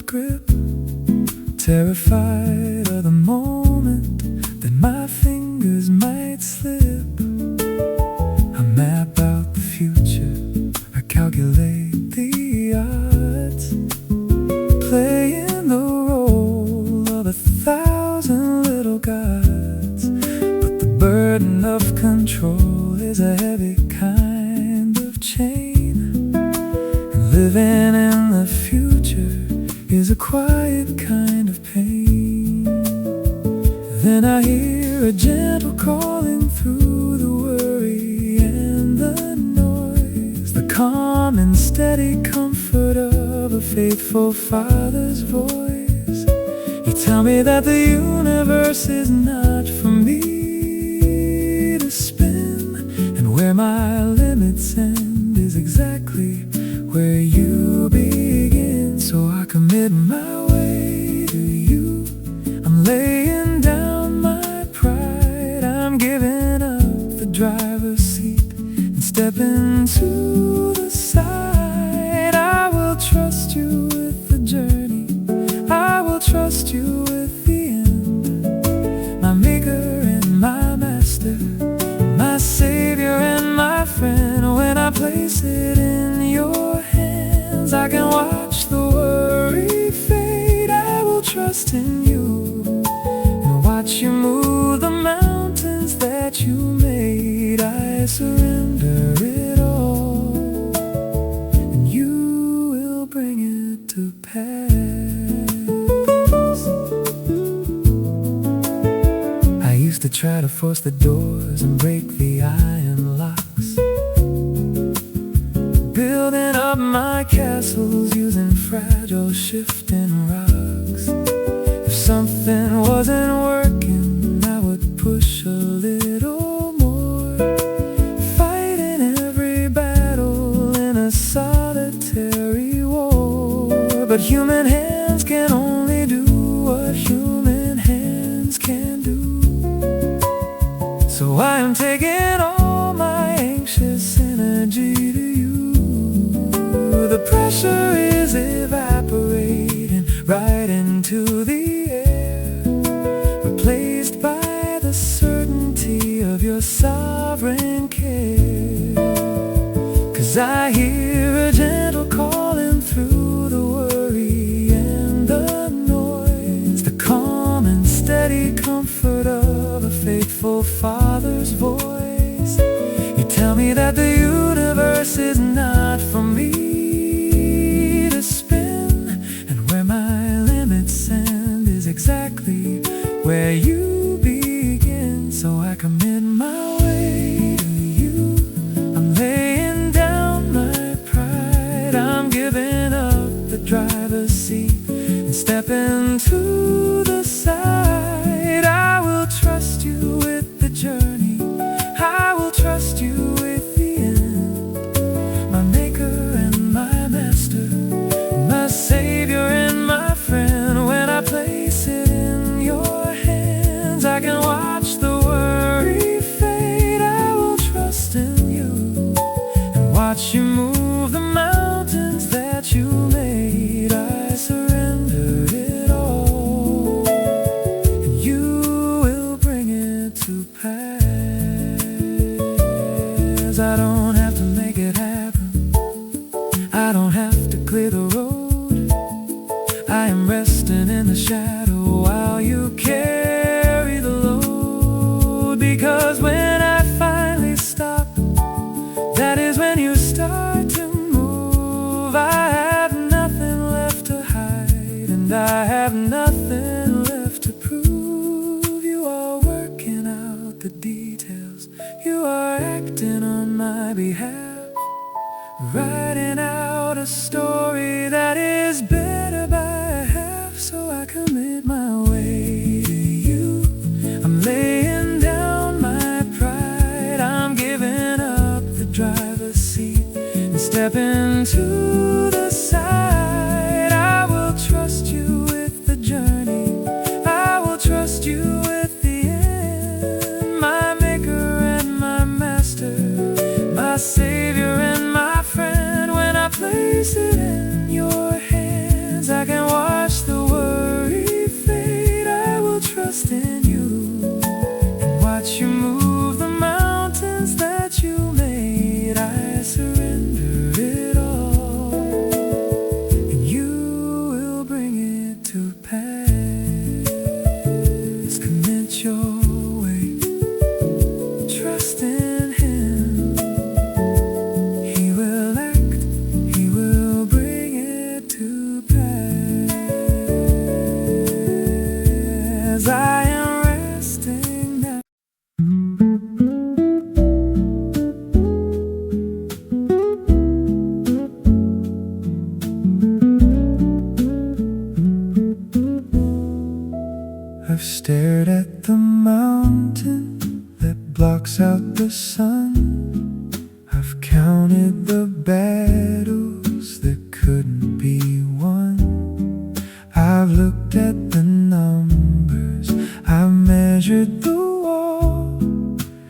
grip, terrified of the moment that my fingers might slip. I map out the future, I calculate the odds, playing the role of 1,000 little gods. But the burden of control is a heavy kind of chain, and living in the future is a quiet kind of pain. Then I hear a gentle calling through the worry and the noise, the calm and steady comfort of a faithful father's voice. You tell me that the universe is not for me to spin, and where my limits end is exactly where you begin. So I commit my way to you, I'm laying down my pride, I'm giving up the driver's seat and stepping to the side. I will trust you with the journey, I will trust you with the end. My maker and my master, my savior and my friend. When I place it in your hands, I can watch the worry fade. I will trust in you and watch you move the mountains that you made. I surrender it all, and you will bring it to pass. I used to try to force the doors and break the iron locks, building up my castles using fragile shifting rocks. If something wasn't working, I would push a little more, fighting every battle in a solitary war. But human hands can only do what human hands can do. So I am taking all my anxious energy to you. The pressure is evaporating right into the air, replaced by the certainty of your sovereign care. 'Cause I hear a gentle calling through the worry and the noise, the calm and steady comfort of a faithful father's voice. You tell me that the universe is not for me to spin, and where my limits end is exactly where you begin. So I commit my way to you, I'm laying down my pride, I'm giving up the driver's seat and stepping to the side. I will trust you with the journey, I will trust you with the end. My maker and my master, my savior and my friend. When I place it in your hands, I can watch the worry fade. I will trust in you and watch you move the mountains that you made. I surrender it all, and you will bring it to pass. I don't have to make it happen, I don't have to clear the road. I am resting in the shadow while you carry the load. Because when I finally stop, that is when you start to move. I have nothing left to hide, and I have nothing left to prove. You are working out the details, you are acting on my behalf, writing out a story that is better by half. So I commit my way to you, I'm laying down my pride, I'm giving up the driver's seat and stepping to the side. I will trust you with the journey, I will trust you with the end. My maker and my master, my savior I've stared at the mountain that blocks out the sun. I've counted the battles that couldn't be won. I've looked at the numbers, I've measured the wall,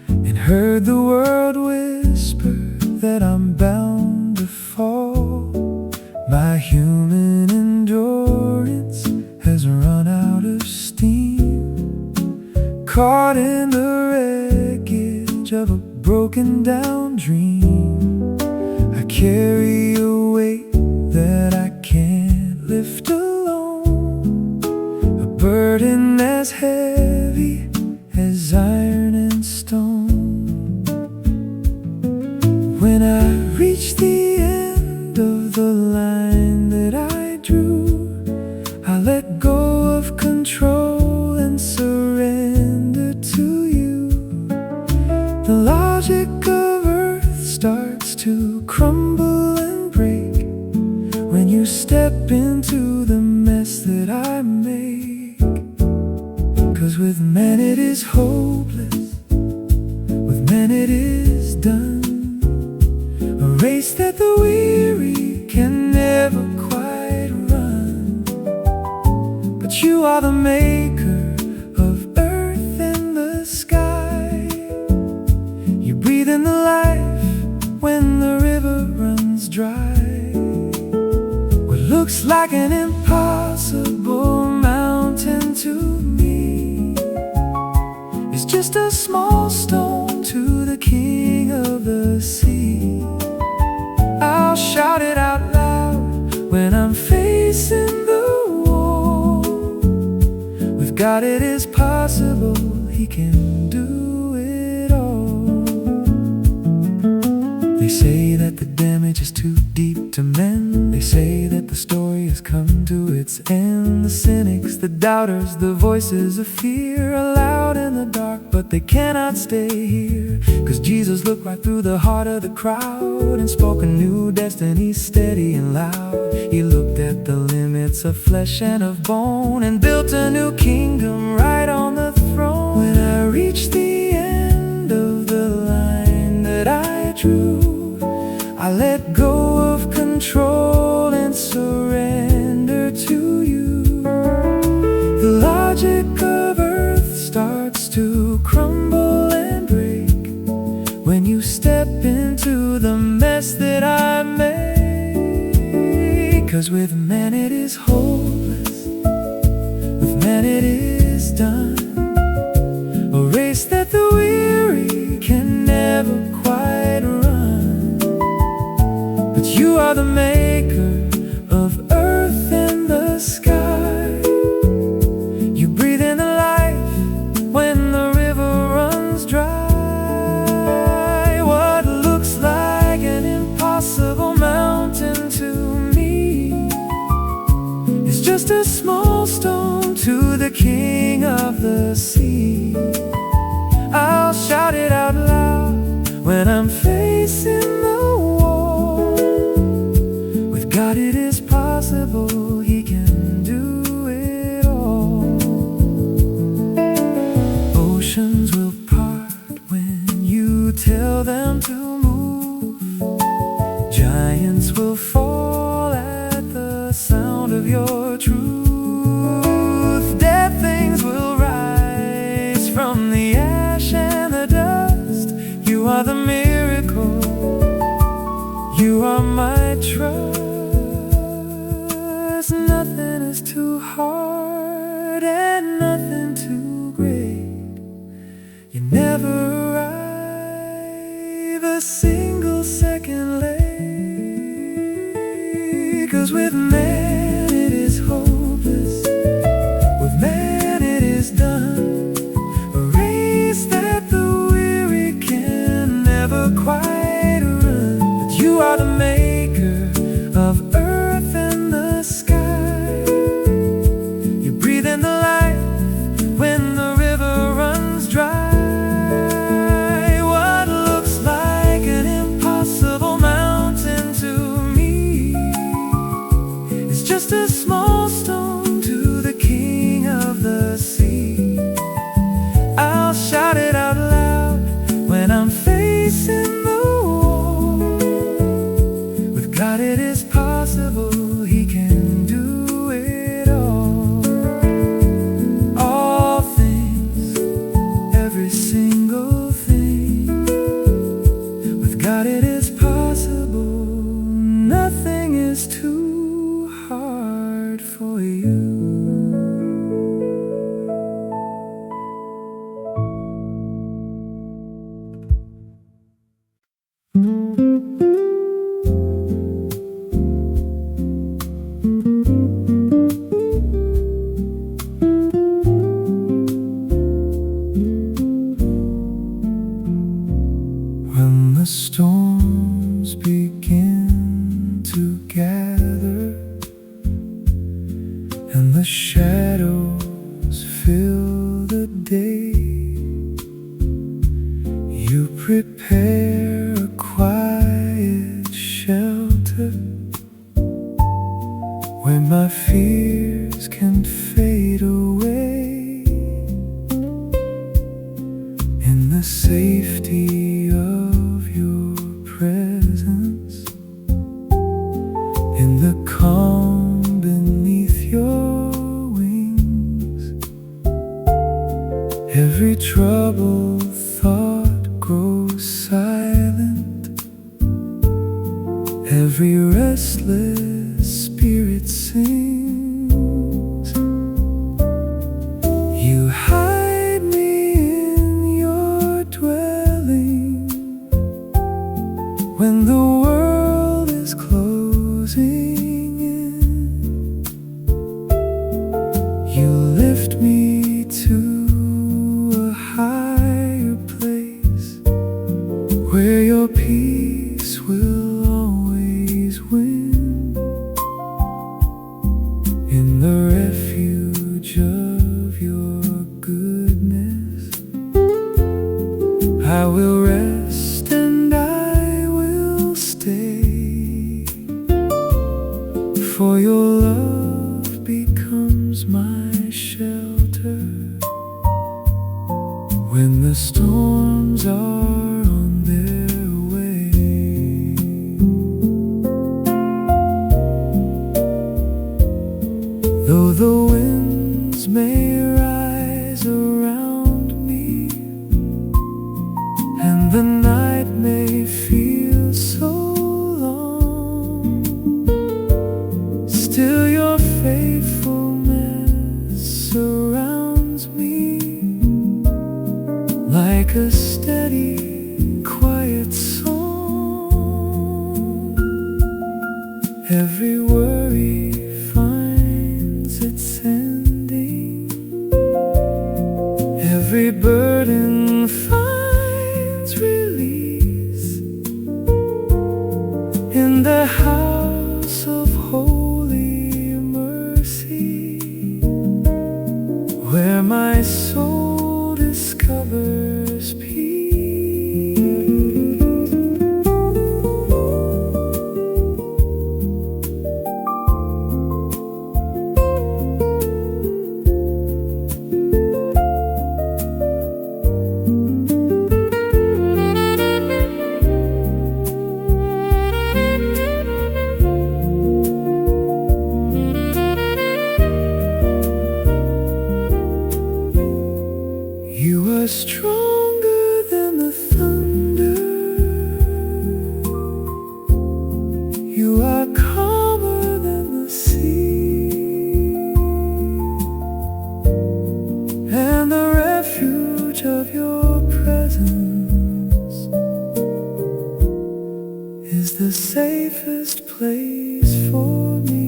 and heard the world whisper that I'm bound to fall. My human endurance has run out of steam, caught in the wreckage of a broken down dream. I carry a weight that I can't lift alone, a burden as heavy as iron and stone. When I reach the end of the line that I drew, I let go of control and surrender to you. The logic of earth starts to crumble and break when you step into the mess that I make. 'Cause with man it is hopeless, with man it is done, a race that the weary can never quite run. But you are the maker of earth and the sky. You breathe in the life when the river runs dry. What looks like an impossible mountain to me is just a small stone to the King of the sea. I'll shout it out loud when I'm facing the wall. With God it is possible, He can do it all. They say that the damage is too deep to mend. They say that the story has come to its end. The cynics, the doubters, the voices of fear are loud in the dark, but they cannot stay here. 'Cause Jesus looked right through the heart of the crowd and spoke a new destiny steady and loud. He looked at the limits of flesh and of bone and built a new kingdom right on the throne. When I reach the end of the line that I drew, I let go of control and surrender to you. The logic of earth starts to crumble and break when you step into the mess that I make. 'Cause with man it is hopeless, with man it is done, a race that the weary can never quite run. But you are the maker of earth and the sky. You breathe in the life when the river runs dry. What looks like an impossible mountain to me is just a small stone to the King of the sea. I'll shout it out loud when I'm facing the wall. With God it is possible, He can do it all. Oceans will part when you tell them to move. Giants will fall at the sound of your truth. Dead things will rise from the ash and the dust. You are the miracle, you are my trust. Nothing is too hard and nothing too great. You never arrive a single second late. 'Cause with man it is hopeless, with man it is done, a race that the weary can never quite run. But you are the maker of earth and the sky. You breathe in the life when the river runs dry. What looks like an impossible mountain to me and the shadows fill the day. You prepare a quiet shelter where my fears can fade away. In the safety of your presence, in the calm beneath your wings, every troubled thought grows silent, every restless spirit sings. You hide me in your dwelling when the world is closing in. You lift me to a higher place where your peace will always win. In the refuge of your goodness, I will rest and I will stay, for your love becomes my shelter when the storms are on their way. Though the winds may rise around me and the night may feel so long, still your faithfulness surrounds me like a steady, quiet song. Every worry finds its ending, every burden finds release in the house of holy mercy, where my soul discovers peace. You are stronger than the thunder, you are calmer than the sea, and the refuge of your presence is the safest place for me.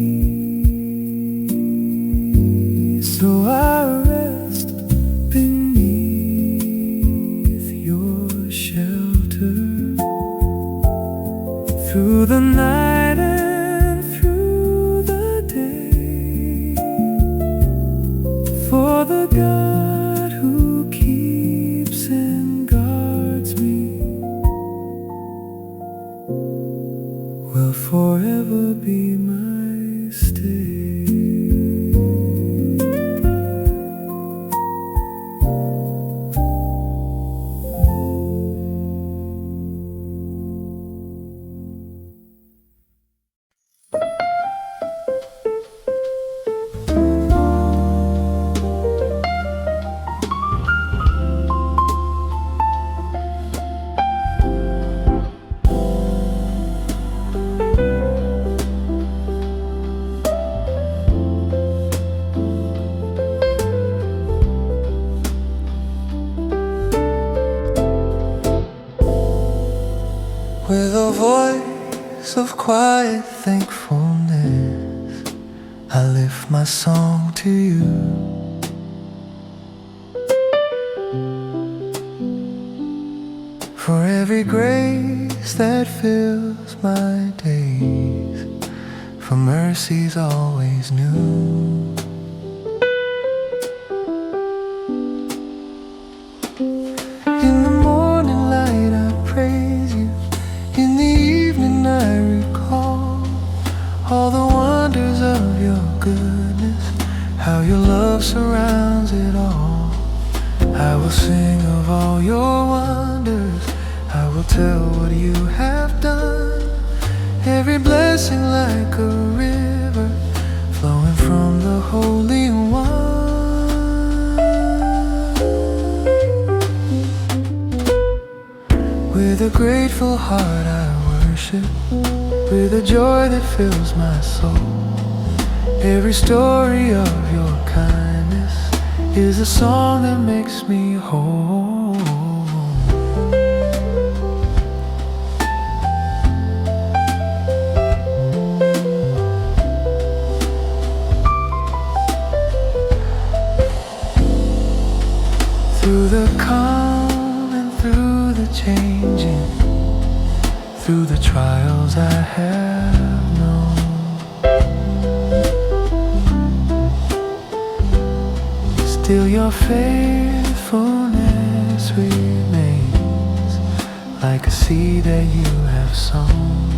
So I rest beneath your shelter through the night and through the day, for the God who keeps and guards me will forever be my stay. With a voice of quiet thankfulness, I lift my song to you. For every grace that fills my days, for mercies always new. how your love surrounds it all. I will sing of all your wonders, I will tell what you have done. Every blessing like a river flowing from the Holy One. With a grateful heart I worship, with a joy that fills my soul. Every story of your kindness is a song that makes me whole. Through the calm and through the changing, through the trials I have known, still your faithfulness remains, like a seed that you have sown.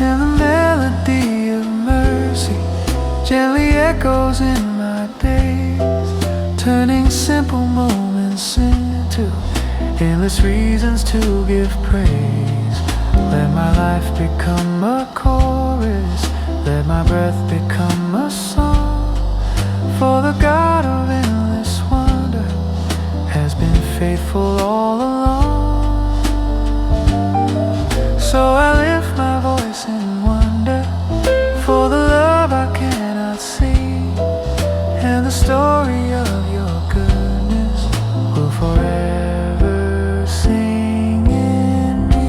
And the melody of mercy gently echoes in my days, turning simple moments into endless reasons to give praise. Let my life become a chorus, let my breath become a song, for the God of endless wonder has been faithful all along. So I lift my voice in wonder for the love I cannot see, and the story of your goodness will forever sing in me.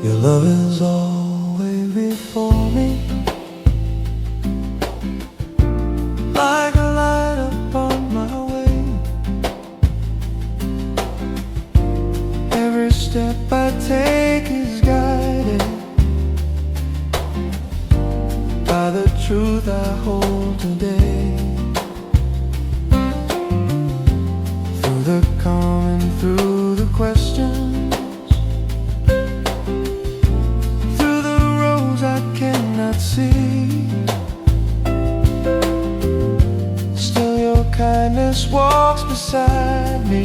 Your love is always before me, like a light upon my way. Every step I take is guided by the truth I hold today. Through the calm and through the questions, still your kindness walks beside me,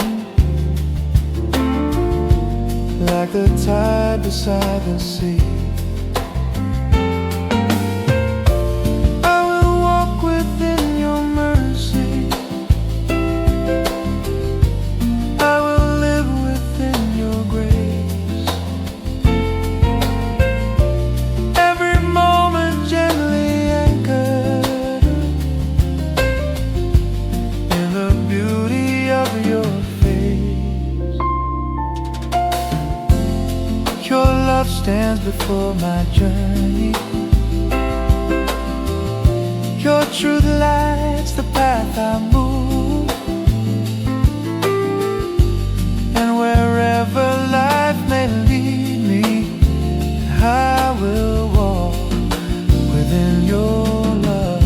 like the tide beside the sea. I will walk within your mercy, I will live within your grace. Every moment gently anchored in the beauty of your face. Your love stands before my journey, your truth lights the path I move, and wherever life may lead me, I will walk within your love.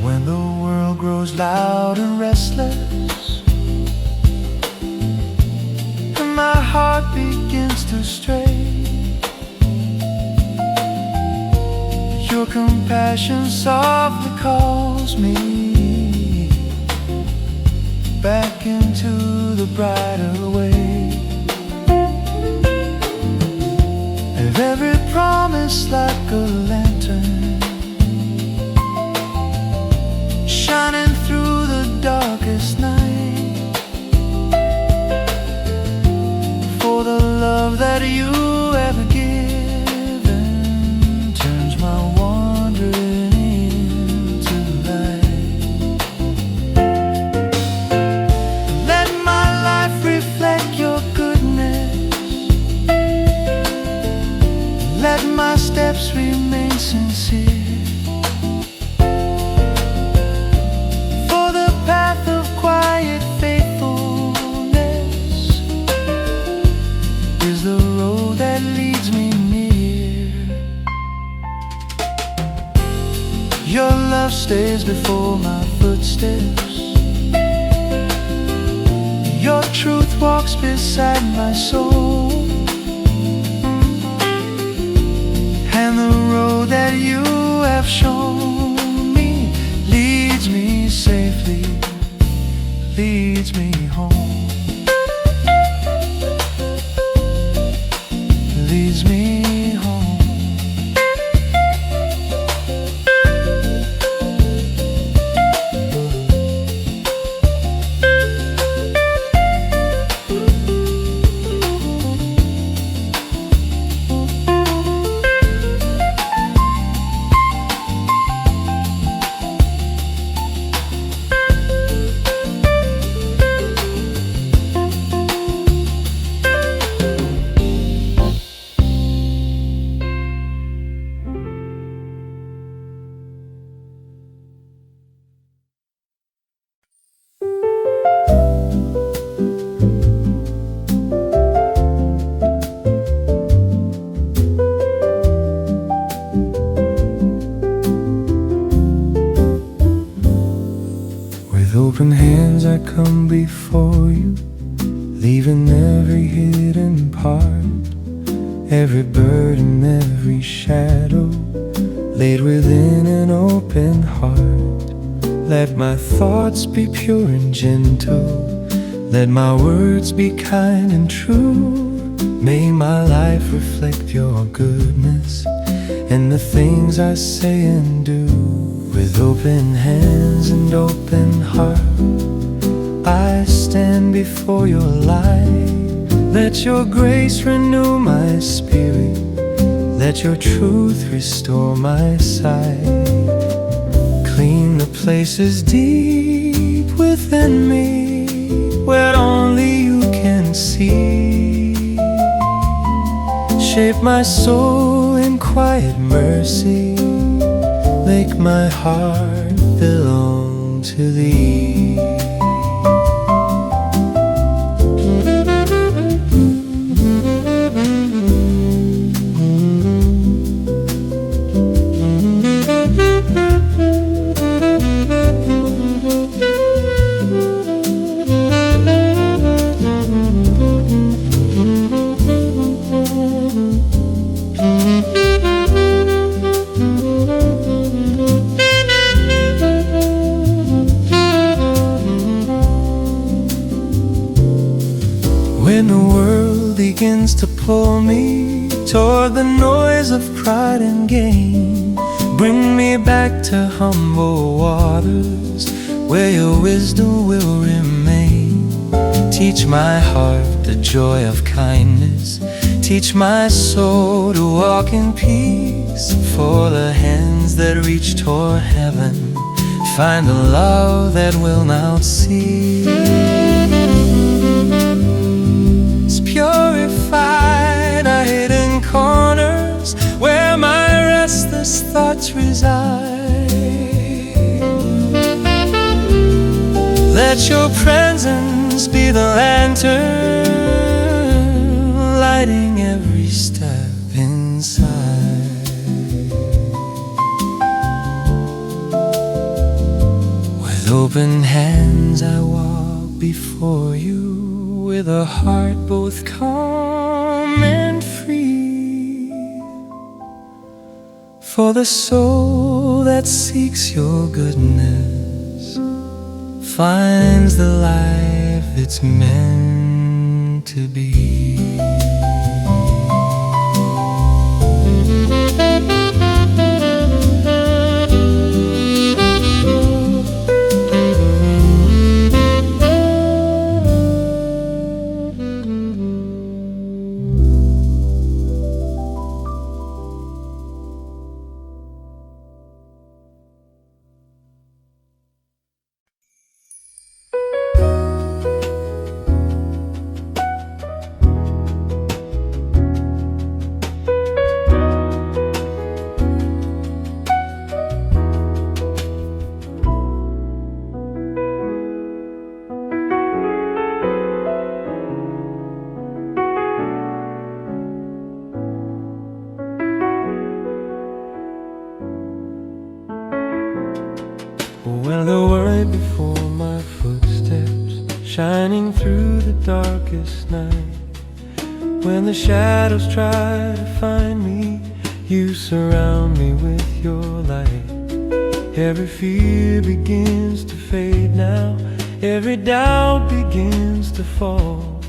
When the world grows loud and restless, and my heart begins to stray, your compassion softly calls me, back into the brighter way of every promise, like a lantern shining through the darkest night, for the love that you ever given turns my wandering into light. Let my life reflect your goodness, let my steps remain sincere, the road that leads me near. Your love stays before my footsteps, your truth walks beside my soul, and the road that you have shown me leads me safely, leads me home, leads me home. With open hands I come before you, leaving every hidden part, every burden, every shadow laid within an open heart. Let my thoughts be pure and gentle, let my words be kind and true. May my life reflect your goodness and the things I say and do. With open hands and open heart, I stand before your light. Let your grace renew my spirit, let your truth restore my sight. Clean the places deep within me where only you can see. Shape my soul in quiet mercy, make my heart belong to thee. When the world begins to pull me toward the noise of pride and gain, bring me back to humble waters where your wisdom will remain. Teach my heart the joy of kindness, teach my soul to walk in peace. For the hands that reach toward heaven find a love that will not cease. Purified are hidden corners where my restless thoughts reside. Let your presence be the lantern lighting every step inside. With open hands I walk before you, with a heart both calm and free. For the soul that seeks your goodness finds the life it's meant to be. When the word before my footsteps, shining through the darkest night, when the shadows try to find me, you surround me with your light. Every fear begins to fade now, every doubt begins to fall,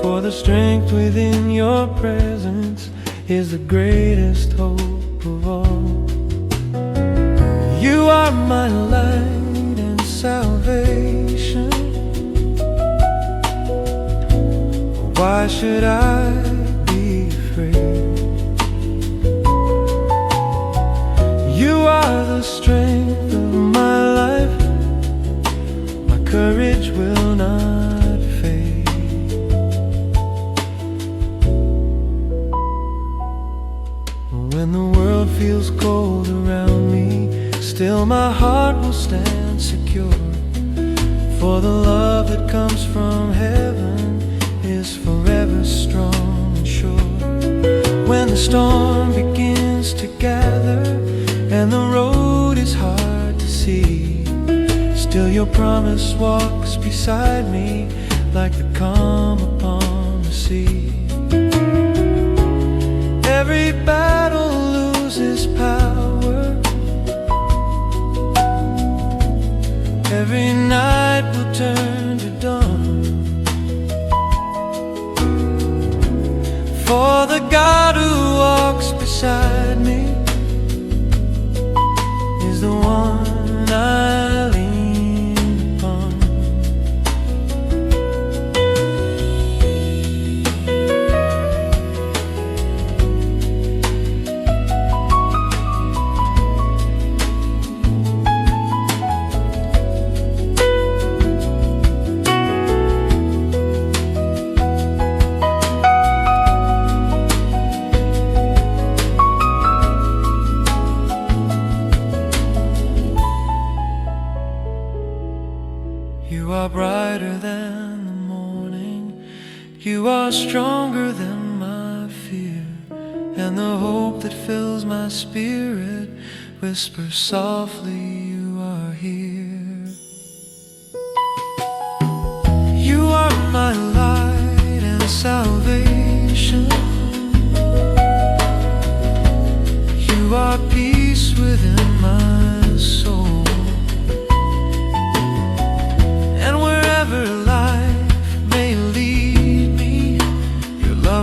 for the strength within your presence is the greatest hope of all. You are my light and salvation. Why should I be afraid? You are the strength of my life. My courage will not fade. When the world feels cold around me, still my heart will stand secure, for the love that comes from heaven is forever strong and sure. When the storm begins to gather and the road is hard to see, still your promise walks beside me like the calm upon the sea. Every battle loses power, every night will turn to dawn, for the God who walks beside me is the one I lean upon. You are brighter than the morning, you are stronger than my fear, and the hope that fills my spirit whispers softly, you are here. You are my light and salvation. You are peace within my soul.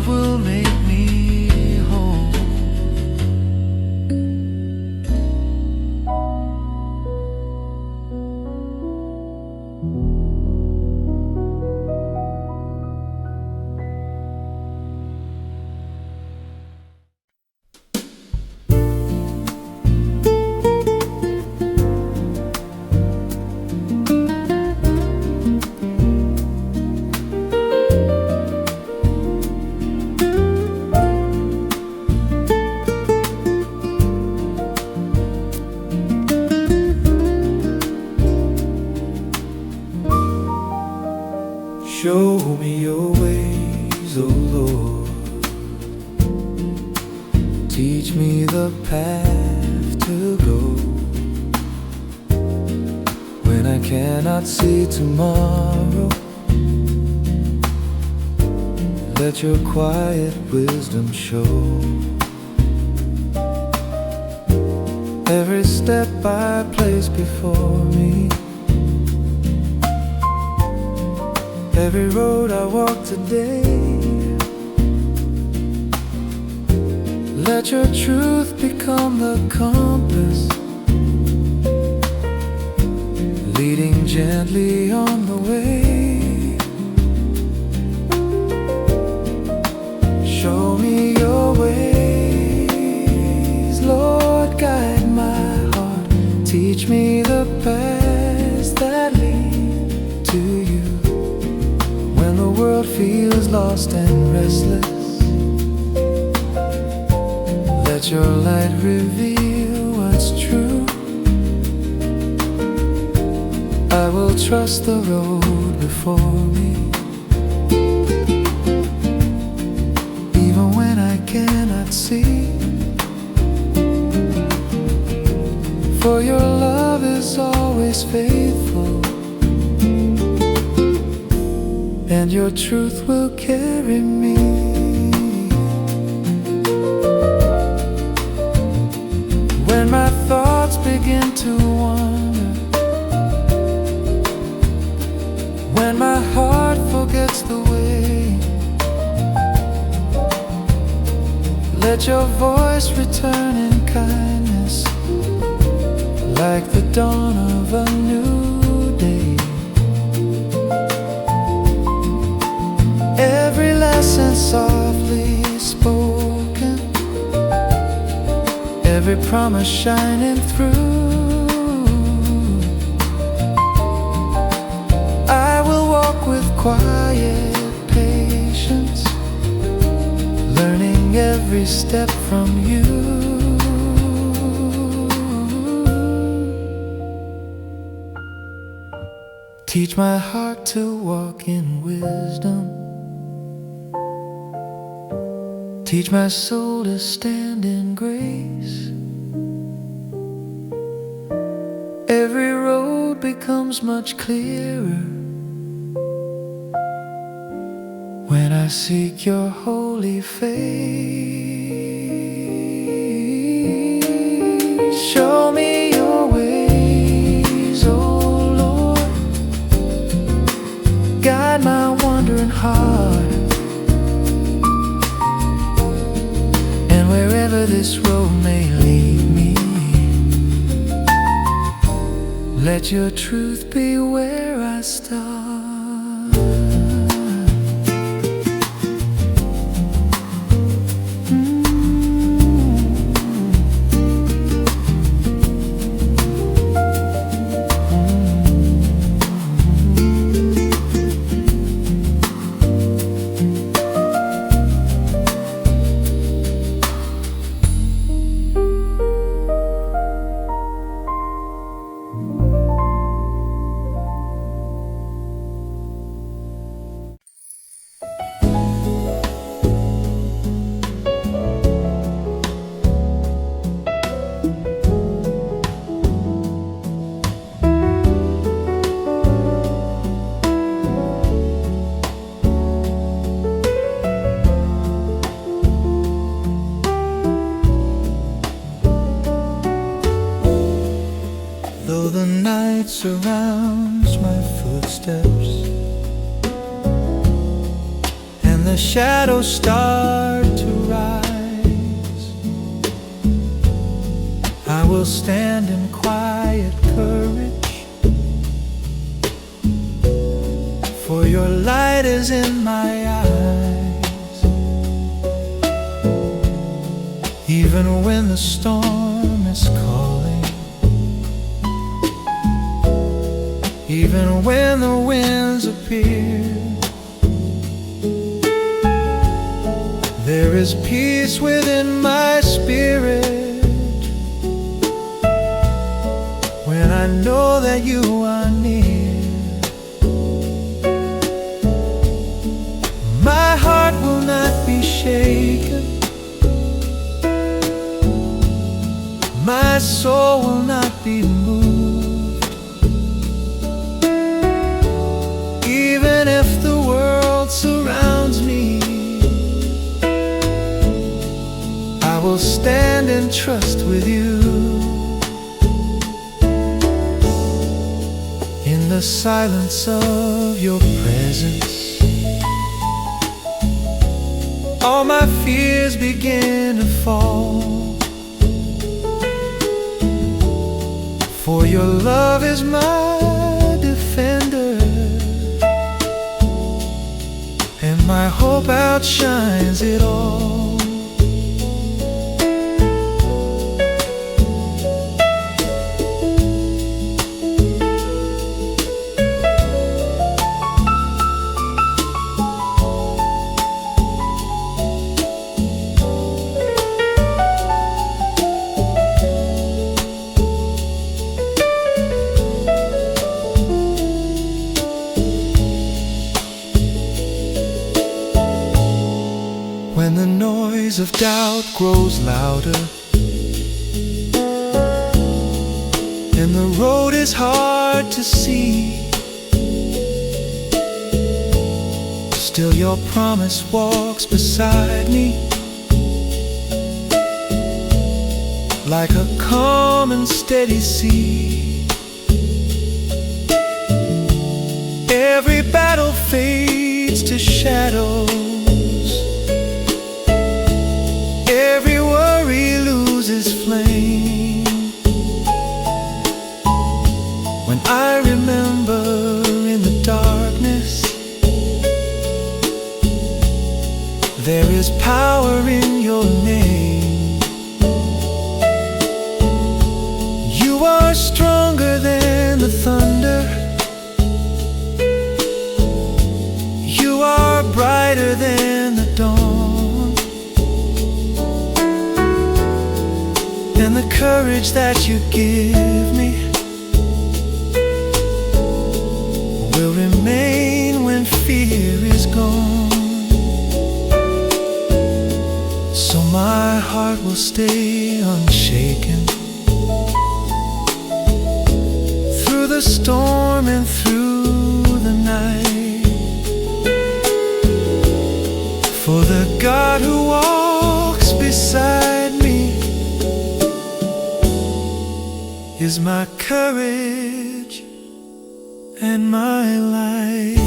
Will make me whole. Show me your ways, oh Lord. Teach me the path to go. When I cannot see tomorrow, let your quiet wisdom show. Every step I place before me, Every road I walk today, let your truth become the compass, leading gently on the way. Show me your ways, Lord, guide my heart. Teach me the paths that lead to you. When the world feels lost and restless, let your light reveal what's true. I will trust the road before me, even when I cannot see. For your love is always faithful, and your truth will carry me. When my thoughts begin to wander, when my heart forgets the way, let your voice return in kindness, like the dawn of a new day. Every lesson softly spoken, every promise shining through. I will walk with quiet patience, learning every step from you. Teach my heart to walk in wisdom, teach my soul to stand in grace. Every road becomes much clearer when I seek your holy face. Show me your ways, oh Lord, guide my wandering heart. And wherever this road may lead me, let your truth be where I start. Though the night surrounds my footsteps and the shadows start to rise, I will stand in quiet courage, for your light is in my eyes. Even when the storm is calling, even when the winds appear, there is peace within my spirit when I know that you are near. My heart will not be shaken, my soul will not be moved. Even if the world surrounds me, I will stand and trust with you. In the the silence of your presence, all my fears begin to fall. For your love is my defender, and my hope outshines it all. When the noise of doubt grows louder and the road is hard to see, still your promise walks beside me, like a calm and steady sea. Every battle fades to shadows, every worry loses flame. When I remember in the darkness, there is power in your name. You are stronger than the thunder, you are brighter than the dawn, and the courage that you give me will remain when fear is gone. So my heart will stay unshaken through the storm and through the night, for the God who walks beside me is my courage and my light.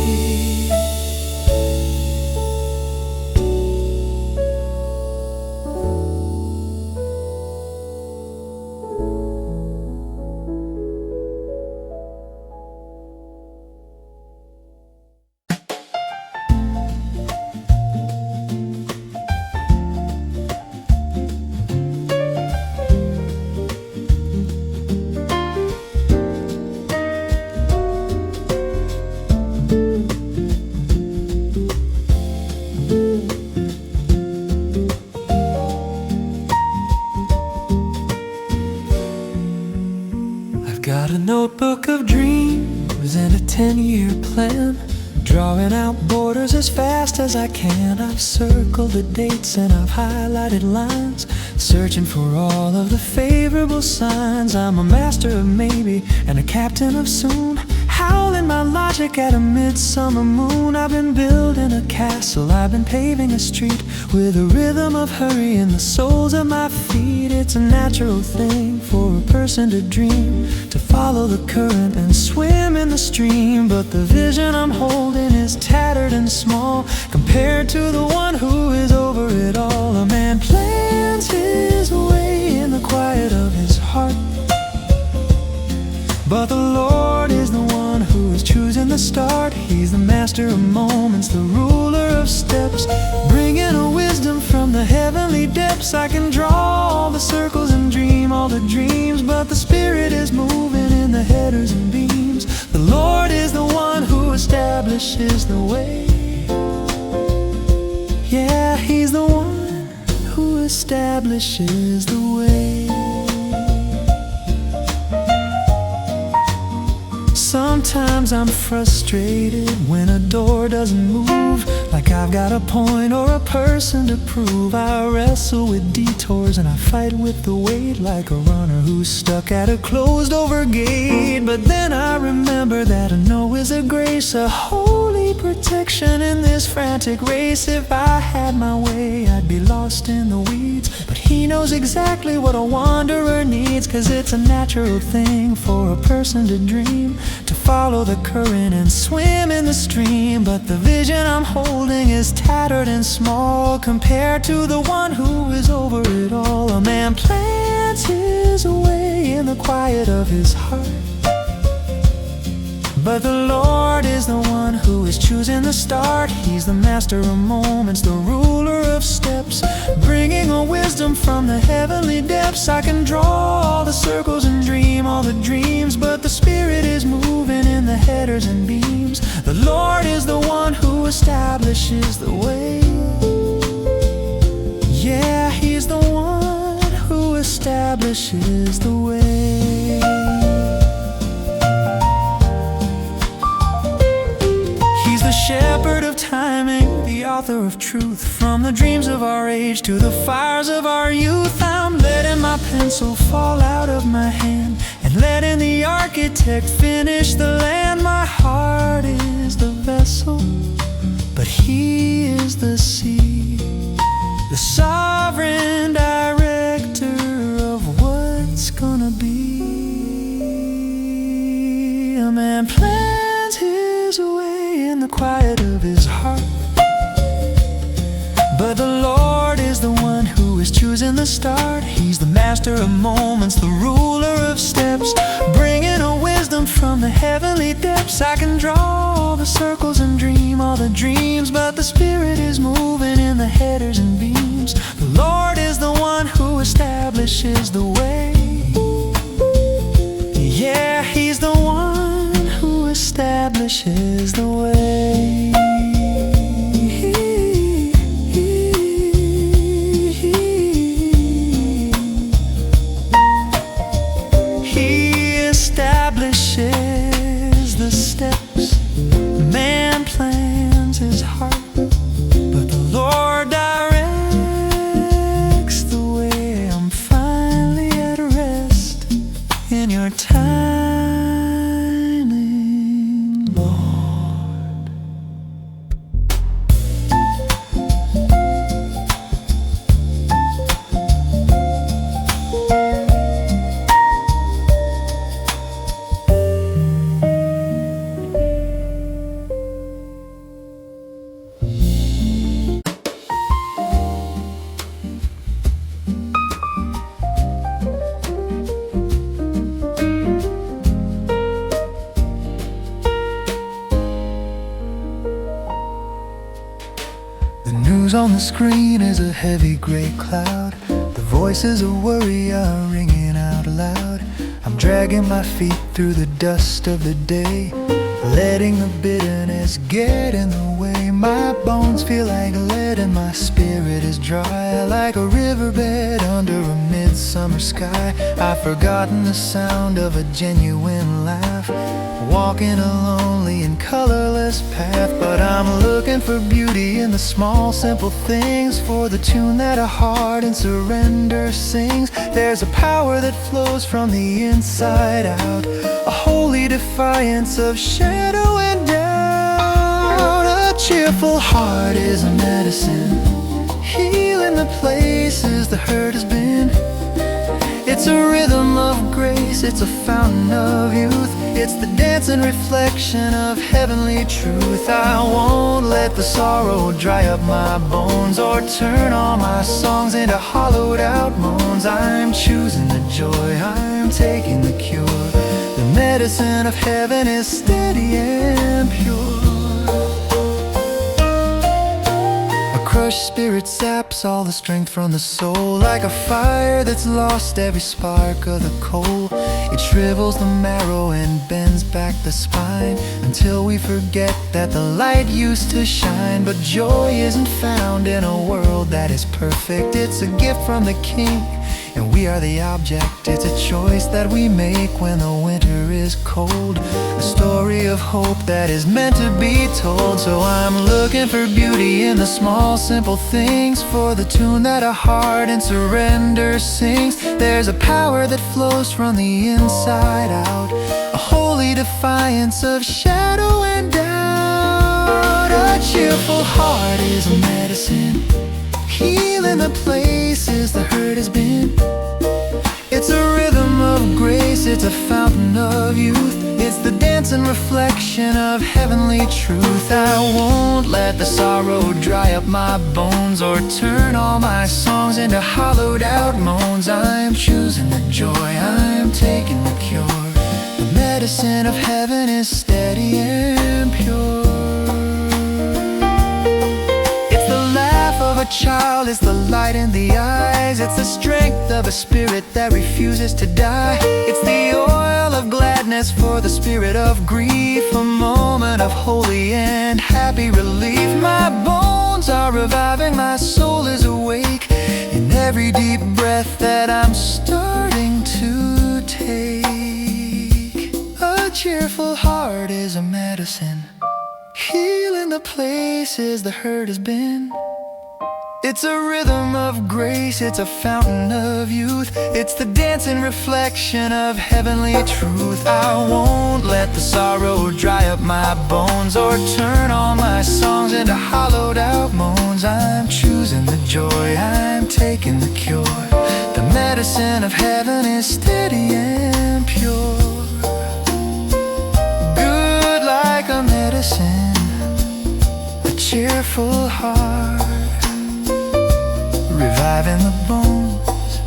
Got a notebook of dreams and a 10-year plan, drawing out borders as fast as I can. I've circled the dates and I've highlighted lines, searching for all of the favorable signs. I'm a master of maybe and a captain of soon, howling my logic at a midsummer moon. I've been building a castle, I've been paving a street with a rhythm of hurry in the soles of my feet. It's a natural thing for a person to dream, to follow the current and swim in the stream. But the vision I'm holding is tattered and small compared to the one who is over it all. A man plans his way in the quiet of his heart, but the Lord is the one who is choosing the start. He's the master of moments, the ruler of steps, bringing a wisdom from the heavenly depths. I can draw all the circles and dream all the dreams, but the Spirit is moving in the headers and beams. The Lord is the one who establishes the way. Yeah, He's the one who establishes the way. Sometimes I'm frustrated when a door doesn't move, like I've got a point or a person to prove. I wrestle with detours and I fight with the weight, like a runner who's stuck at a closed over gate. But then I remember that a no is a grace, a holy need protection in this frantic race. If I had my way, I'd be lost in the weeds. But He knows exactly what a wanderer needs, 'cause it's a natural thing for a person to dream, to follow the current and swim in the stream. But the vision I'm holding is tattered and small compared to the one who is over it all. A man plans his way in the quiet of his heart, but the Lord is the one who is choosing the start. He's the master of moments, the ruler of steps, bringing a wisdom from the heavenly depths. I can draw all the circles and dream all the dreams, but the Spirit is moving in the headers and beams. The Lord is the one who establishes the way. Yeah, He's the one who establishes the way. Shepherd of timing, the author of truth, from the dreams of our age to the fires of our youth. I'm letting my pencil fall out of my hand and letting the architect finish the land. My heart is the vessel, but He is the sea, the sovereign director of what's gonna be. A man plans his way in the quiet of his heart, but the Lord is the one who is choosing the start. He's the master of moments, the ruler of steps, bringing a wisdom from the heavenly depths. I can draw all the circles and dream all the dreams, but the Spirit is moving in the headers and beams. The Lord is the one who establishes the way. Yeah, He's the one who establishes the way. He establishes the steps. Man plans his heart, but the Lord directs the way. I'm finally at rest in your timing, Lord. The news on the screen is a heavy gray cloud. The voices of worry are ringing out loud. I'm dragging my feet through the dust of the day, letting the bitterness get in the way. My bones feel like lead and my spirit is dry, like a riverbed under a midsummer sky. I've forgotten the sound of a genuine laugh, walking a lonely and colorless path. But I'm looking for beauty in the small simple things, for the tune that a heart in surrender sings. There's a power that flows from the inside out, a holy defiance of shadow and doubt. A cheerful heart is a medicine, healing the places the hurt has been. It's a rhythm of grace, it's a fountain of youth, it's the dancing reflection of heavenly truth. I won't let the sorrow dry up my bones or turn all my songs into hollowed out moans. I'm choosing the joy, I'm taking the cure. The medicine of heaven is steady and pure. A crushed spirit saps all the strength from the soul, like a fire that's lost every spark of the coal. It shrivels the marrow and bends back the spine, until we forget that the light used to shine. But joy isn't found in a world that is perfect. It's a gift from the King, and we are the object. It's a choice that we make when the winter is cold, a story of hope that is meant to be told. So I'm looking for beauty in the small simple things, for the tune that a heart in surrender sings. There's a power that flows from the inside out, a holy defiance of shadow and doubt. cheerful heart is a medicine, healing the places the hurt has been. It's a rhythm of grace, it's a fountain of youth. It's the dancing reflection of heavenly truth. I won't let the sorrow dry up my bones or turn all my songs into hollowed out moans. I'm choosing the joy, I'm taking the cure. The medicine of heaven is steady and pure. It's the laugh of a child, it's the light in the eyes. It's the strength of a spirit that refuses to die. It's the oil of gladness for the spirit of grief, a moment of holy and happy relief. My bones are reviving, my soul is awake in every deep breath that I'm starting to take. A cheerful heart is a medicine, healing the places the hurt has been. It's a rhythm of grace, it's a fountain of youth. It's the dancing reflection of heavenly truth. I won't let the sorrow dry up my bones or turn all my songs into hollowed out moans. I'm choosing the joy, I'm taking the cure. The medicine of heaven is steady and pure. Good like a medicine, a cheerful heart, reviving the bones,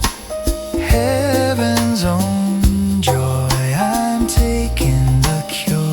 heaven's own joy. I'm taking the cure.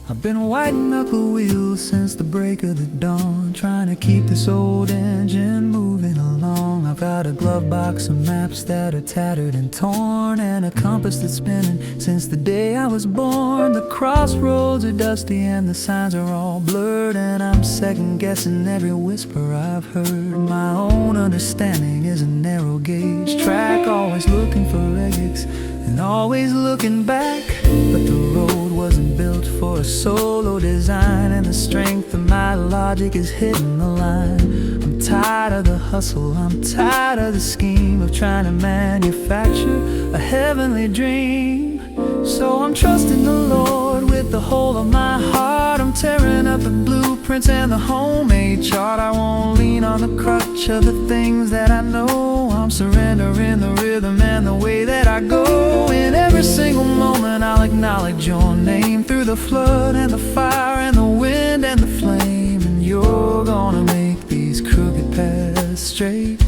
I've been whiting up the wheels since the break of the dawn, trying to keep this old engine moving along. I've got a glove box of maps that are tattered and torn, and a compass that's spinning since the day I was born. The crossroads are dusty and the signs are all blurred, and I'm second-guessing every whisper I've heard. My own understanding is a narrow gauge track, always looking for exits and always looking back. But the road wasn't built for a solo design, and the strength of my logic is hitting the line. I'm tired of the hustle, I'm tired of the scheme of trying to manufacture a heavenly dream. So I'm trusting the Lord with the whole of my heart. I'm tearing up the blueprints and the homemade chart. I won't lean on the crutch of the things that I know. I'm surrendering the rhythm and the way that I go. In every single moment I'll acknowledge your name, through the flood and the fire and the wind and the flame. And you're gonna make these crooked paths straight.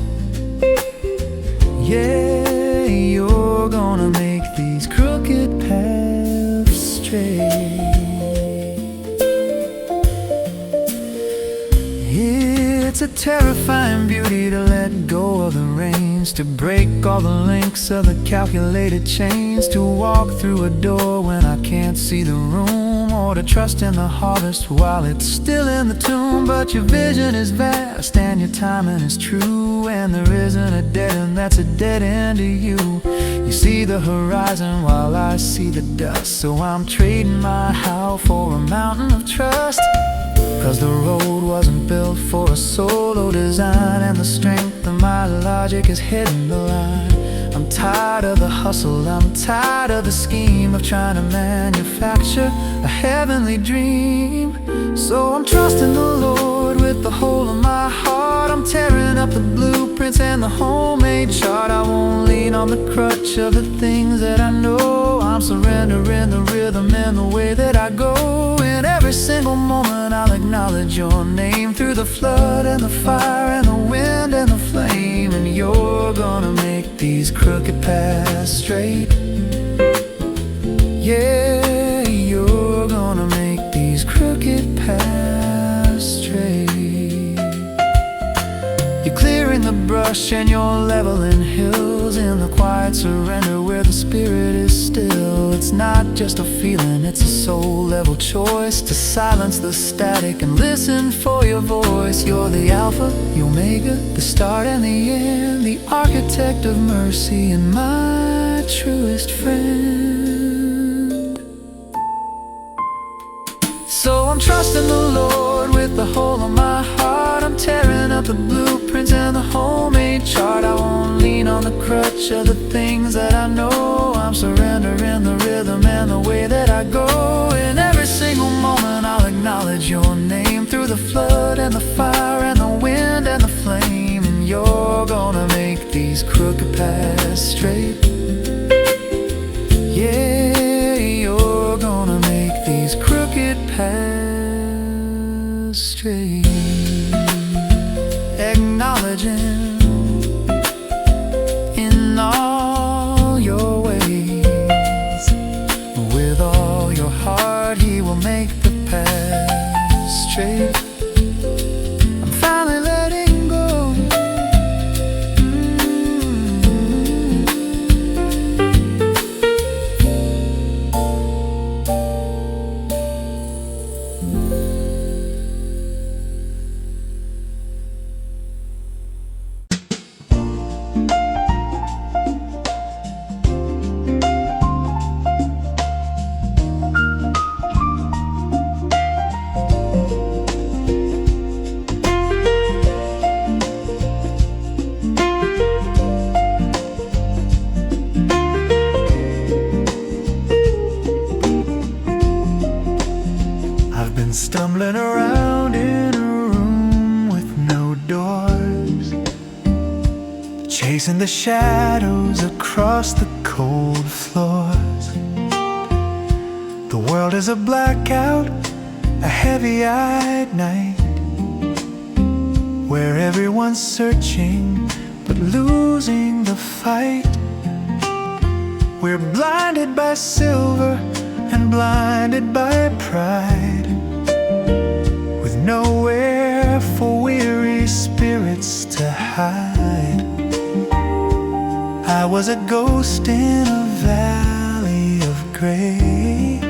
Yeah, you're gonna make these crooked paths straight. It's a terrifying beauty to let go of the reins, to break all the links of the calculated chains, to walk through a door when I can't see the room, or to trust in the harvest while it's still in the tomb. But your vision is vast and your timing is true, and there isn't a dead end that's a dead end to you. You see the horizon while I see the dust, so I'm trading my how for a mountain of trust. 'Cause the road wasn't built for a solo design, and the strength of my logic is hitting the line. I'm tired of the hustle, I'm tired of the scheme of trying to manufacture a heavenly dream. So I'm trusting the Lord with the whole of my heart. I'm tearing up the blueprints and the homemade chart. I won't lean on the crutch of the things that I know. I'm surrendering the rhythm and the way that I go. In every single moment I'll acknowledge your name, through the flood and the fire and the wind and the flame. And you're gonna make these crooked paths straight. Yeah, you're gonna make these crooked paths straight. You're clearing the brush and you're leveling hills in the quiet surrender where the spirit is still. It's not just a feeling, it's a soul-level choice to silence the static and listen for your voice. You're the Alpha, the Omega, the start and the end, the architect of mercy and my truest friend. So I'm trusting the Lord with the whole of my heart. I'm tearing up the blueprints and the homemade chart. I won't lean on the crutch of the things that I know. I'm surrendering the rhythm and the way that I go. In every single moment I'll acknowledge your name, through the flood and the fire and the wind and the flame. And you're gonna make these crooked paths straight. Yeah, you're gonna make these crooked paths straight. Acknowledging in all your ways, with all your heart He will make the path straight. I'm finally letting go. Stumbling around in a room with no doors, chasing the shadows across the cold floors. The world is a blackout, a heavy-eyed night, where everyone's searching but losing the fight. We're blinded by silver and blinded by pride, with nowhere for weary spirits to hide. I was a ghost in a valley of gray,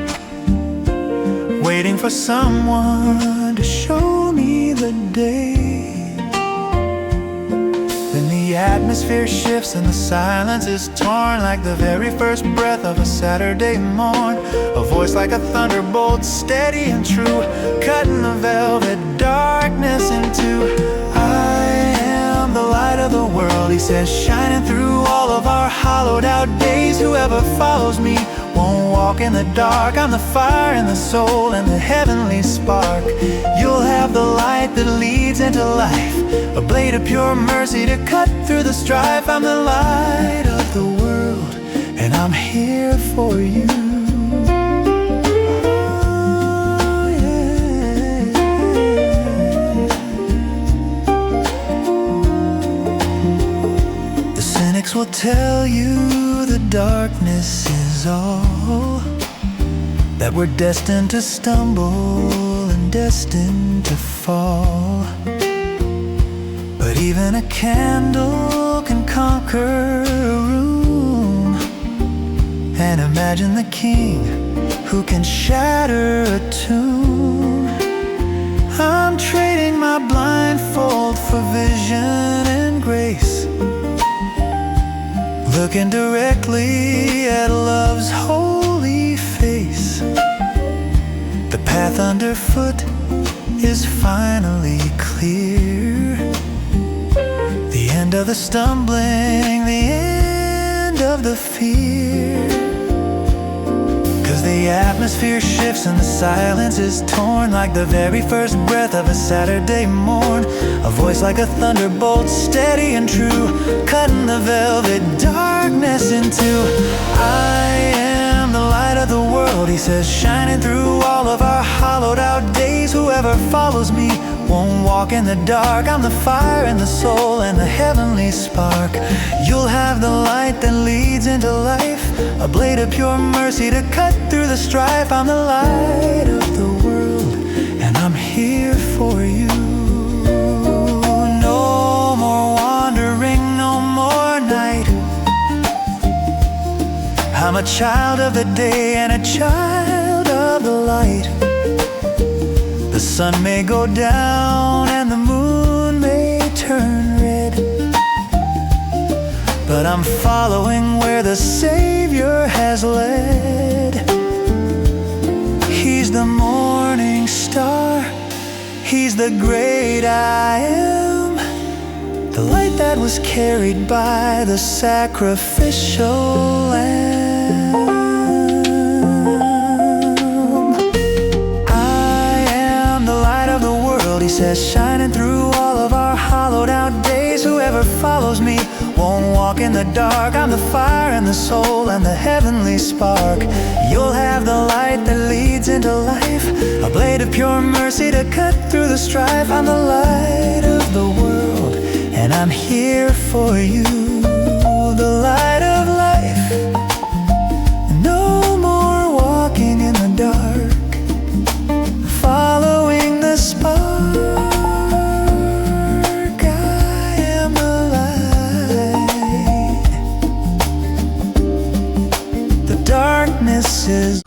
waiting for someone to show me the day. Then the atmosphere shifts and the silence is torn, like the very first breath of a Saturday morn. A voice like a thunderbolt, steady and true, cutting the velvet darkness in two. I am the light of the world, He says, shining through all of our hollowed out days. Whoever follows me won't walk in the dark. I'm the fire and the soul and the heavenly spark. You'll have the light that leads into life, a blade of pure mercy to cut through the strife. I'm the light of the world, and I'm here for you. Oh, yeah. The cynics will tell you the darkness is all, that we're destined to stumble and destined to fall. But even a candle can conquer a room, and imagine the king who can shatter a tomb. I'm trading my blindfold for vision and grace, looking directly at love's holy face. The path underfoot is finally clear, the end of the stumbling, the end of the fear. 'Cause the atmosphere shifts and the silence is torn, like the very first breath of a Saturday morn. A voice like a thunderbolt, steady and true, cutting the velvet darkness in two. I am the light of the world, He says, shining through all of our hollowed out days. Whoever follows me won't walk in the dark. I'm the fire and the soul and the heavenly spark. You'll have the light that leads into life, a blade of pure mercy to cut through the strife. I'm the light of the world, and I'm here for you. No more wandering, no more night. I'm a child of the day and a child of the light. The sun may go down and the moon may turn red, but I'm following where the Savior has led. He's the morning star, He's the great I am, the light that was carried by the sacrificial lamb. I am the light of the world, He says, shining through all of our hollowed out days. Whoever follows me won't walk in the dark. I'm the fire and the soul and the heavenly spark. You'll have the light that leads into life, a blade of pure mercy to cut through the strife. I'm the light of the world, and I'm here for you, the light of life. No more walking in the dark, following the spark. I am the light. The darkness is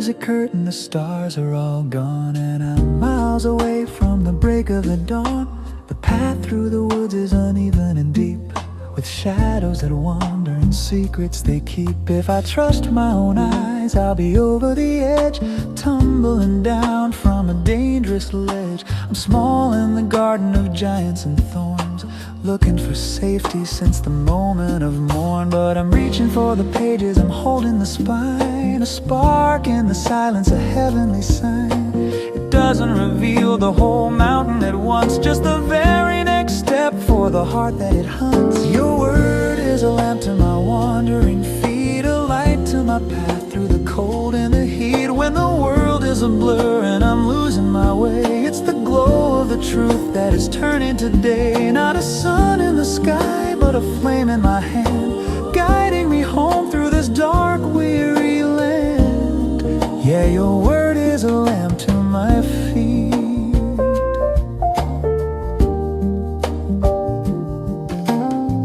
a curtain, the stars are all gone, and I'm miles away from the break of the dawn. The path through the woods is uneven and deep, with shadows that wander and secrets they keep. If I trust my own eyes, I'll be over the edge, tumbling down from a dangerous ledge. I'm small in the garden of giants and thorns, looking for safety since the moment of morn. But I'm reaching for the pages, I'm holding the spine, a spark in the silence, a heavenly sign. It doesn't reveal the whole mountain at once, just the very next step for the heart that it hunts. Your word is a lamp to my wandering feet, a light to my path through the cold and the heat. When the world is a blur and I'm losing my way, it's the glow of the truth that is turning to day. Not a sun in the sky, but a flame in my hand, guiding me home through this dark, weary land. Yeah, your word is a lamp to my feet.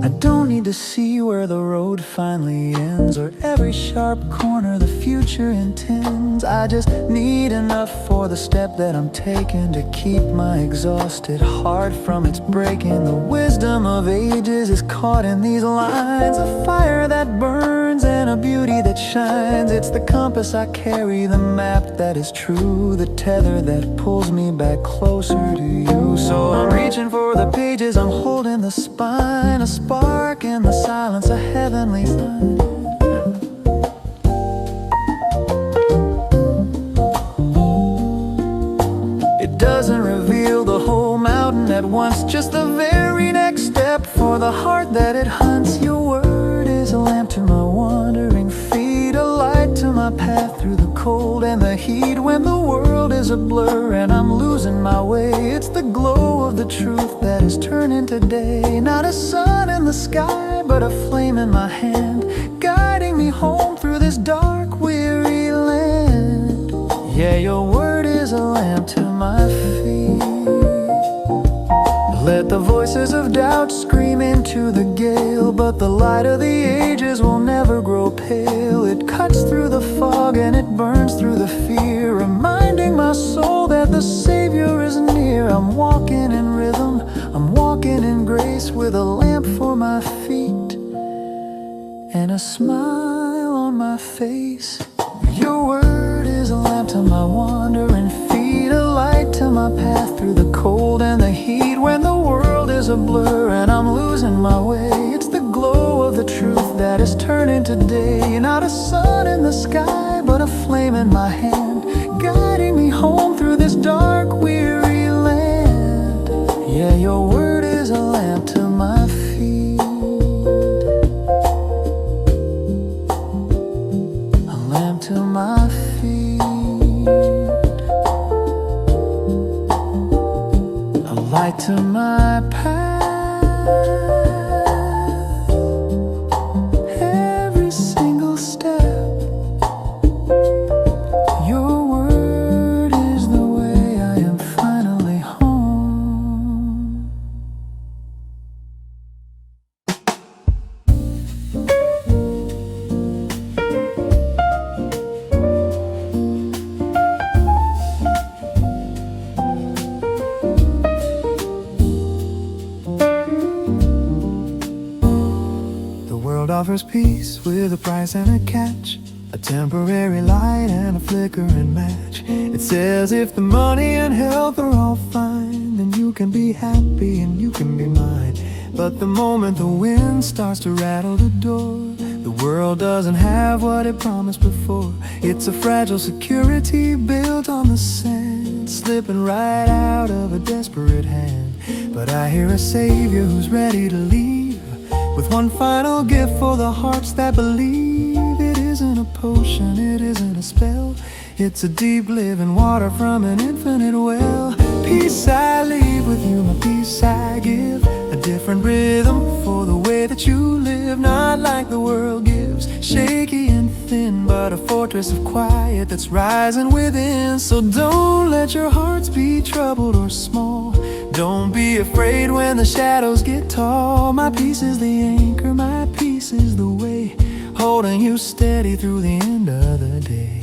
I don't need to see where the road finally ends, or every sharp corner the future intends. I just need enough for the step that I'm taking to keep my exhausted heart from its breaking. The wisdom of ages is caught in these lines, a fire that burns and a beauty that shines. It's the compass I carry, the map that is true, the tether that pulls me back closer to you. So I'm reaching for the pages, I'm holding the spine, a spark in the silence, a heavenly sign. It doesn't reveal the whole mountain at once, just the very next step for the heart that it hunts. Your word is a lamp to my wandering feet, a light to my path through the cold and the heat. When the world is a blur and I'm losing my way, it's the glow of the truth that is turning to day. Not a sun in the sky, but a flame in my hand, guiding me home through this dark, weary land. Yeah, your word is a lamp to my feet. Let the voices of doubt scream into the gale, but the light of the ages will never grow pale. It cuts through the fog and it burns through the fear, reminding my soul that the Savior is near. I'm walking in rhythm, I'm walking in grace, with a lamp for my feet and a smile on my face. Your word is a lamp to my wandering feet, a light to my path through the cold and the heat. When the world is a blur and I'm losing my way, it's the glow of the truth that is turning to day. Not a sun in the sky, but a flame in my hand, guiding me home through this dark, weary land. Yeah, your word is a lamp to my feet, a lamp to my feet, a light to my path. Every single step offers peace with a price and a catch, a temporary light and a flickering match. It says if the money and health are all fine, then you can be happy and you can be mine. But the moment the wind starts to rattle the door, the world doesn't have what it promised before. It's a fragile security built on the sand, slipping right out of a desperate hand. But I hear a savior who's ready to leave, with one final gift for the hearts that believe. It isn't a potion, it isn't a spell, it's a deep living water from an infinite well. Peace I leave with you, my peace I give, a different rhythm for the way that you live. Not like the world gives, shaky and thin, but a fortress of quiet that's rising within. So don't let your hearts be troubled or small, don't be afraid when the shadows get tall. My peace is the anchor, my peace is the way, holding you steady through the end of the day.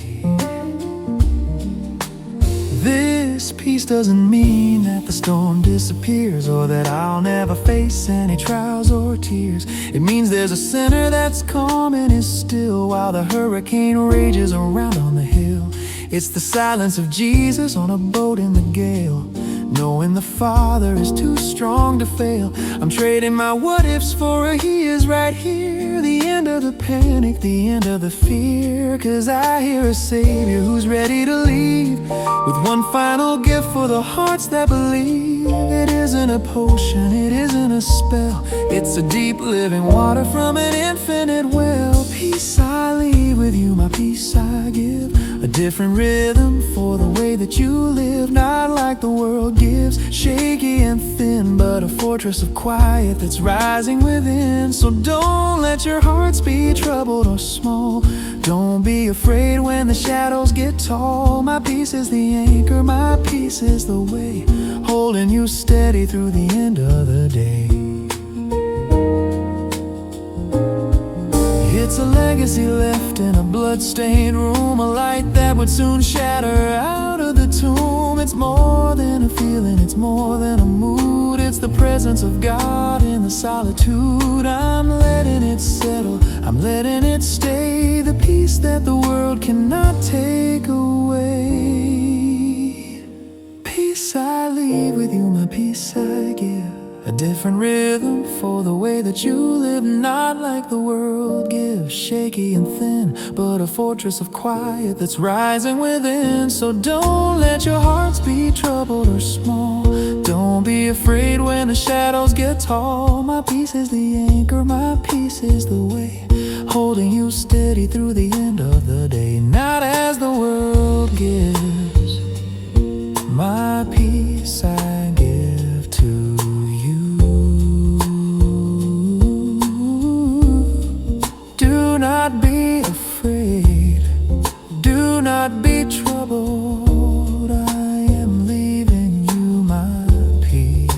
This peace doesn't mean that the storm disappears, or that I'll never face any trials or tears. It means there's a center that's calm and is still, while the hurricane rages around on the hill. It's the silence of Jesus on a boat in the gale, knowing the Father is too strong to fail. I'm trading my what-ifs for a He is right here. The end of the panic, the end of the fear, 'cause I hear a Savior who's ready to leave, with one final gift for the hearts that believe. It isn't a potion, it isn't a spell, it's a deep living water from an infinite well. Peace I leave with you, my peace I give, a different rhythm for the way that you live. Not like the world gives, shaky and thin, but a fortress of quiet that's rising within. So don't let your hearts be troubled or small, don't be afraid when the shadows get tall. My peace is the anchor, my peace is the way, holding you steady through the end of the day. It's a legacy left in a blood-stained room, a light that would soon shatter out of the tomb. It's more than a feeling, it's more than a mood, it's the presence of God in the solitude. I'm letting it settle, I'm letting it stay, the peace that the world cannot take away. Peace I leave with you, my peace I give, a different rhythm for the way that you live. Not like the world gives, shaky and thin, but a fortress of quiet that's rising within. So don't let your hearts be troubled or small, don't be afraid when the shadows get tall. My peace is the anchor, my peace is the way, holding you steady through the end of the day. Not as the world gives, my peace I give to you. Do not be afraid, do not be troubled, I am leaving you my peace.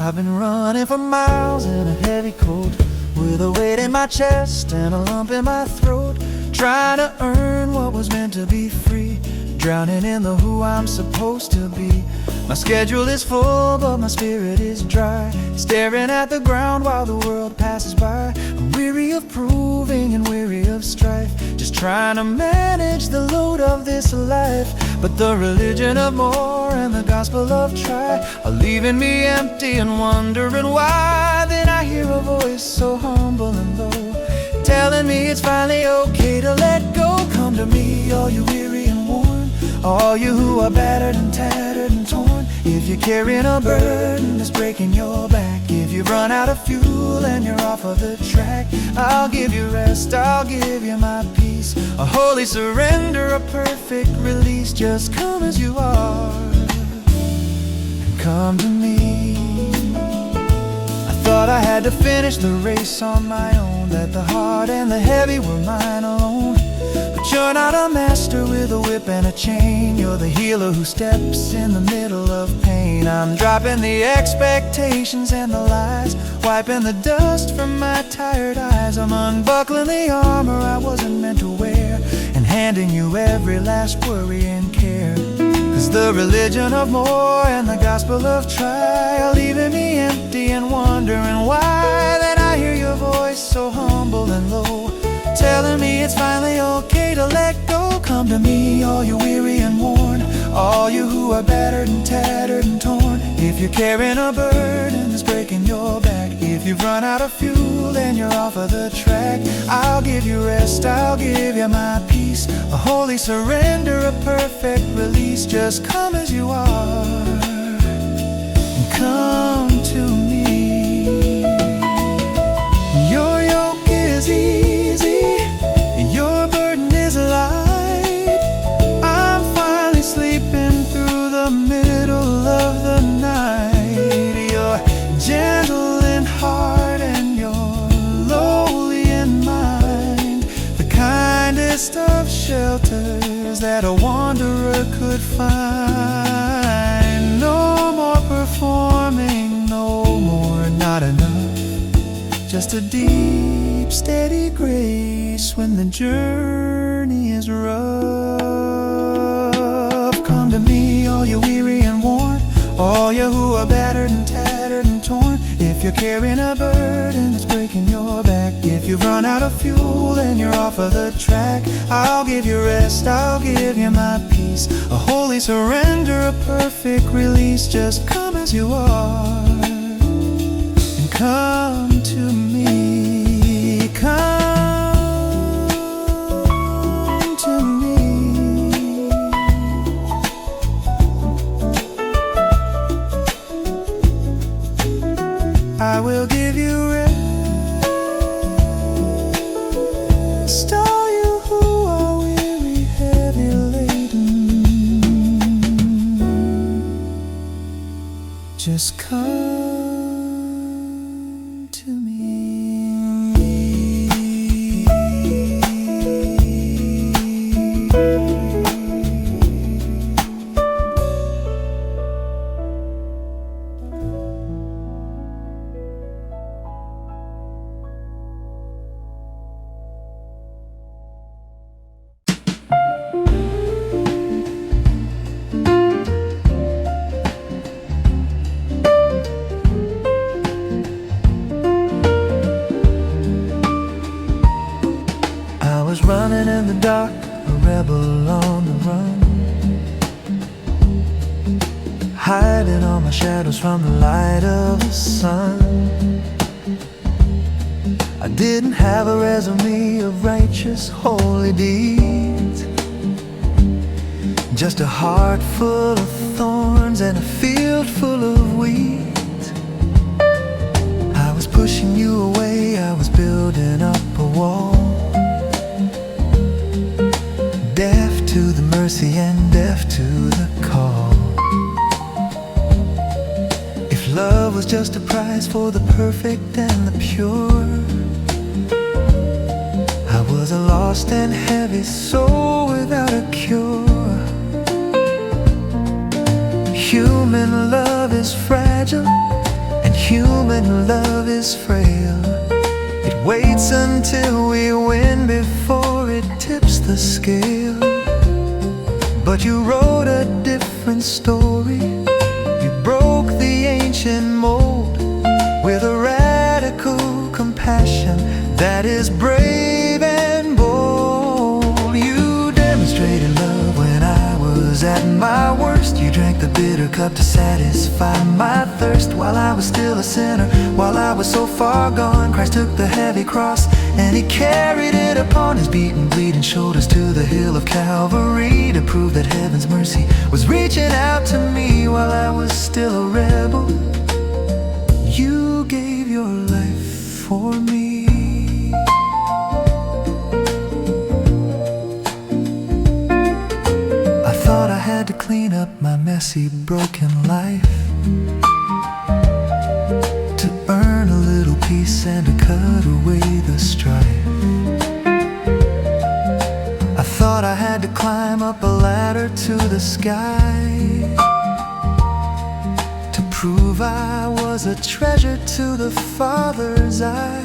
I've been running for miles in a heavy coat, with a weight in my chest and a lump in my throat, trying to earn what was meant to be free, drowning in the who I'm supposed to be. My schedule is full, but my spirit is dry, staring at the ground while the world passes by. I'm weary of proving and weary of strife, just trying to manage the load of this life. But the religion of more and the gospel of try are leaving me empty and wondering why. Then I hear a voice so humble and low, telling me it's finally okay to let go. Come to me, all you weary and worn, all you who are battered and tattered and torn. If you're carrying a burden that's breaking your back, if you've run out of fuel and you're off of the track, I'll give you rest, I'll give you my peace, a holy surrender, a perfect release. Just come as you are and come to me. I thought I had to finish the race on my own, that the hard and the heavy were mine alone. But you're not a master with a whip and a chain, you're the healer who steps in the middle of pain. I'm dropping the expectations and the lies, wiping the dust from my tired eyes. I'm unbuckling the armor I wasn't meant to wear, and handing you every last worry and care. 'Cause the religion of more and the gospel of trial leaving me empty and wondering why. Then I hear your voice so humble and low, telling me it's finally okay to let go. Come to me, all you weary and worn, all you who are battered and tattered and torn. If you're carrying a burden that's breaking your back, if you've run out of fuel and you're off of the track, I'll give you rest, I'll give you my peace, a holy surrender, a perfect release. Just come as you are and come to me. Your yoke is easy, your burden is light. I'm finally sleeping through the middle of the night. You're gentle in heart and you're lowly in mind, the kindest of shelters that a wanderer could find. No more performing, no more not enough, just a deep, steady grace when the journey is rough. Come to me, all you weary and worn, all you who are battered and tattered and torn. If you're carrying a burden that's breaking your back, if you've run out of fuel and you're off of the track, I'll give you rest, I'll give you my peace, a holy surrender, a perfect release. Just come as you are and come to me. Come to me. I will give you rest, all you who are weary, heavy laden. Just come to me. Running in the dark, a rebel on the run, hiding all my shadows from the light of the sun. I didn't have a resume of righteous, holy deeds, just a heart full of thorns and a field full of weeds. I was pushing you away, I was building up a wall, deaf to the mercy and deaf to the call. If love was just a prize for the perfect and the pure, I was a lost and heavy soul without a cure. Human love is fragile and human love is frail. It waits until we win before it tips the scale. But you wrote a different story, you broke the ancient mold with a radical compassion that is brave and bold. You demonstrated love when I was at my worst. You drank the bitter cup to satisfy my thirst. While I was still a sinner, while I was so far gone, Christ took the heavy cross and he carried it upon his beaten, bleeding bleeding shoulders to the hill of Calvary, to prove that heaven's mercy was reaching out to me while I was still a rebel. You gave your life for me. I thought I had to clean up my messy, broken life, to earn a little peace and to cut away the strife. I thought I had to climb up a ladder to the sky, to prove I was a treasure to the Father's eye.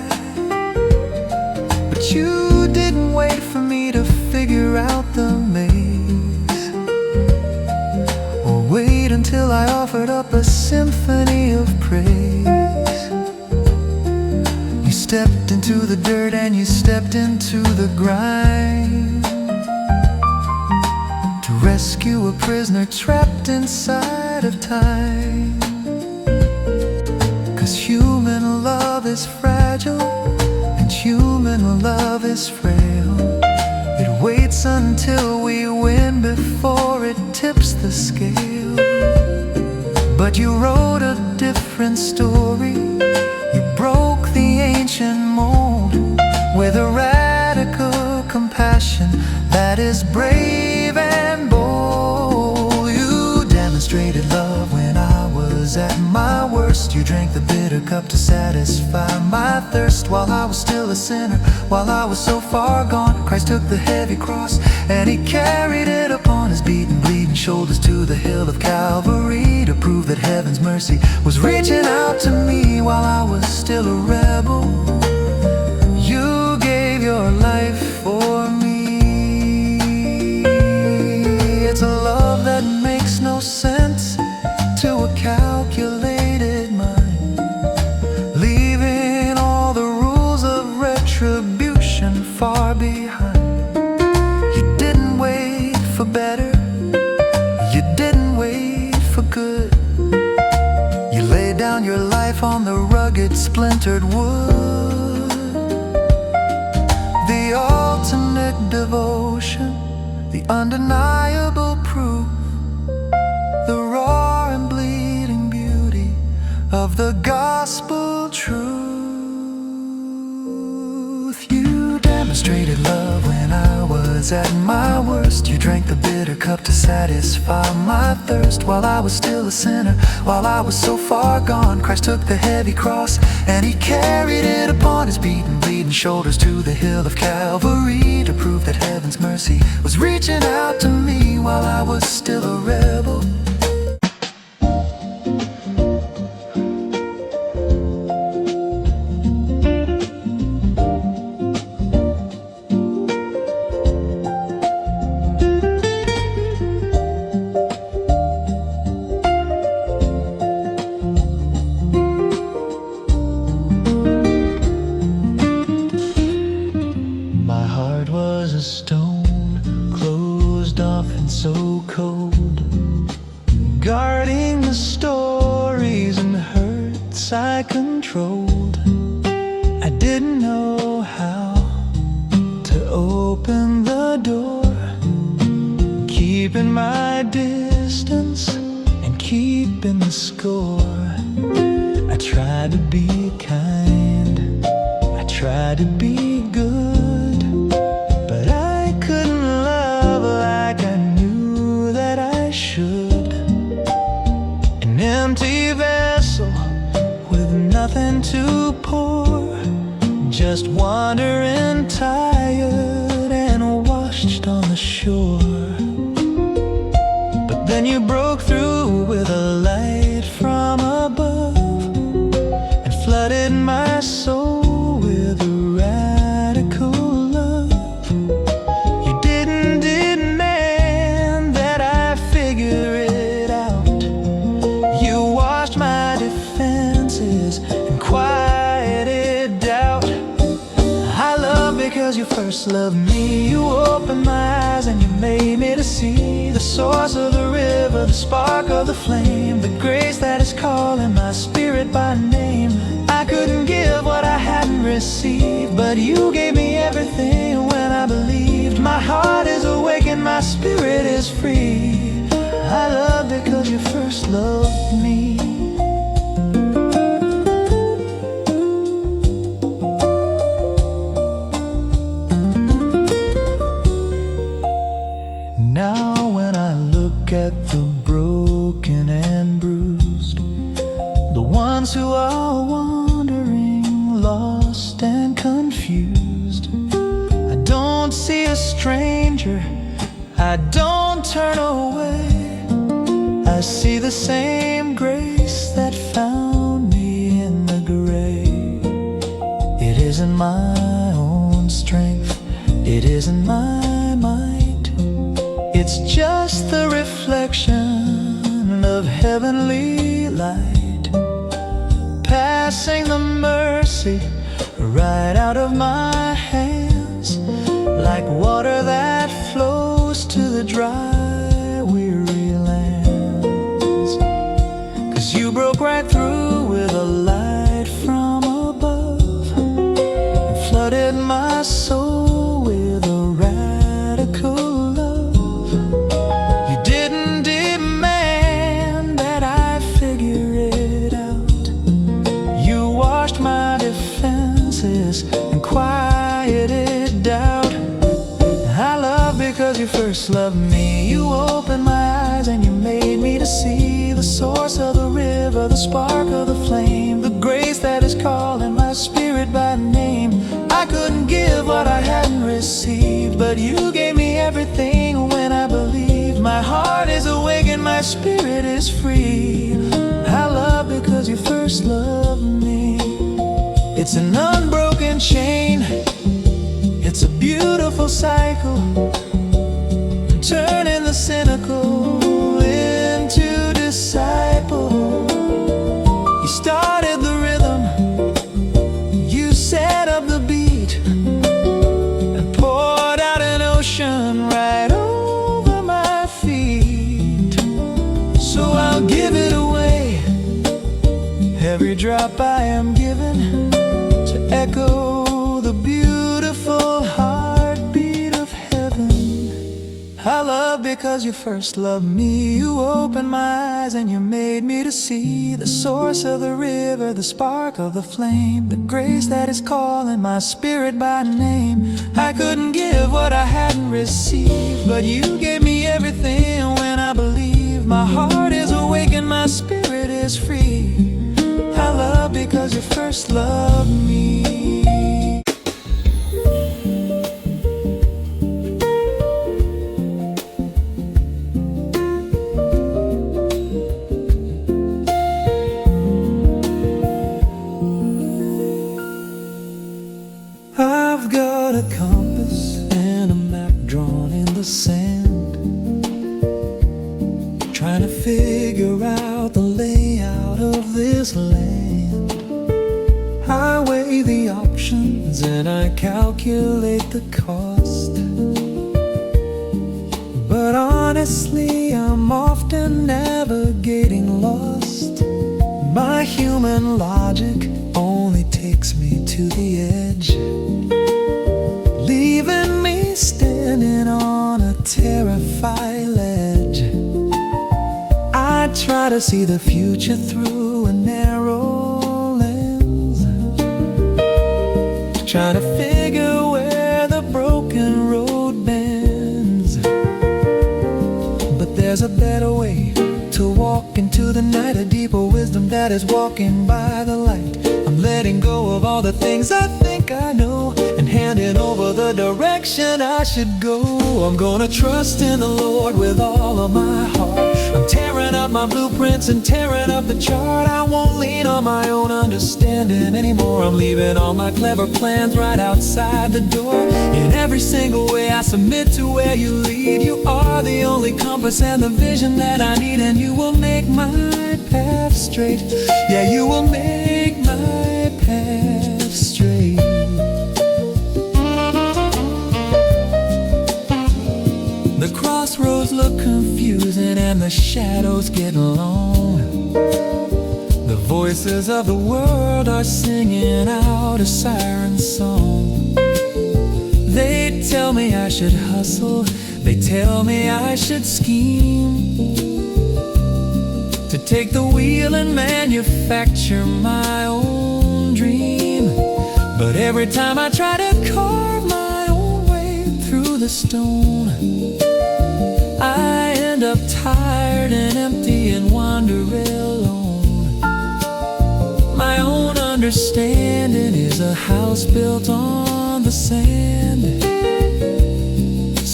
But you didn't wait for me to figure out the maze, or wait until I offered up a symphony of praise. You stepped into the dirt and you stepped into the grind, to rescue a prisoner trapped inside of time. 'Cause human love is fragile and human love is frail. It waits until we win before it tips the scale. But you wrote a different story. You broke the ancient mold with a radical compassion that is brave and bold. You demonstrated love when I was at my worst. You drank the bitter cup to satisfy my thirst. While I was still a sinner, while I was so far gone, Christ took the heavy cross and He carried it upon His beaten, bleeding shoulders to the hill of Calvary, to prove that heaven's mercy was reaching out to me while I was still a rebel. You gave your life for me. It's a love that makes no sense to a calculated mind, leaving all the rules of retribution far behind. You didn't wait for better, you didn't wait for good. You laid down your life on the rugged, splintered wood. The ultimate devotion, the undeniable proof, the raw and bleeding beauty of the gospel truth. You demonstrated love when I was at my worst. You drank the bitter cup to satisfy my thirst. While I was still a sinner, while I was so far gone, Christ took the heavy cross and He carried it upon His beaten, bleeding shoulders to the hill of Calvary, to prove that heaven's mercy was reaching out to me while I was still a rebel. A stone, closed off and so cold, guarding the stories and hurts I controlled. I didn't know how to open the door, keeping my distance and keeping the score. I tried to be kind, I tried to be good, empty vessel with nothing to pour, just wandering tired and washed on the shore. But then you broke through with a light from above and flooded my soul with a radical love. You didn't demand that I figure it out. You washed my defenses and quieted doubt. I love because you first loved me. You opened my eyes and you made me to see the source of the river, the spark of the flame, the grace that is calling my spirit by name. I couldn't give what I hadn't received, but you gave me everything when I believed. is free. I love because you first loved me. Now when I look at the broken and bruised, the ones who are wandering, lost and confused, I don't see a stranger, I don't turn away. I see the same grace that found me in the grave. It isn't my own strength, it isn't my might, it's just the reflection of heavenly light, passing the mercy right out of my hands, like water that flows to the dry, weary lands. 'Cause you broke right through with a light from above and flooded my soul with a radical love. You didn't demand that I figure it out. You washed my defenses and quieted doubt. I love because you first loved me. You opened my eyes and you made me to see the source of the river, the spark of the flame, the grace that is calling my spirit by name. I couldn't give what I hadn't received, but you gave me everything when I believed. My heart is awake and my spirit is free. I love because you first loved me. It's an unbroken chain, it's a beautiful cycle, turning the cynical into disciple. You started the rhythm, you set up the beat, and poured out an ocean right over my feet. So I'll give it away, every drop I am given, to echo the beautiful heartbeat of heaven. I love because you first loved me. You opened my eyes and you made me to see the source of the river, the spark of the flame, the grace that is calling my spirit by name. I couldn't give what I hadn't received, but you gave me everything when I believed. My heart is awake and my spirit is free. I love because you first loved me. I've got a compass and a map drawn in the sand, trying to figure out the layout of this land. I weigh the options and I calculate the cost, but honestly I'm often navigating lost. My human logic only takes me to the edge, leaving me standing on a terrified ledge. I try to see the future through a narrow lens, trying to figure where the broken road bends. But there's a better way to walk into the night, a deeper wisdom that is walking by the light. I'm letting go of all the things I think I know and handing over the direction I should go. I'm gonna trust in the Lord with all of my heart. I'm tearing up my blueprints and tearing up the chart. I won't lean on my own understanding anymore. I'm leaving all my clever plans right outside the door. In every single way I submit to where you lead. You are the only compass and the vision that I need, and you will make my path straight. Yeah, you will make my path straight. The crossroads look confusing and the shadows get long. The voices of the world are singing out a siren song. They tell me I I should hustle, they tell me I should scheme, to take the wheel and manufacture my own dream. But every time I try to carve my own way through the stone, I end up tired and empty and wander alone. My own understanding is a house built on the sand.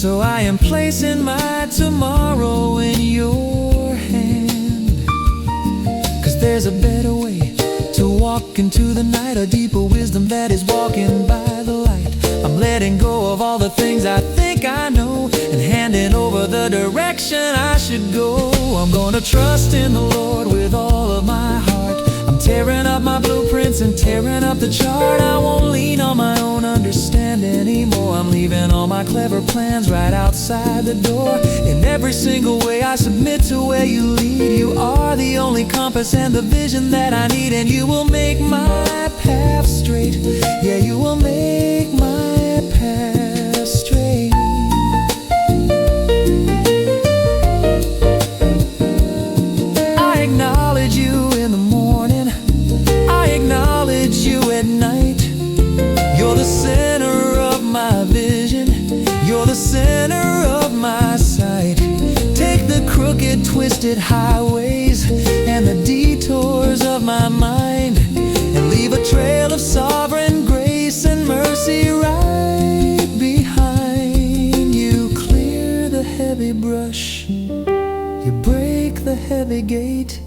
So I am placing my tomorrow in your hand. 'Cause there's a better way to walk into the night, a deeper wisdom that is walking by the light. I'm letting go of all the things I think I know and handing over the direction I should go. I'm gonna trust in the Lord with all of my heart. I'm tearing up my blueprints and tearing up the chart. I won't lean on my own understanding anymore. I'm leaving all my clever plans right outside the door. In every single way I submit to where you lead. You are the only compass and the vision that I need, and you will make my path straight. Yeah, you will make my path straight. I acknowledge you in the morning, I acknowledge you at night. You're the center of my vision, you're the center of my sight. Take the crooked, twisted highways and the detours of my mind, and leave a trail of sovereign grace and mercy right behind. You clear the heavy brush, you break the heavy gate.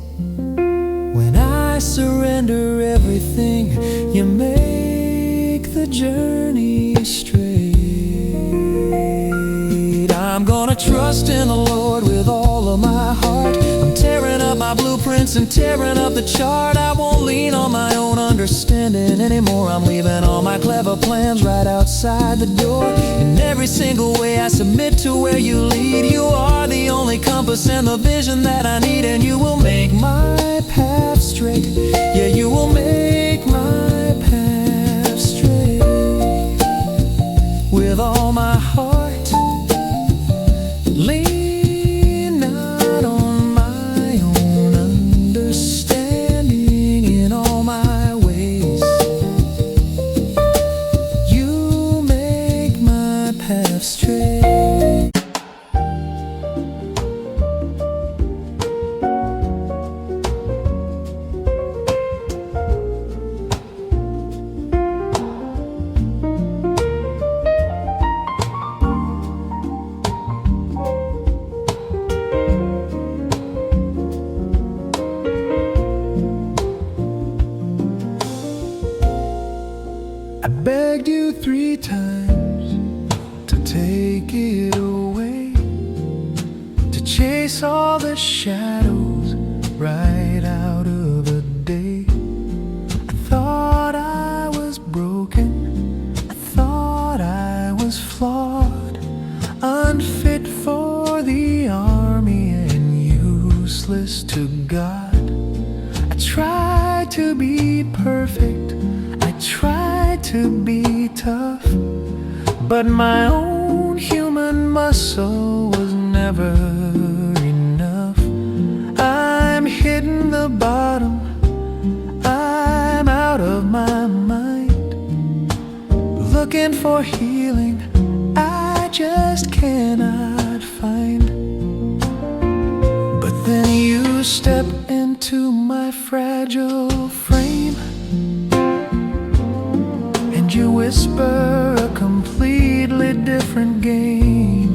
When I surrender everything, you make the journey straight. I'm gonna trust in the Lord with all of my heart. I'm tearing up my blueprints and tearing up the chart. I won't lean on my own understanding anymore. I'm leaving all my clever plans right outside the door. In every single way I submit to where you lead. You are the only compass and the vision that I need, and you will make my path straight. Yeah, you will make my path straight. With all my heart, lean not on my own understanding in all my ways. You make my path straight. I begged you 3 times to take it away, to chase all the shadows right out of the day. I thought I was broken, I thought I was flawed, unfit for the army and useless to God. I tried to be perfect, I tried to be tough, but my own human muscle was never enough. I'm hitting the bottom, I'm out of my mind, looking for healing I just cannot find. But then you step into my fragile frame, you whisper a completely different game.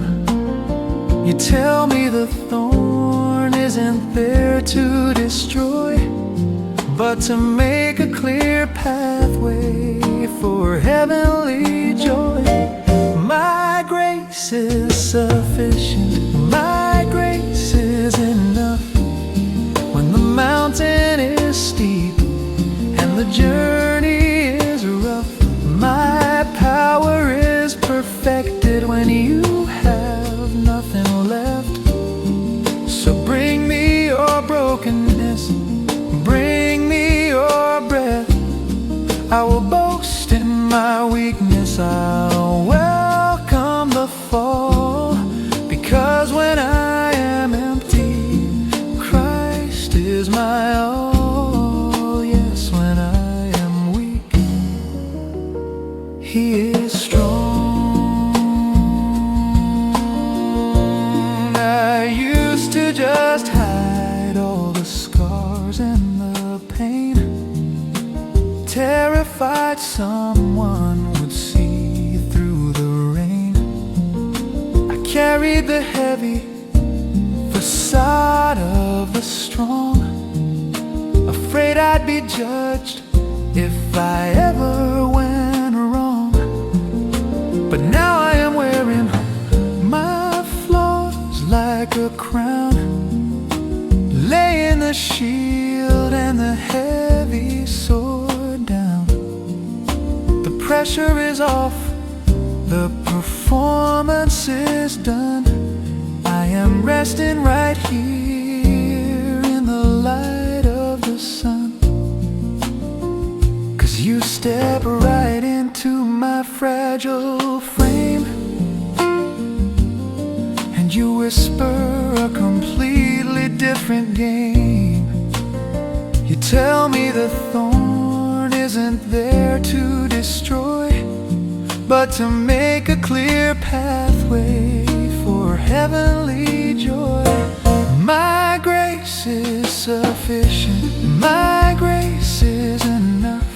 You tell me the thorn isn't there to destroy, but to make a clear pathway for heavenly joy. My grace is sufficient, my grace is enough. When the mountain is steep and the journey is rough, my power is perfected when you have nothing left. So bring me your brokenness, bring me your breath. I will boast in my weakness, I'll welcome the someone would see through the rain. I carried the heavy facade of the strong, afraid I'd be judged if I ever went wrong. But now I am wearing my flaws like a crown, laying the shield and the heavy sword down. The pressure is off, the performance is done. I am resting right here in the light of the sun. 'Cause you step right into my fragile frame, and you whisper a completely different game. You tell me the thorn isn't there to destroy, but to make a clear pathway for heavenly joy. My grace is sufficient, my grace is enough.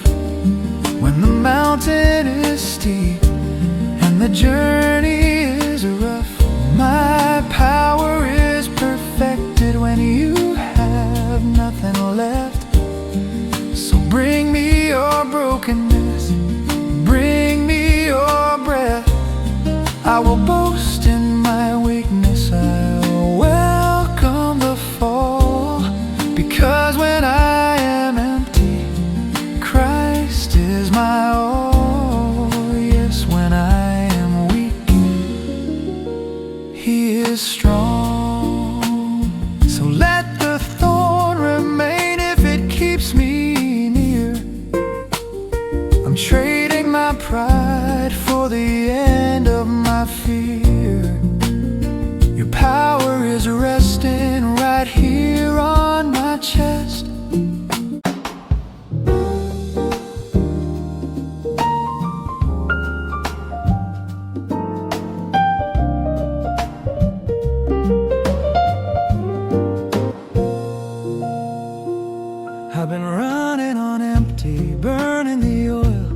When the mountain is steep and the journey is rough, my power is perfected when you have nothing left. So bring me your brokenness, bring me your breath. I will boast in my weakness, I'll welcome the fall. Because when I am empty, Christ is my all. Yes, when I am weak, He is strong. So let the thorn remain if it keeps me near. I'm trading my pride for the end of my fear. Your power is resting right here on my chest. I've been running on empty, burning the oil,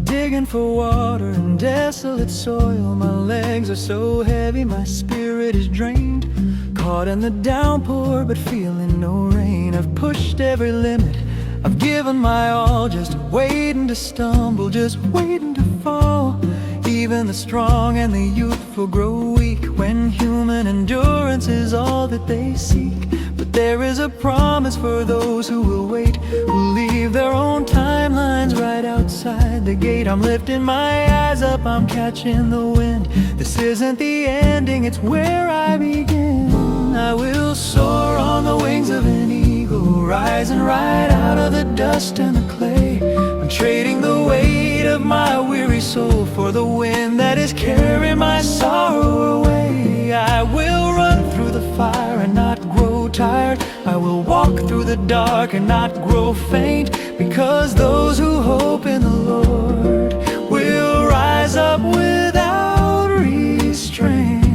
digging for water in desolate soil. My legs are so heavy, my spirit is drained, caught in the downpour but feeling no rain. I've pushed every limit, I've given my all, just waiting to stumble, just waiting to fall. Even the strong and the youthful grow weak when human endurance is all that they seek. But there is a promise for those who will wait, who leave their own timelines right outside the gate. I'm lifting my eyes up, I'm catching the wind. This isn't the ending, it's where I begin. I will soar on the wings of an eagle, rising right out of the dust and the clay. I'm trading the weight of my weary soul for the wind that is carrying my sorrow away. I will run through the fire and not grow tired. I will walk through the dark and not grow faint, because those who hope in the Lord will rise up without restraint.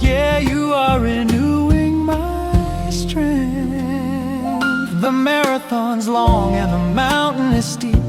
Yeah, you are renewing my strength. The marathon's long and the mountain is steep,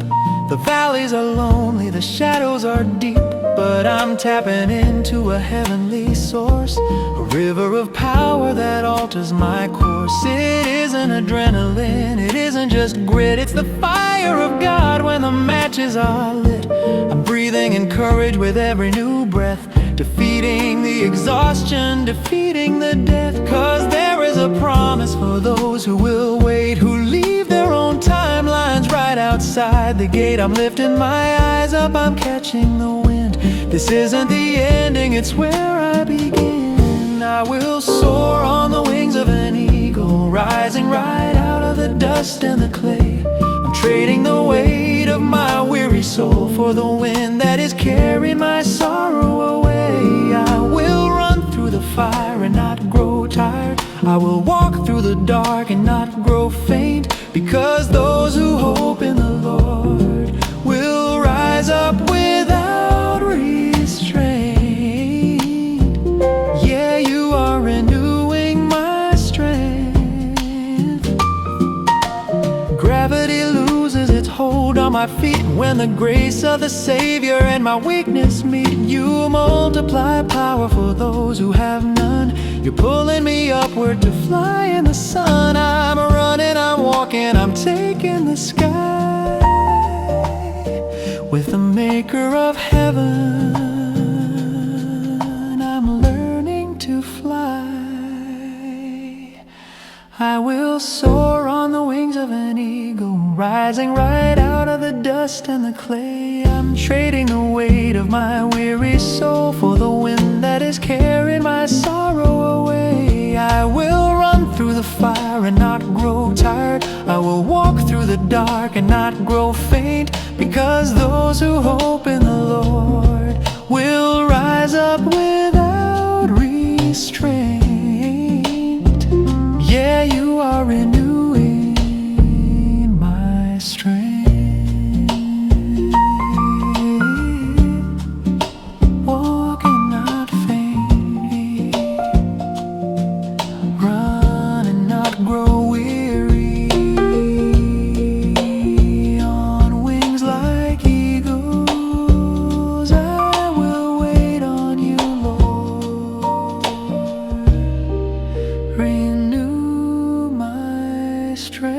the valleys are lonely, the shadows are deep. But I'm tapping into a heavenly source, a river of power that alters my course. It isn't adrenaline, it isn't just grit, it's the fire of God when the matches are lit. I'm breathing in courage with every new breath, defeating the exhaustion, defeating the death. 'Cause there is a promise for those who will wait, who leave their own timelines right outside the gate. I'm lifting my eyes up, I'm catching the wind. This isn't the ending, it's where I begin. I will soar on the wings of an eagle, rising right out of the dust and the clay. I'm trading the weight of my weary soul for the wind that is carrying my sorrow away. I will run through the fire and not grow tired. I will walk through the dark and not grow faint, because those who hope in the Lord will rise up without restraint. Yeah, you are renewing my strength. Gravity loses its hold on my my feet. When the grace of the Savior and my weakness meet, you multiply power for those who have none. You're pulling me upward to fly in the sun. I'm running, I'm walking, I'm taking the sky with the maker of heaven. I'm learning to fly. I will soar on the wings of an eagle, rising right out of the dust and the clay. I'm trading the weight of my weary soul for the wind that is carrying my sorrow away. I will run through the fire and not grow tired. I will walk through the dark and not grow faint, because those who hope in the Lord will rise up without restraint. Yeah, you are renewing my strength. Walk and not faint, run and not grow weary. On wings like eagles, I will wait on you, Lord. Renew my strength.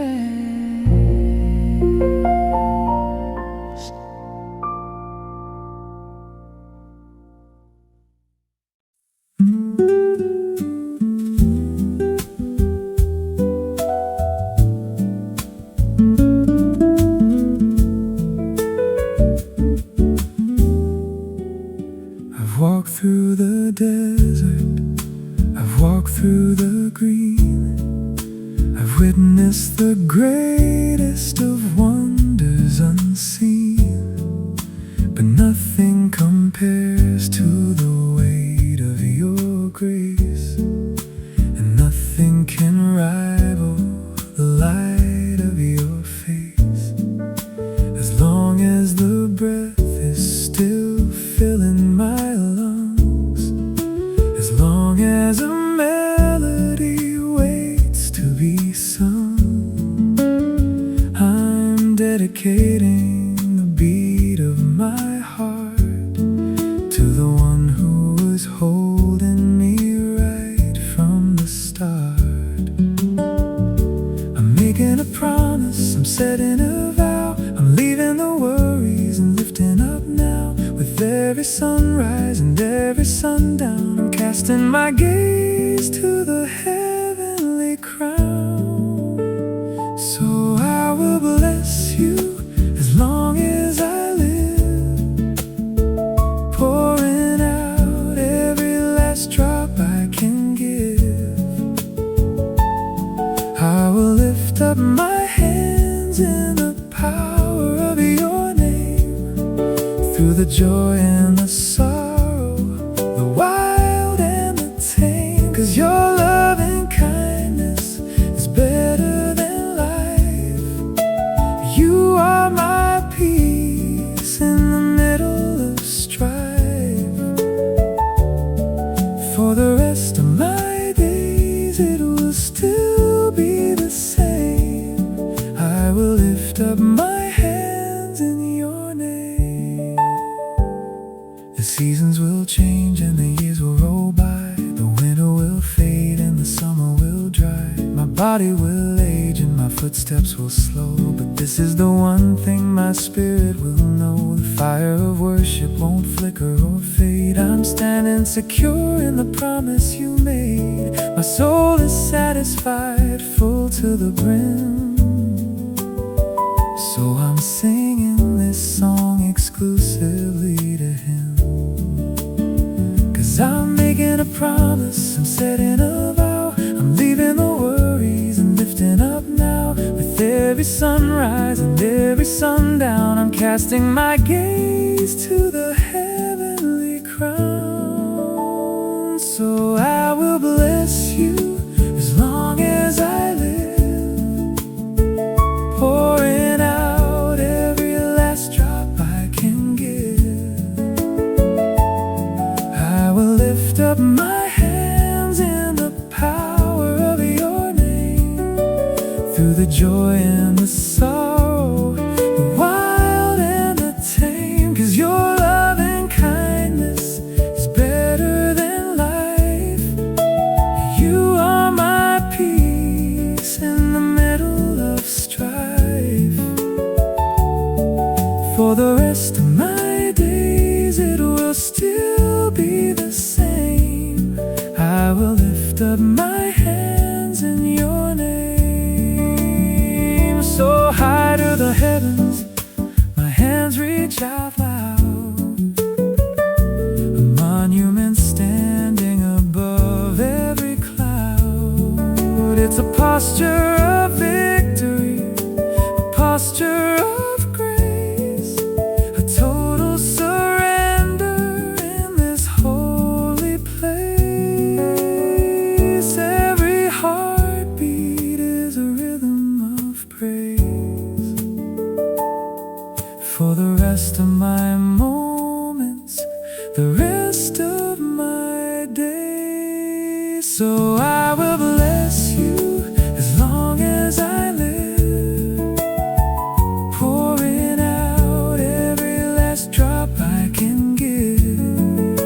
I've walked through the desert, I've walked through the green, I've witnessed the greatest of wonders unseen, but nothing compares to the weight of your grace, and nothing can rival the light of your face. As long as the breath is still filling my lungs, as long as a melody waits to be sung, I'm dedicating the beat of my heart to the one who was holding me right from the start. I'm making a promise, I'm setting a vow, I'm leaving the worries and lifting up now. With every sunrise and every sundown, I'm casting my gaze to the heavenly crown. So I will bless you as long as I live, pouring out every last drop I can give. I will lift up my hands in the power of your name, through the joy and the sorrow, the wild and the tame. 'Cause your love and kindness is better than life. You are my peace in the middle of strife. For the rest of my days it will still be the same. I will lift up my hands in your name. The seasons will change and the years will roll by. The winter will fade and the summer will dry. My body will age and my footsteps will slow, but this is the one thing my spirit will know. The fire of worship won't flicker or fade. I'm standing secure in the promise you made. My soul is satisfied, full to the brim. So I'm singing this song exclusively to him. 'Cause I'm making a promise, I'm setting a vow, I'm leaving the worries and lifting up now. With every sunrise and every sundown, I'm casting my gaze to the heavenly crown. So I will bless you as long as I live, pouring out every last drop I can give. I will lift up my hands in the power of your name, through the joy and the sorrow, the wild be the same. I will lift up my hands in your name. So high to the heavens, my hands reach out loud, a monument standing above every cloud. It's a posture of victory, a posture of grace, a total surrender in this holy place. Every heartbeat is a rhythm of praise for the rest of my moments, the rest of my days. So I will bless you as long as I live, pouring out every last drop I can give.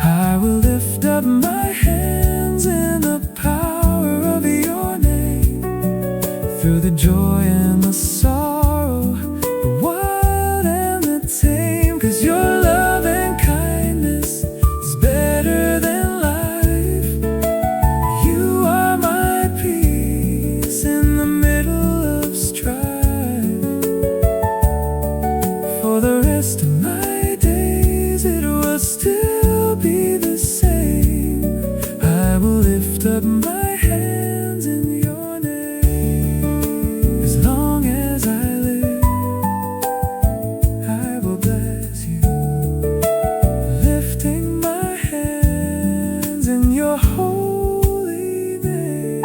I will lift up my hands in the power of your name, through the joy and the sorrow, the wild and the tame. 'Cause your love and kindness is better than life. You are my peace in the middle of strife. For the rest of my days it will still be the same. I will lift up my hands in your name. As long as I live, I will bless you, lifting my hands in your holy name,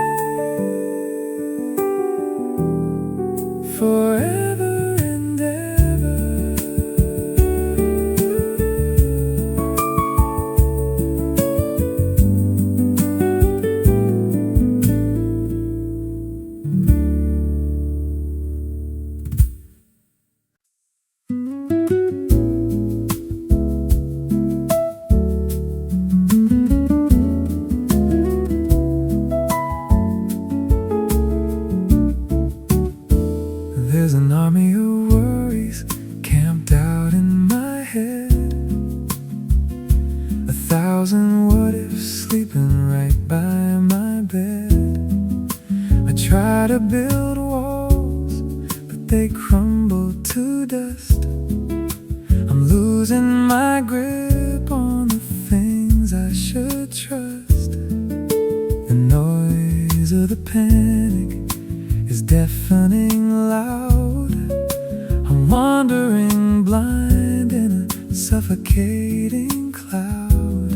forever and ever. There's an army of worries camped out in my head, 1,000 what ifs sleeping right by my bed. I try to build walls, but they crumble to dust. I'm losing my grip on the things I should trust. The noise of the panic is deafening loud. I'm wandering blind in a suffocating cloud,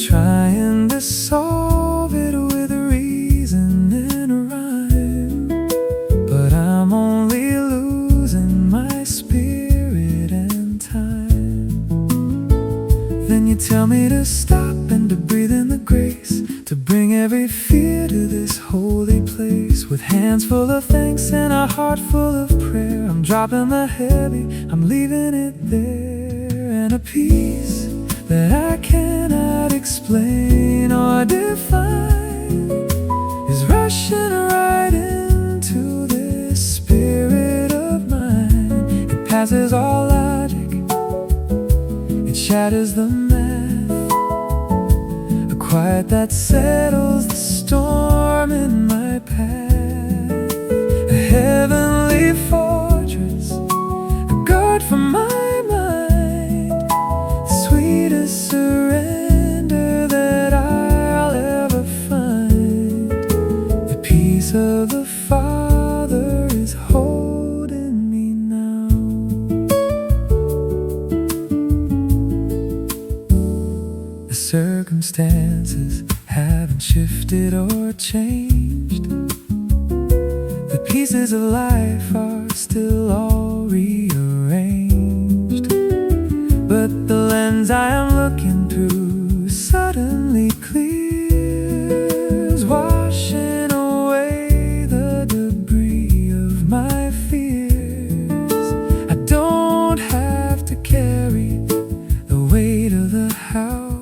trying to solve it with reason and rhyme, but I'm only losing my spirit and time. Then you tell me to stop and to breathe in the grace, to bring every fear to this holy place. With hands full of thanks and a heart full of prayer, I'm dropping the heavy, I'm leaving it there. And a peace that I cannot explain or define is rushing right into this spirit of mine. It passes all logic, it shatters the math, a quiet that settles the storm in my path. A heavenly fortress, a guard for my mind, the sweetest surrender that I'll ever find. The peace of the Father is holding me now. The circumstances haven't shifted or changed. The pieces of life are still all rearranged, but the lens I am looking through suddenly clears, washing away the debris of my fears. I don't have to carry the weight of the house,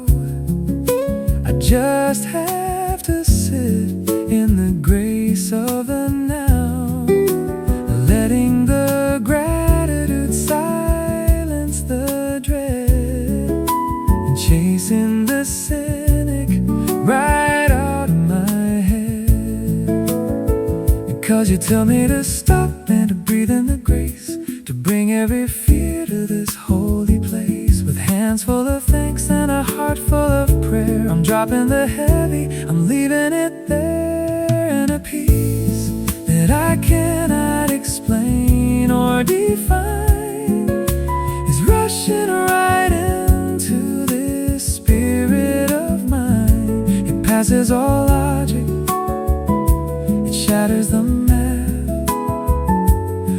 I just have to sit in the grace of the now, letting the gratitude silence the dread. right out of my head. Because you tell me to stop and to breathe in the grace, to bring every fear to this holy place. With hands full of thanks and a heart full of prayer, I'm dropping the heavy, I'm leaving it there. And a peace that I cannot explain or define is rushing right into this spirit of mine. It passes all logic, it shatters the map,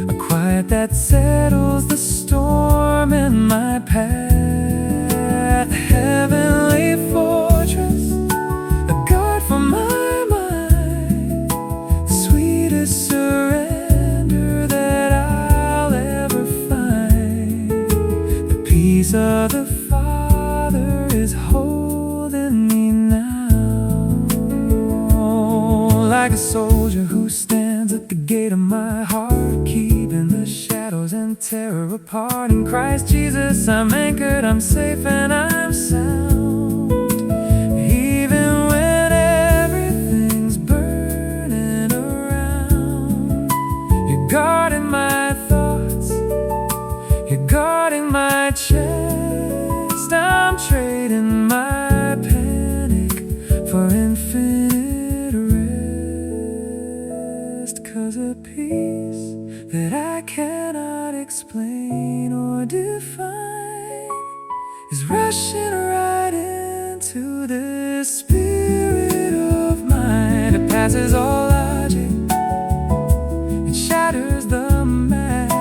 a quiet that settles the storm in my path. A heavenly fortress, a guard for my mind, the sweetest surrender that I'll ever find. The peace of the Father is holding me now, like a soldier who stands at the gate of my heart, keeping the shadows and terror apart. In Christ Jesus I'm anchored, I'm safe and I'm sound. Even when everything's burning around, you're guarding my thoughts, you're guarding my chest. I'm trading my panic for infinite rest. 'Cause a peace that I cannot explain or define is rushing right into this spirit of mine. It passes all logic, it shatters the map,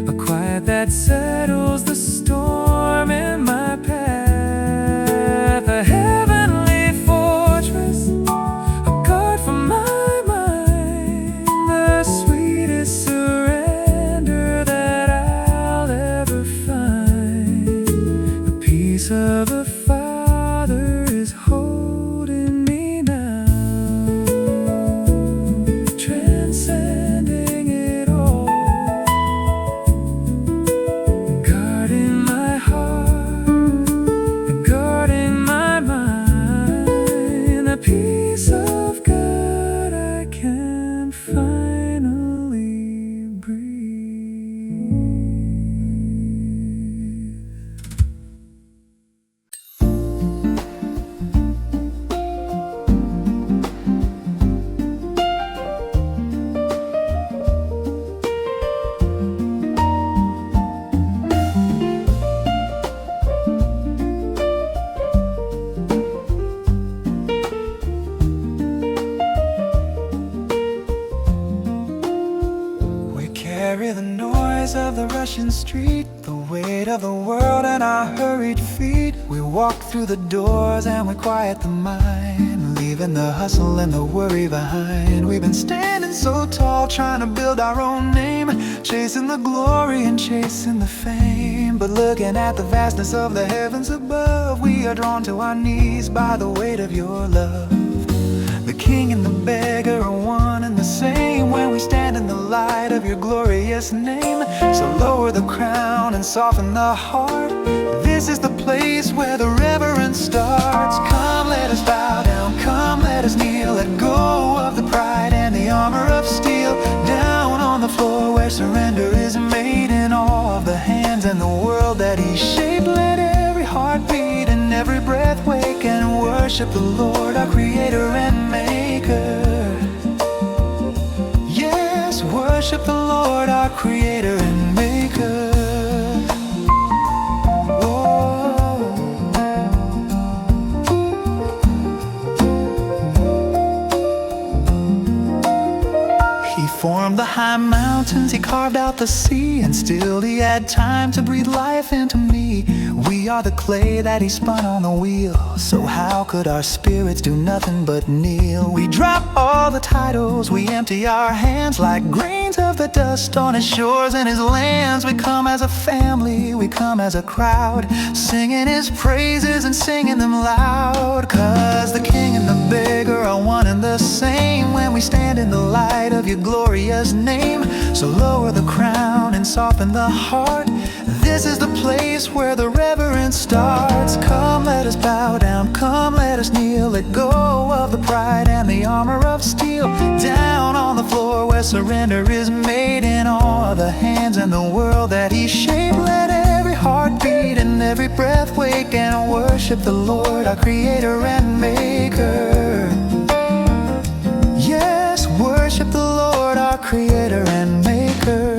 a quiet that settles the storm in my path. A heavenly fortress, a guard for my mind, the sweetest surrender that I'll ever find. The peace of the Father is holding me now, transcending it all, guarding my heart and guarding my mind. The peace of God I can finally breathe. We carry the noise of the rushing street, the weight of the world and our hurried feet. We walk through the doors and we quiet the mind, leaving the hustle and the worry behind. We've been standing so tall, trying to build our own name, chasing the glory and chasing the fame. But looking at the vastness of the heavens above, we are drawn to our knees by the weight of your love. The king and the beggar are one and the same when we stand in the light of your glorious name. So lower the crown and soften the heart. This is the place where the reverence starts. Come, let us bow down, come, let us kneel. Let go of the pride and the armor of steel. Down on the floor where surrender is made, in awe of the hands and the world that he shaped. Let every heart beat and every breath wake and worship the Lord, our creator and maker. Yes, worship the Lord, our creator and maker. He formed the high mountains, he carved out the sea, and still he had time to breathe life into me. We are the clay that he spun on the wheel, so how could our spirits do nothing but kneel? We drop all the titles, we empty our hands like grains of the dust on his shores and his lands. We come as a family, we come as a crowd, singing his praises and singing them loud. 'Cause the king and the beggar are one and the same when we stand in the light of your glorious name. So lower the crown and soften the heart. This is the place where the reverence starts. Come, let us bow down, come, let us kneel. Let go of the pride and the armor of steel. Down on the floor where surrender is made, in all the hands in the world that He shaped. Let every heart beat and every breath wake and worship the Lord, our Creator and Maker. Yes, worship the Lord, our Creator and Maker.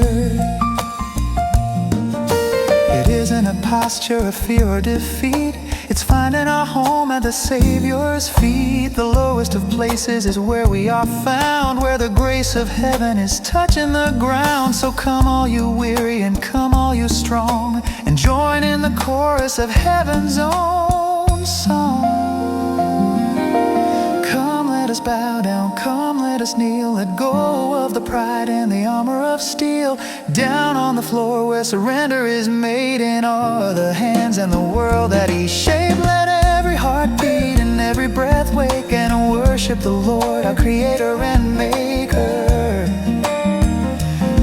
It isn't a posture of fear or defeat. It's finding our home at the Savior's feet. The lowest of places is where we are found, where the grace of heaven is touching the ground. So come all you weary and come all you strong, and join in the chorus of heaven's own song. Come, let us bow down, come, let us kneel. Let go of the pride and the armor of steel. Down on the floor where surrender is made, in all the hands in the world that He shaped. Let every heart beat and every breath wake and worship the Lord, our Creator and Maker.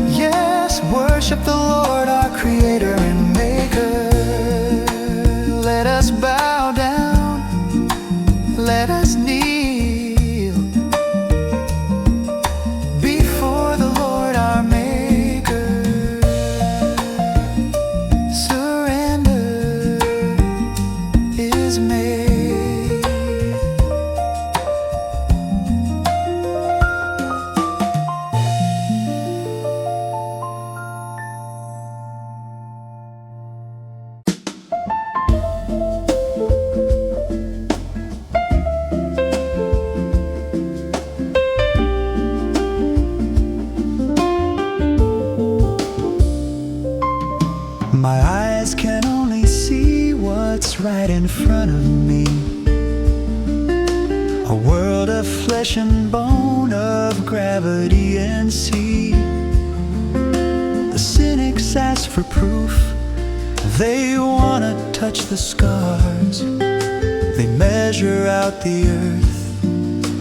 Yes, worship the Lord, our Creator and Maker. Let us bow down, let us kneel before the Lord our Maker. Surrender is made. My eyes can only see what's right in front of me. A world of flesh and bone, of gravity and sea. The cynics ask for proof. They wanna touch the scars. They measure out the earth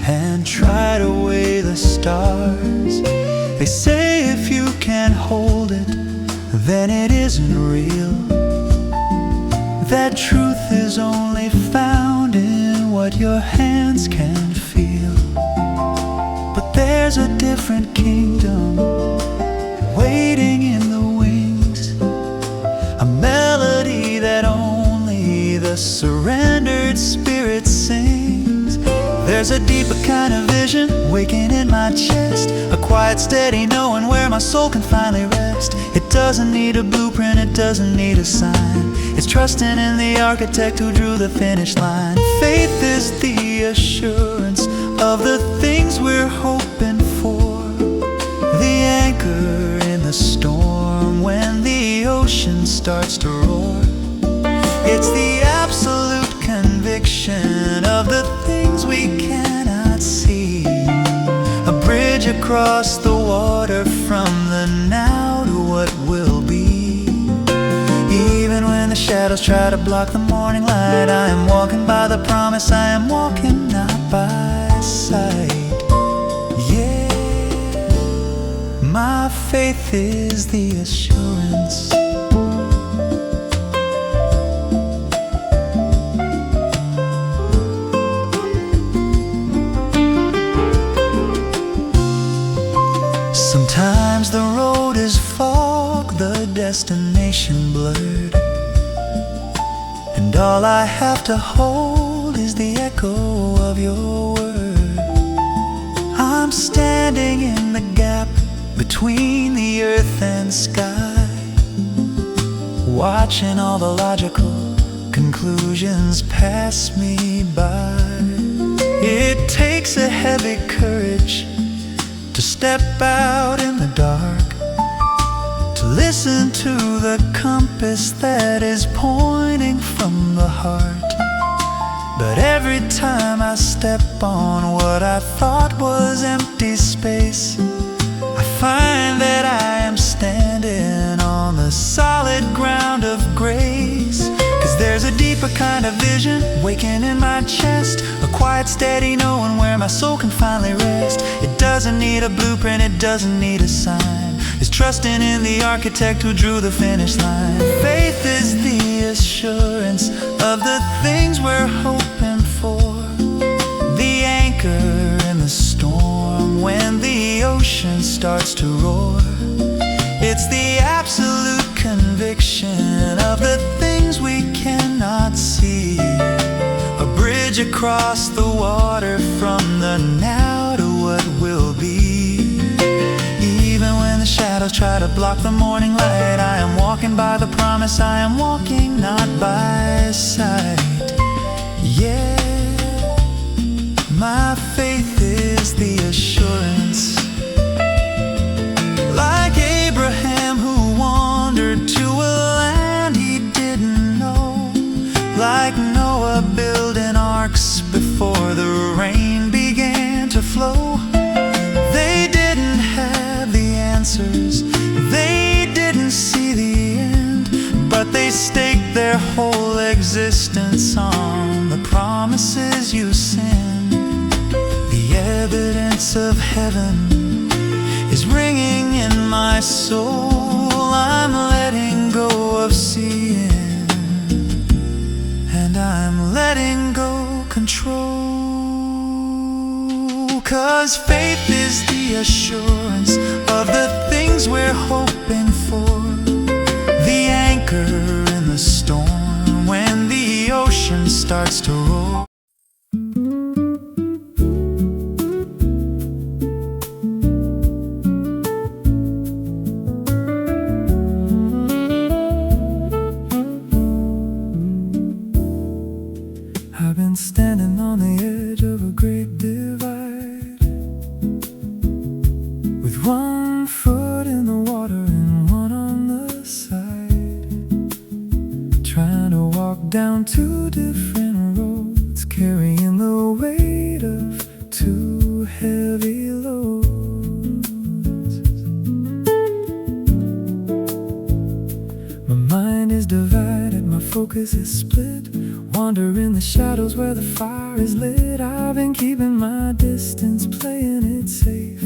and try to weigh the stars. They say if you can't hold it, then it isn't real. That truth is only found in what your hands can feel. But there's a different kingdom waiting in the wings, a melody that only the surrendered spirit sings. There's a deeper kind of vision waking in my chest, a quiet, steady knowing where my soul can finally rest. It doesn't need a blueprint, it doesn't need a sign. It's trusting in the architect who drew the finish line. Faith is the assurance of the things we're hoping for, the anchor in the storm when the ocean starts to roar. It's the absolute conviction of the things we cannot see, a bridge across the water from the now to what will be. Even when the shadows try to block the morning light, I am walking by the promise, I am walking not by sight. Yeah, my faith is the assurance. Sometimes the road is fog, the destination blurred, and all I have to hold is the echo of your word. I'm standing in the gap between the earth and sky, watching all the logical conclusions pass me by. It takes a heavy courage to step out in the dark, to listen to the compass that is pointing from the heart. But every time I step on what I thought was empty space, I find that I am standing on the solid ground of grace. 'Cause there's a deeper kind of vision waking in my chest, a quiet, steady knowing where my soul can finally rest. It doesn't need a blueprint, it doesn't need a sign. It's trusting in the architect who drew the finish line. Faith is the assurance of the things we're hoping for, the anchor in the storm when the ocean starts to roar. It's the absolute conviction of the things we cannot see, a bridge across the water from the now to what will be. Even when the shadows try to block the morning light, I am walking by the promise, I am walking not by sight. Yeah, my faith is the assurance, like Abraham who wandered to a land he didn't know, like Noah building arks before the rain began to flow. They didn't have the answers, they didn't see the end, but they staked their whole existence on the promises you send. The evidence of heaven is ringing in my soul. I'm letting go of seeing, and I'm letting go control. 'Cause faith is the assurance of the things we're hoping for, the anchor in the storm when the ocean starts to roar. I've been standing on the edge of a great divide, with one foot in the water and one on the side, trying to walk down two different roads, carrying the weight of two heavy loads. My mind is divided, my focus is split, wander in the shadows where the fire is lit. I've been keeping my distance, playing it safe,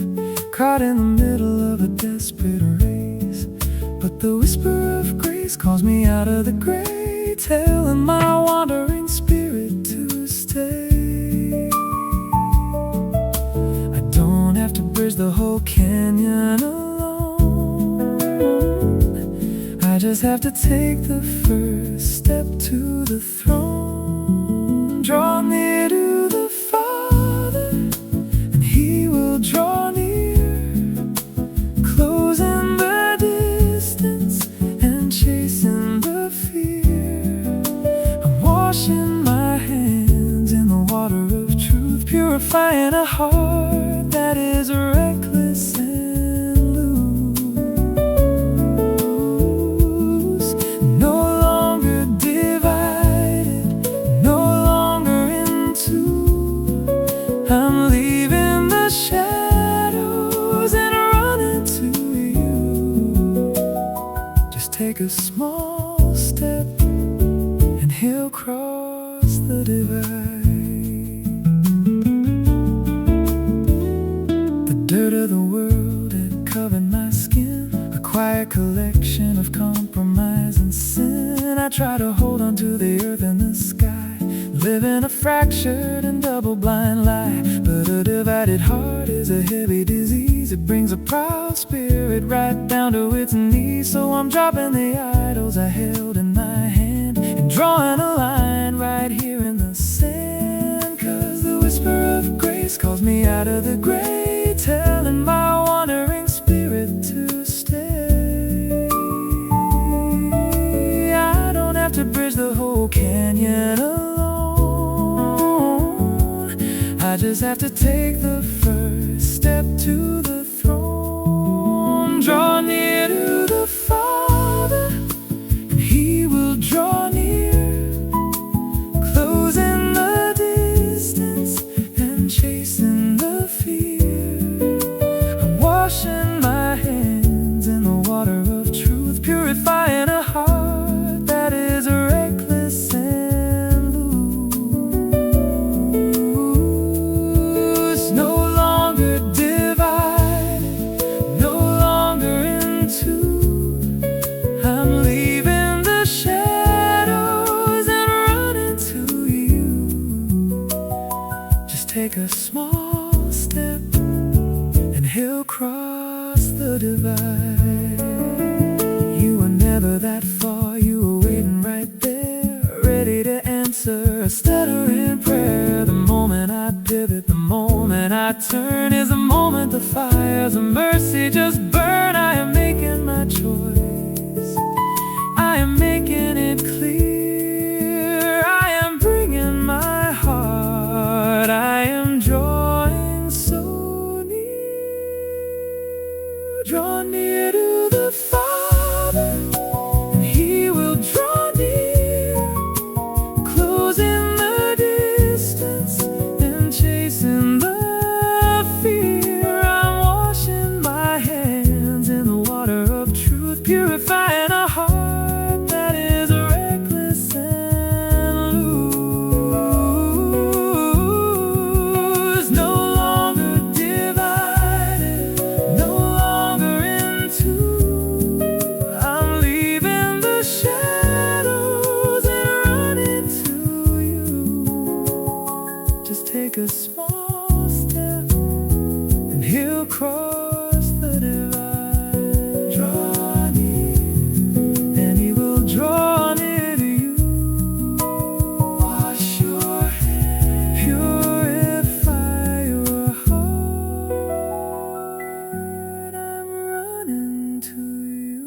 caught in the middle of a desperate race. But the whisper of grace calls me out of the gray, telling my wandering spirit to stay. I don't have to bridge the whole canyon alone, I just have to take the first step to the throne. Draw near to the Father, and He will draw near, closing the distance and chasing the fear. I'm washing my hands in the water of truth, purifying a heart that is reckless and loose. No longer divided, no longer in two. I'm leaving the shadows and running to you. Just take a small step and He'll cross the divide. The dirt of the world had covered my skin, a quiet collection of compromise and sin. I try to hold on to the earth and the sky, living a fractured and double-blind lie. But a divided heart is a heavy disease, it brings a proud spirit right down to its knees. So I'm dropping the idols I held in my hand and drawing a line right here in the sand. 'Cause the whisper of grace calls me out of the gray, telling my wandering spirit to stay. I don't have to bridge the whole canyon alone, I just have to take the first step to the throne. Draw near to the Father, and He will draw near, closing the distance and chasing the fear. I'm washing my hands in the water of truth, purifying a heart that is reckless and loose. No longer divided, no longer in answer, a stuttering prayer. The moment I pivot, the moment I turn, is the moment the fires of mercy just burn. I am making my choice, I am making it clear. I am bringing my heart, I am drawing so near. Draw near to the Father, and He will draw near, closing the distance and chasing the fear. I'm washing my hands in the water of truth, purifying a heart that is reckless and loose. No longer divided, no longer in two. I'm leaving the shadows and running to you. Just take a small step and He'll cross the divide. Draw near, and He will draw near to you. Wash your hands, purify your heart. I'm running to you.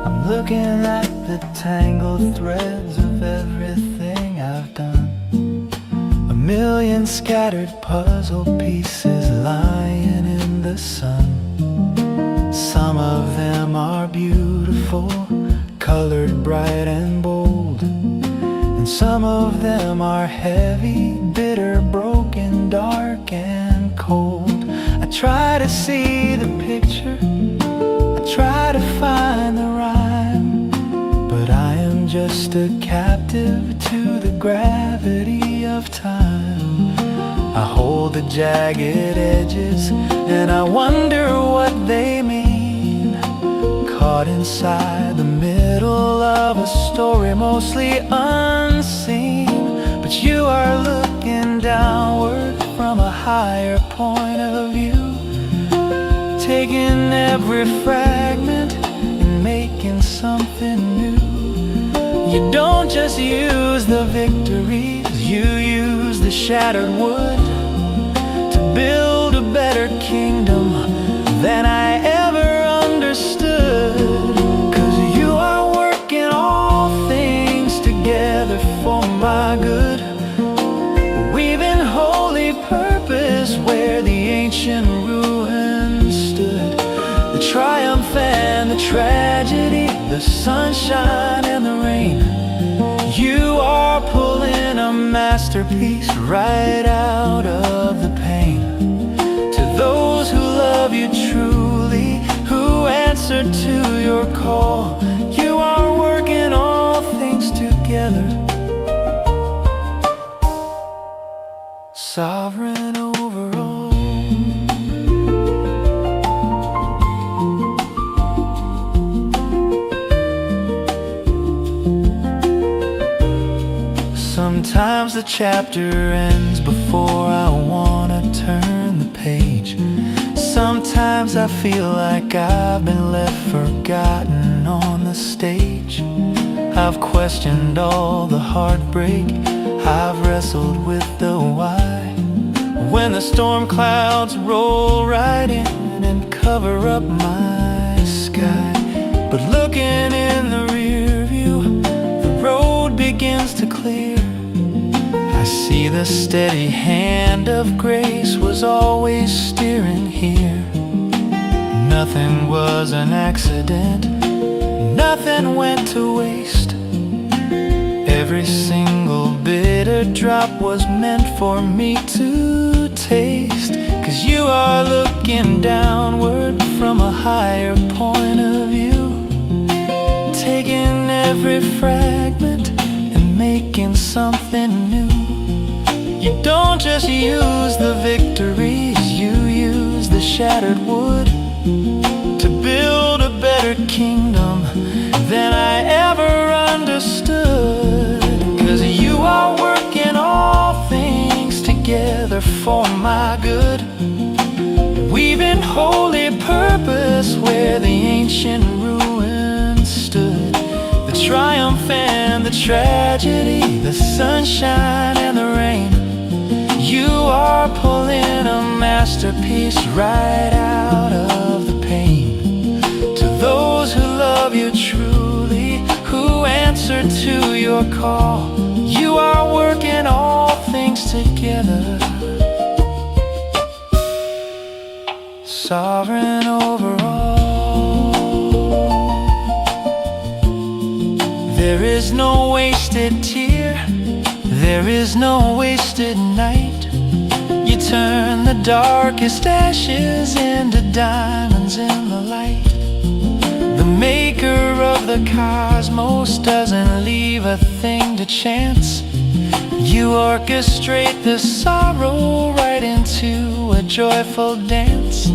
I'm looking at the tangled threads of everything I've done. A million scattered puzzle pieces lying in the sun. Some of them are beautiful, colored bright and bold, and some of them are heavy, bitter, broken, dark and cold. I try to see the picture, I try to find the rhyme, but I am just a captive to the gravity of time. I hold the jagged edges and I wonder what they mean, caught inside the middle of a story mostly unseen. But you are looking downward from a higher point of view, taking every fragment and making something new. You don't just use the victories, you use the shattered wood to build a better kingdom than I ever understood. 'Cause you are working all things together for my good, weaving holy purpose where the ancient ruins stood. The triumph and the tragedy, the sunshine and the rain, you are pulling a masterpiece right out of the pain. To those who love you truly, who answer to your call, you are working all things together, sovereign over all. Sometimes the chapter ends before I wanna turn the page. Sometimes I feel like I've been left forgotten on the stage. I've questioned all the heartbreak, I've wrestled with the why. When the storm clouds roll right in and cover up my sky, but looking in the rear view, the road begins to clear. I see the steady hand of grace was always steering here. Nothing was an accident, nothing went to waste. Every single bitter drop was meant for me to taste. 'Cause you are looking downward from a higher point of view, just use the victories. You use the shattered wood to build a better kingdom than I ever understood. 'Cause you are working all things together for my good, weaving holy purpose where the ancient ruins stood. The triumph and the tragedy, the sunshine and the rain, you are pulling a masterpiece right out of the pain. To those who love you truly, who answer to your call, you are working all things together, sovereign over all. There is no wasted tear, there is no wasted night. You turn the darkest ashes into diamonds in the light. The maker of the cosmos doesn't leave a thing to chance. You orchestrate the sorrow right into a joyful dance.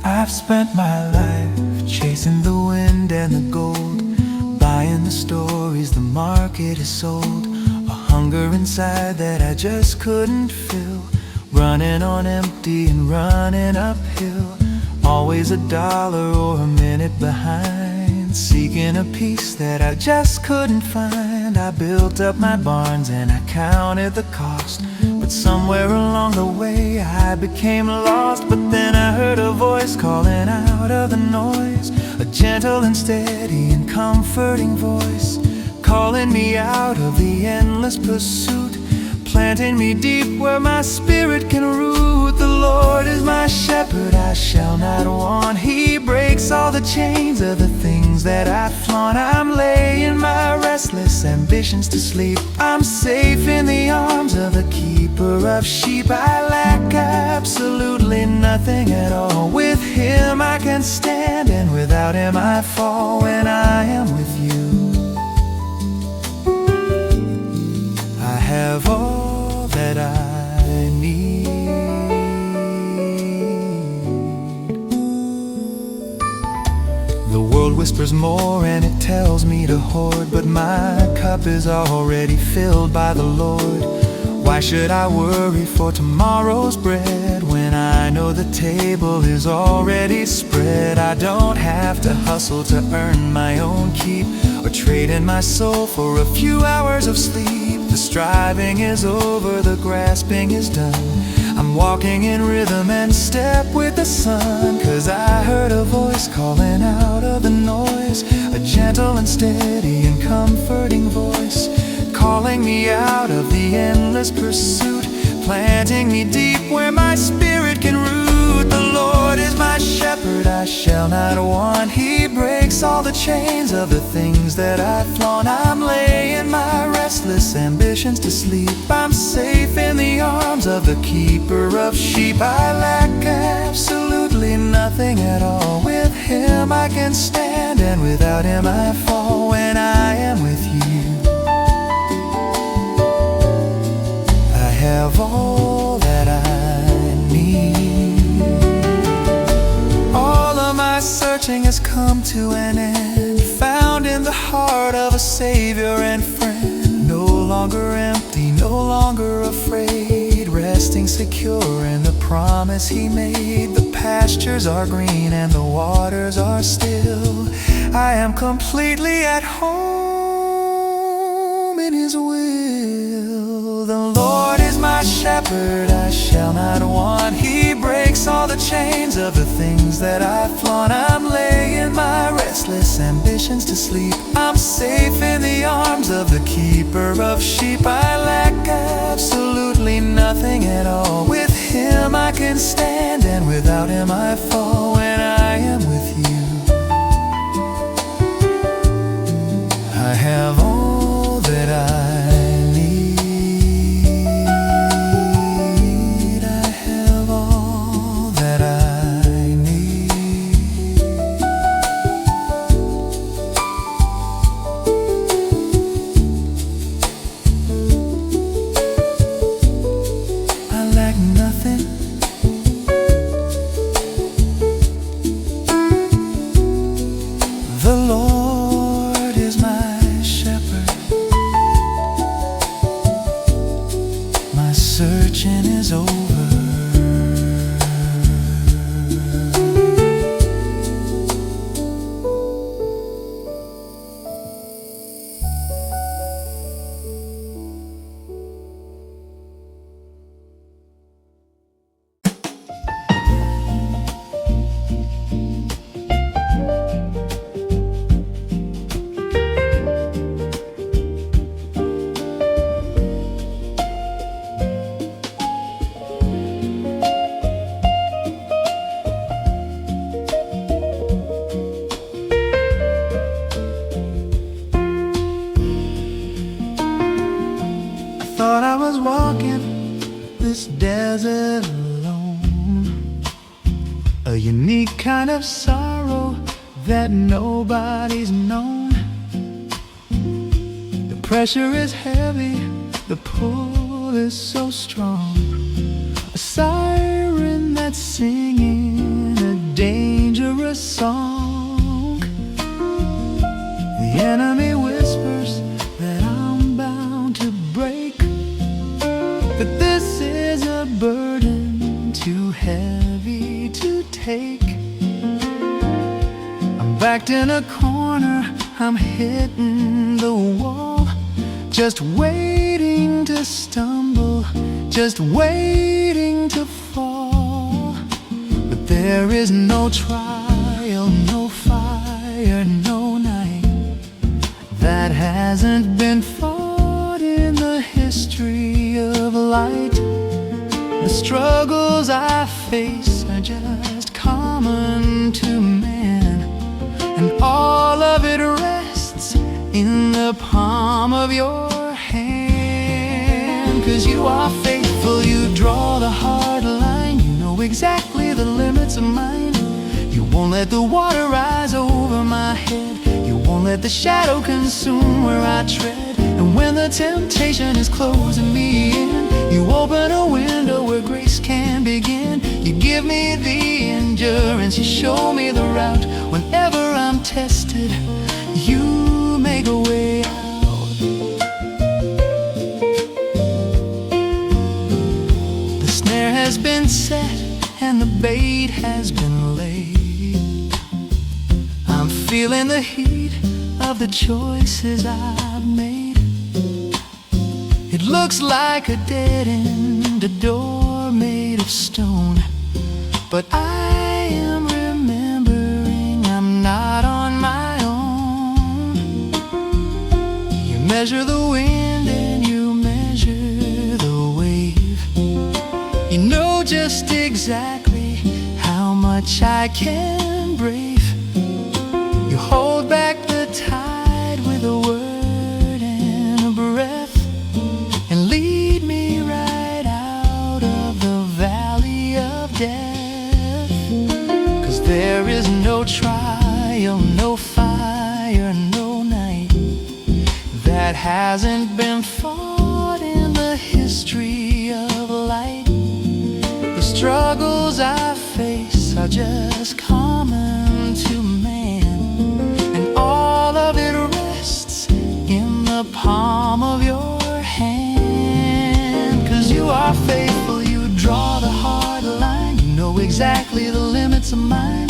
I've spent my life chasing the wind and the gold, buying the stories the market has sold. A hunger inside that I just couldn't fill, running on empty and running uphill. Always a dollar or a minute behind, seeking a piece that I just couldn't find. I built up my barns and I counted the cost, but somewhere along the way I became lost. But then I heard a voice calling out of the noise, a gentle and steady and comforting voice, calling me out of the endless pursuit, planting me deep where my spirit can root. The Lord is my shepherd, I shall not want. He breaks all the chains of the things that I flaunt. I'm laying my restless ambitions to sleep. I'm safe in the arms of the keeper of sheep. I lack absolutely nothing at all. With Him I can stand, and without Him I fall. When I am with you, I have all that I need. The world whispers more and it tells me to hoard, but my cup is already filled by the Lord. Why should I worry for tomorrow's bread when I know the table is already spread? I don't have to hustle to earn my own keep, or trade in my soul for a few hours of sleep. The striving is over, the grasping is done. I'm walking in rhythm and step with the sun. 'Cause I heard a voice calling out of the noise, a gentle and steady and comforting voice, calling me out of the endless pursuit, planting me deep where my spirit can root. The Lord is my shepherd, I shall not want. He breaks all the chains of the things that I flaunt. I'm laying my restless ambitions to sleep. I'm safe in the arms of the keeper of sheep. I lack absolutely nothing at all. With Him I can stand, and without Him I fall. When I am with you, I have all that I need. All of my searching has come to an end, found in the heart of a Savior and friend. No longer empty, no longer afraid, resting secure in the promise He made. The pastures are green and the waters are still. I am completely at home in His will. The Lord is my shepherd, I shall not want. He breaks all the chains of the things that I flaunt. I'm laying my restless ambitions to sleep. I'm safe in the arms of the keeper of sheep. I lack absolutely nothing at all. With Him I can stand, and Without him I fall when I am with you. I have all that I need. I have all that I need. I lack nothing. The Lord is my shepherd. My searching is over. Thought I was walking this desert alone, a unique kind of sorrow that nobody's known. The pressure is heavy, the pull is so strong. A siren that's singing a dangerous song. The enemy whispers that I'm bound to break, but this is a burden too heavy to take. I'm backed in a corner, I'm hitting the wall, just waiting to stumble, just waiting to fall. But there is no trial, no fire, no night that hasn't been fought in the history of light. The struggles I face are just common to man, and all of it rests in the palm of your hand. 'Cause you are faithful, you draw the hard line, you know exactly the limits of mine. You won't let the water rise over my head, you won't let the shadow consume where I tread. And when the temptation is closing me in, you open a window where grace can begin. You give me the endurance, you show me the route. Whenever I'm tested, you make a way out. The snare has been set and the bait has been laid. I'm feeling the heat of the choices I've made. It looks like a dead end, a door made of stone, but I am remembering I'm not on my own. You measure the wind and you measure the wave. You know just exactly how much I can brave. You hold back the tide with a word and a breath, and lead me right out of the valley of death. 'Cause there is no trial, no fire, no night that hasn't been fought in the history of light. The struggles I face are just common to man, and all of it rests in the palm of your hand. 'Cause you are faithful, you draw the hard line, you know exactly the limits of mine.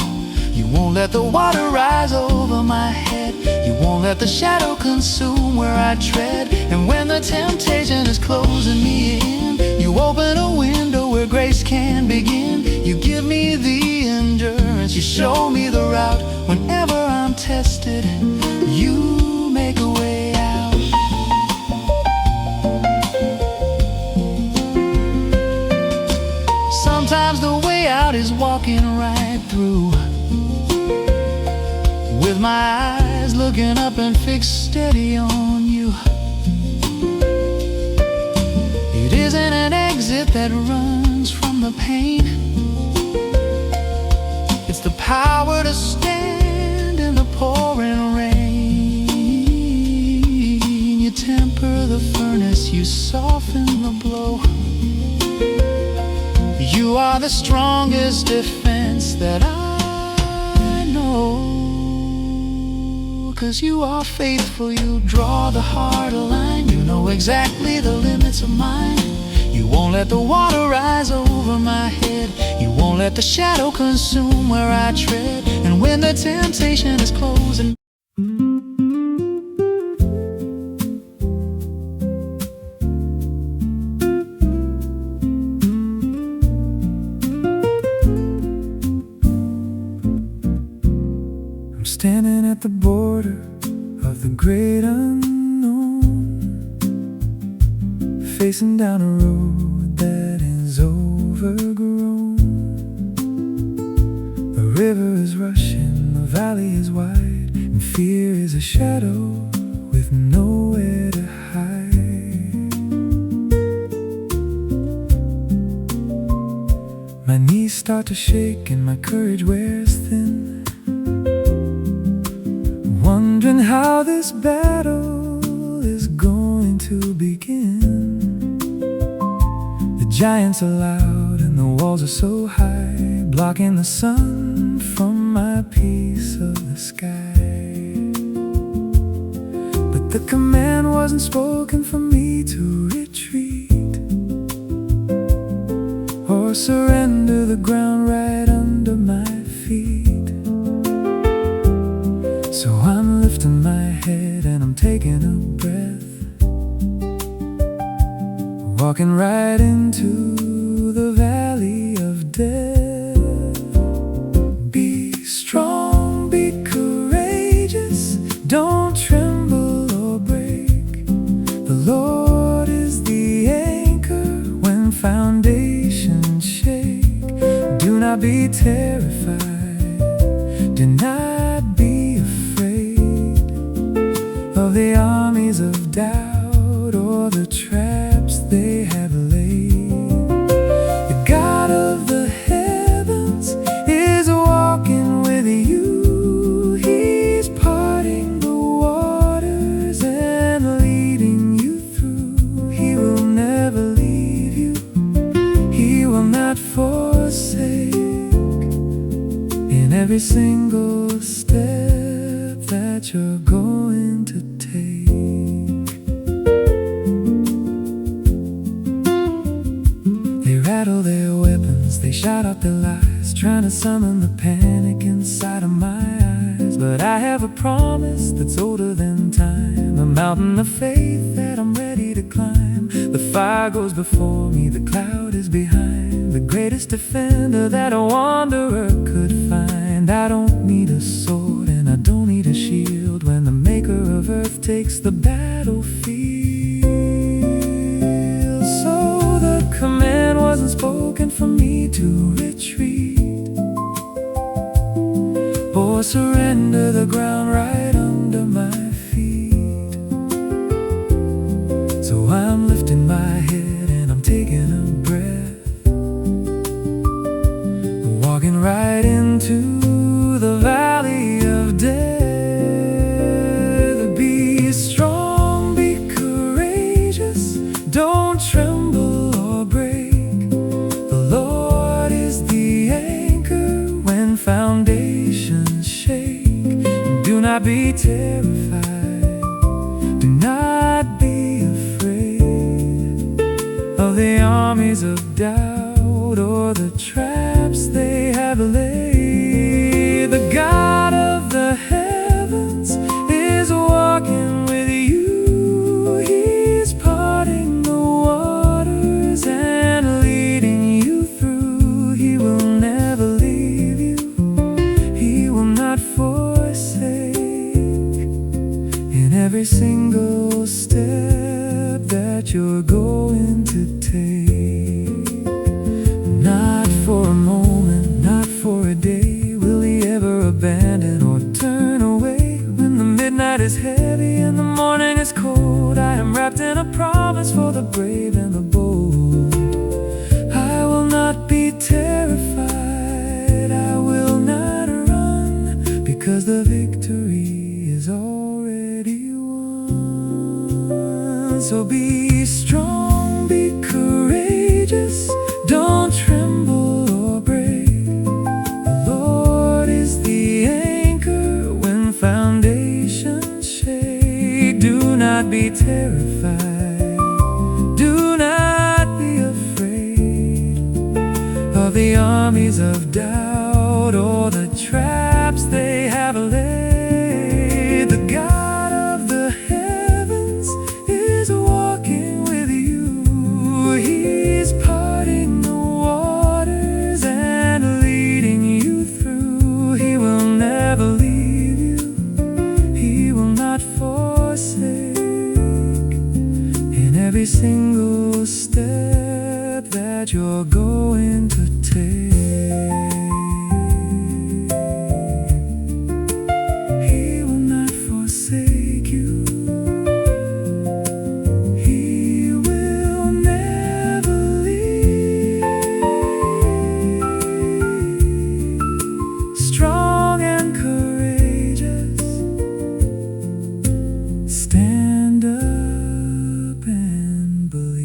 You won't let the water rise over my head, you won't let the shadow consume where I tread. And when the temptation is closing me in, you open a window where grace can begin. You give me the endurance, you show me the route. Whenever I'm tested, you make a way out. Sometimes the way out is walking my eyes looking up and fixed steady on you. It isn't an exit that runs from the pain. It's the power to stand in the pouring rain. You temper the furnace, you soften the blow. You are the strongest defense that I know. 'Cause you are faithful, you draw the hard line. You know exactly the limits of mine. You won't let the water rise over my head. You won't let the shadow consume where I tread. And when the temptation is closing, I'm standing at the border of the great unknown, facing down a road that is overgrown. The river is rushing, the valley is wide, and fear is a shadow with nowhere to hide. My knees start to shake and my courage wears thin, wondering how this battle is going to begin. The giants are loud and the walls are so high, blocking the sun from my piece of the sky. But the command wasn't spoken for me to retreat or surrender the ground right under my feet. So I'm lifting my head and I'm taking a breath, walking right into the valley of death. Be strong, be courageous, don't tremble or break. The Lord is the anchor when foundations shake. Do not be terrified, do not be of the armies of doubt or the traps they have laid. The God of the heavens is walking with you. He's parting the waters and leading you through. He will never leave you, He will not forsake. In every single step that you're going to take, they rattle their weapons, they shout out their lies, trying to summon the panic inside of my eyes. But I have a promise that's older than time, a mountain of faith that I'm ready to climb. The fire goes before me, the cloud is behind, the greatest defender that a wanderer could find. I don't need a sword and I don't need a shield when the maker of earth takes the battlefield. So the command wasn't spoken for me to retreat or surrender the ground right under my feet. So I'm lifting my head and I'm taking a breath, walking right into the valley of death. Be strong, be courageous, don't tremble or break. The Lord is the anchor when foundations shake. Do not be terrified, do not be afraid of the armies of doubt or the traps they have laid. The God of the heavens is walking with you. He's parting the waters and leading you through. He will never leave you, He will not forsake. In every single step that you're going to take, not for a moment, not for a day will He ever abandon or turn away. road. I am wrapped in a promise for the brave and the bold. I will not be terrified, I will not run, because the victory is already won. So be strong, be courageous, don't tremble or break. The Lord is the anchor when foundations shake. Do not be terrified, do not be afraid of the armies of doubt or the traps they have laid. The God of the heavens is walking with you. He's parting the waters and leading you through. He will never leave you, He will not forsake. In every single step that you're going to take, He will not forsake you. He will never leave. Strong and courageous, stand up and believe.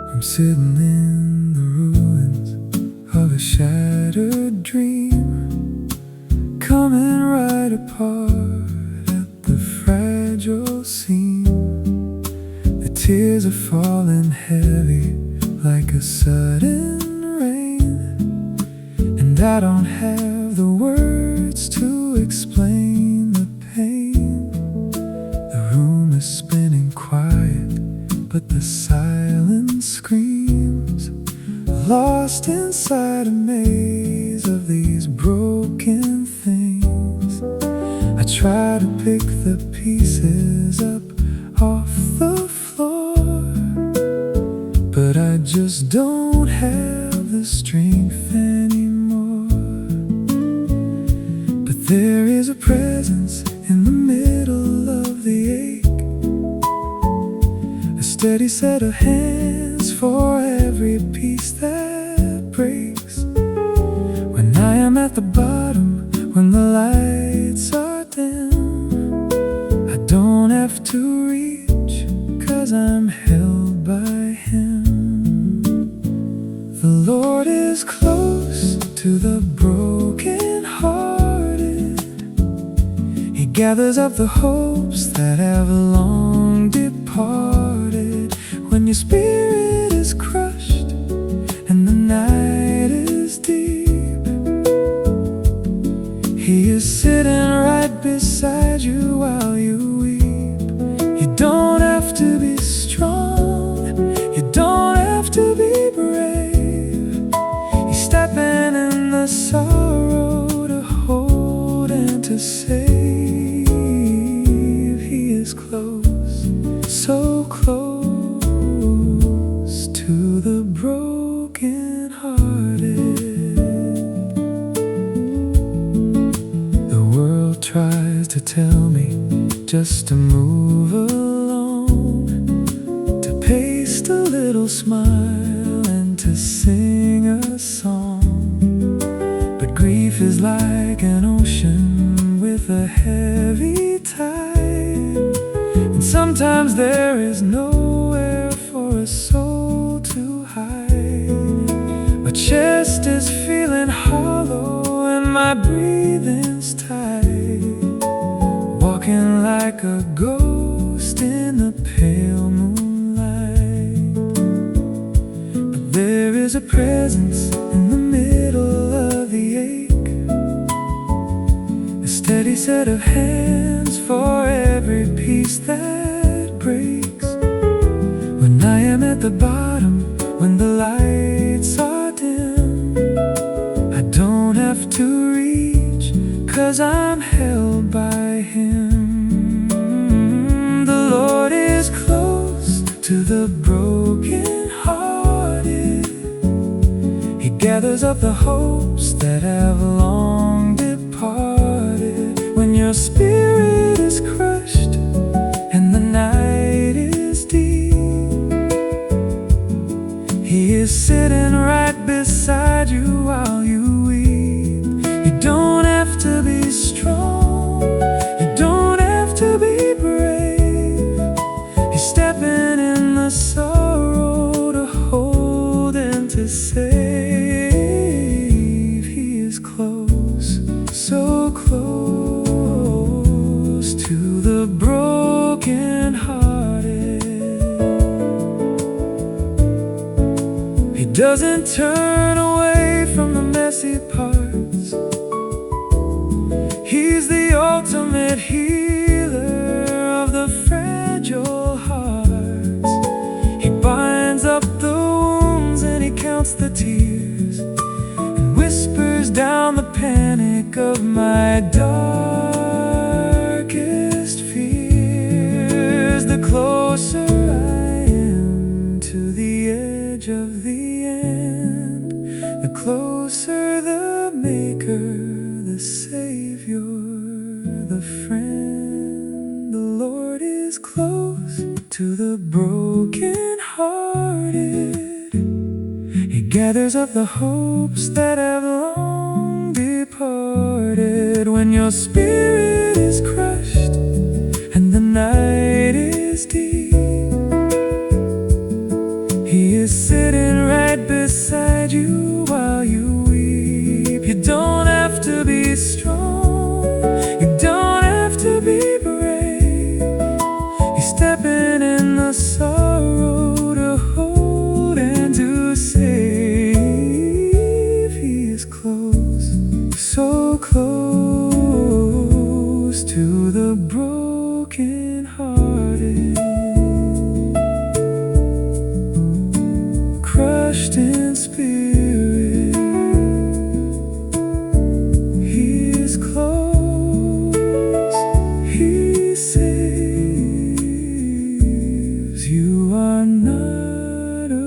I'm sitting in the ruins of a shattered dream, coming right apart at the fragile seam. The tears are falling heavy like a sudden rain, and I don't have the words to explain the pain. The room is spinning quiet, but the silence screams, lost inside a maze of these broken things. I try to pick the pieces up off the floor, but I just don't have the strength anymore. But there is a presence in the middle of the ache, a steady set of hands for every piece that breaks. When I am at the bottom, when the lights are dim, I don't have to reach, 'cause I'm held by Him. The Lord is close to the broken-hearted. He gathers up the hopes that have long departed. When your spirit is crushed and the night is deep, He is sitting right beside you while you weep. You don't have to be strong, you don't have to be brave. He's stepping in the sorrow to hold and to save. He is close, so close to the broken-hearted. The world tries to tell me just to move along, to paste a little smile and to sing a song. But grief is like an ocean with a heavy tide, and sometimes there is nowhere for a soul to hide. My chest is feeling hollow and my breathing's tight, walking like a ghost in the pale moonlight. But there is a presence in the middle of the ache, a steady set of hands for every piece that breaks. When I am at the bottom, when the lights are dim, to reach, 'cause I'm held by Him. The Lord is close to the broken-hearted. He gathers up the hopes that have long departed. When your spirit is crushed and the night is deep, He is sitting right beside you while you weep. You don't have to be strong, you don't have to be brave. He's stepping in the sorrow to hold and to save. He is close, so close to the broken-hearted. He doesn't turn away from the messy parts. He's the ultimate healer of the fragile hearts. He binds up the wounds and He counts the tears, and whispers down the panic of my darkest fears. The closer I am to the edge of the end, the closer the Maker, the Savior, the friend. The Lord is close to the broken-hearted. He gathers up the hopes that have long departed. When your spirit is crushed and the night is deep, He is sitting right beside you while you weep. You don't have to be strong, you don't have to be brave. He's stepping in the sorrow to hold and to save. He is close, so close to the broken-hearted. Crushed in spirit, He is close, He saves. You are not alone.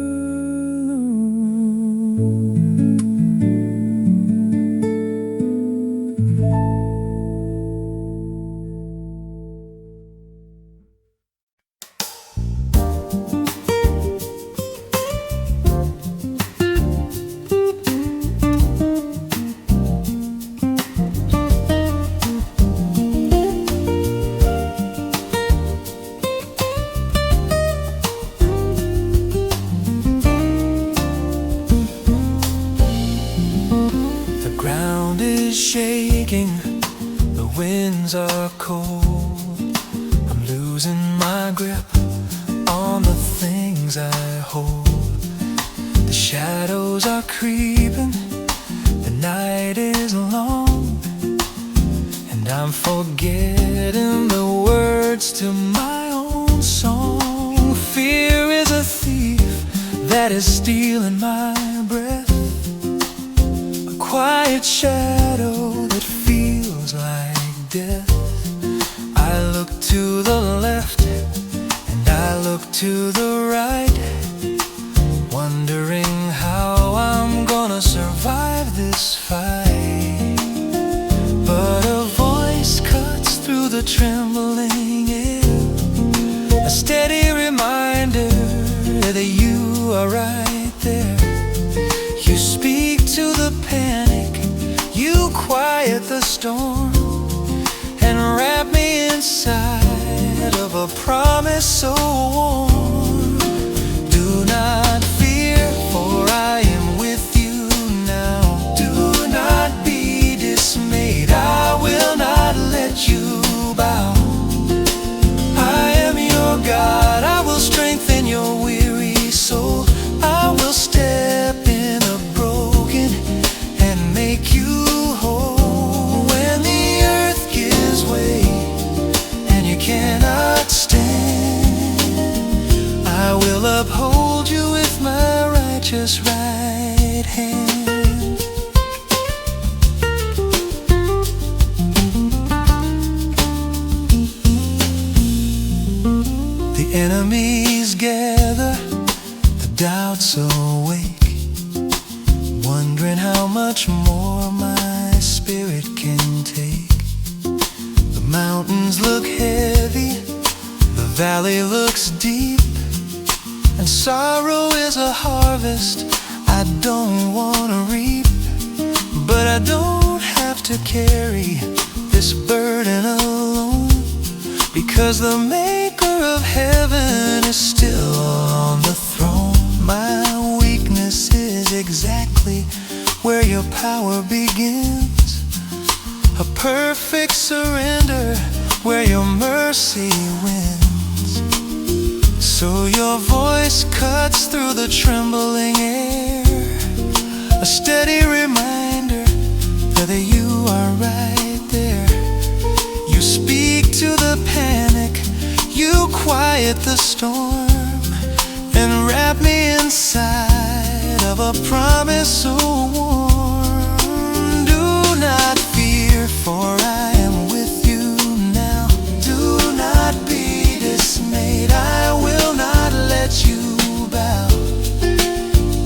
Shaking, the winds are cold. I'm losing my grip on the things I hold. The shadows are creeping, the night is long, and I'm forgetting the words to my own song. Fear is a thief that is stealing my breath, a quiet shadow that feels like death. I look to the left and I look to the right, wondering how I'm gonna survive this fight. But a voice cuts through the trembling air, a steady reminder that you are right there. You speak to the panic, you quiet the storm, and wrap me inside of a promise so warm. Do not fear, for I am with you now. Do not be dismayed, I will not let you bow. I am your God, I will strengthen your weary soul. I will step in the broken and make you whole. When the earth gives way and you cannot stand, I will uphold you with my righteous right hand. more my spirit can take. The mountains look heavy, the valley looks deep, and sorrow is a harvest I don't want to reap. But I don't have to carry this burden alone, because the maker of heaven is still on the throne. My weakness is exactly where your power begins, a perfect surrender where your mercy wins. So your voice cuts through the trembling air, a steady reminder that you are right there. You speak to the panic, you quiet the storm, and wrap me inside of a promise so warm. Do not fear, for I am with you now. Do not be dismayed, I will not let you bow.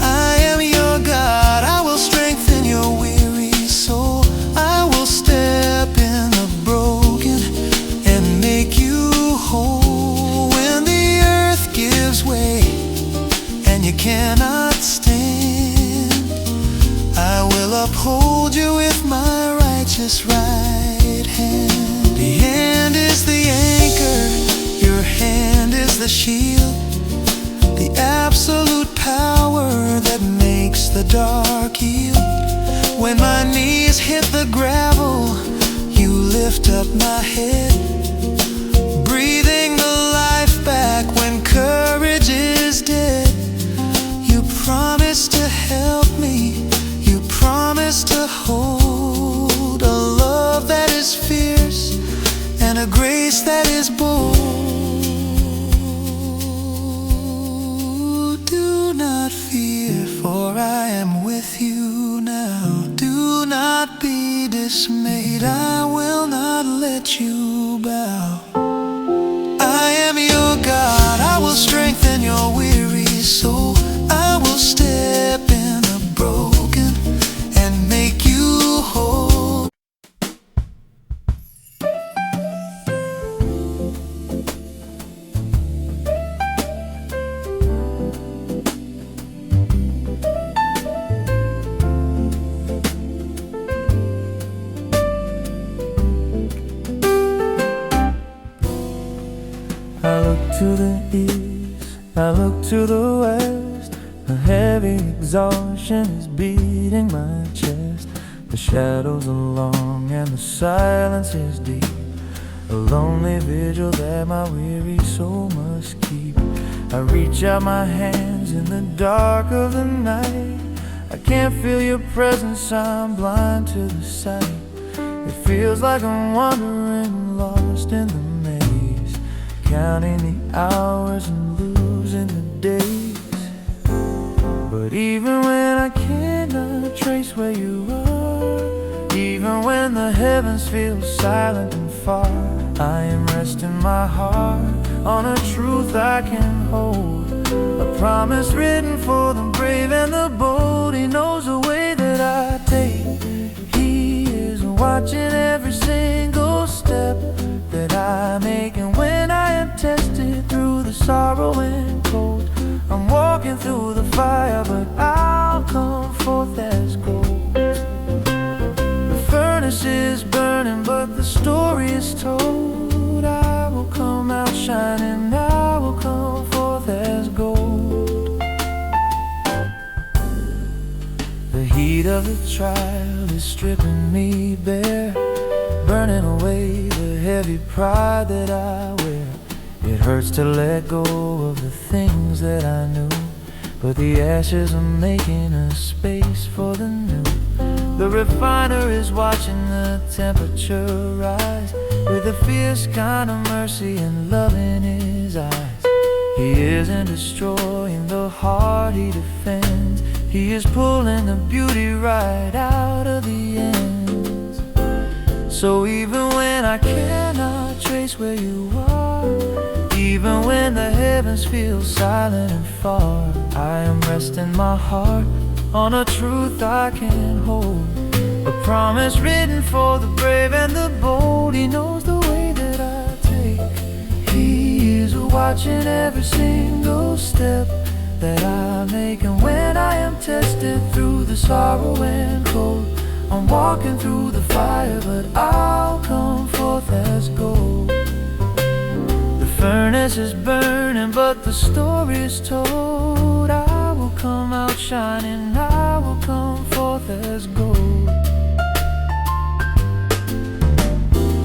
I am your God, I will strengthen your weary soul. I will step in the broken and make you whole. When the earth gives way and you cannot stand, I will uphold you with my righteous right hand. The hand is the anchor, your hand is the shield, the absolute power that makes the dark yield. When my knees hit the gravel, you lift up my head, breathing the life back when courage is dead. You promise to help me, you promise to hold a love that is fierce and a grace that is bold. Do not fear, for I am with you now. Do not be dismayed, I will not let you bow. I am your God, I will strengthen your weary soul. I will step in the broken and make you whole. I look to the east, I look to the west. A heavy exhaustion is beating my chest. The shadows are long and the silence is deep, a lonely vigil that my weary soul must keep. I reach out my hands in the dark of the night. I can't feel your presence, I'm blind to the sight. It feels like I'm wandering lost in the maze, counting the hours and losing the days. But even when I cannot trace where you are, even when the heavens feel silent and far, I am resting my heart on a truth I can hold, a promise written for the brave and the bold. He knows the way that I take, he is watching every single step that I make. And when I am tested through the sorrow and cold, I'm walking through the fire, but I'll come forth as gold. The furnace is burning, but the story is told. I will come out shining, I will come forth as gold. The heat of the trial is stripping me bare, burning away the heavy pride that I wear. It hurts to let go of the things that I knew, but the ashes are making a space for the new. The refiner is watching the temperature rise, with a fierce kind of mercy and love in his eyes. He isn't destroying the heart he defends, he is pulling the beauty right out of the ends. So even when I cannot trace where you are, even when the heavens feel silent and far, I am resting my heart on a truth I can hold, promise written for the brave and the bold. He knows the way that I take. He is watching every single step that I make. And when I am tested through the sorrow and cold, I'm walking through the fire, but I'll come forth as gold. The furnace is burning, but the story is told. I will come out shining, I will come forth as gold.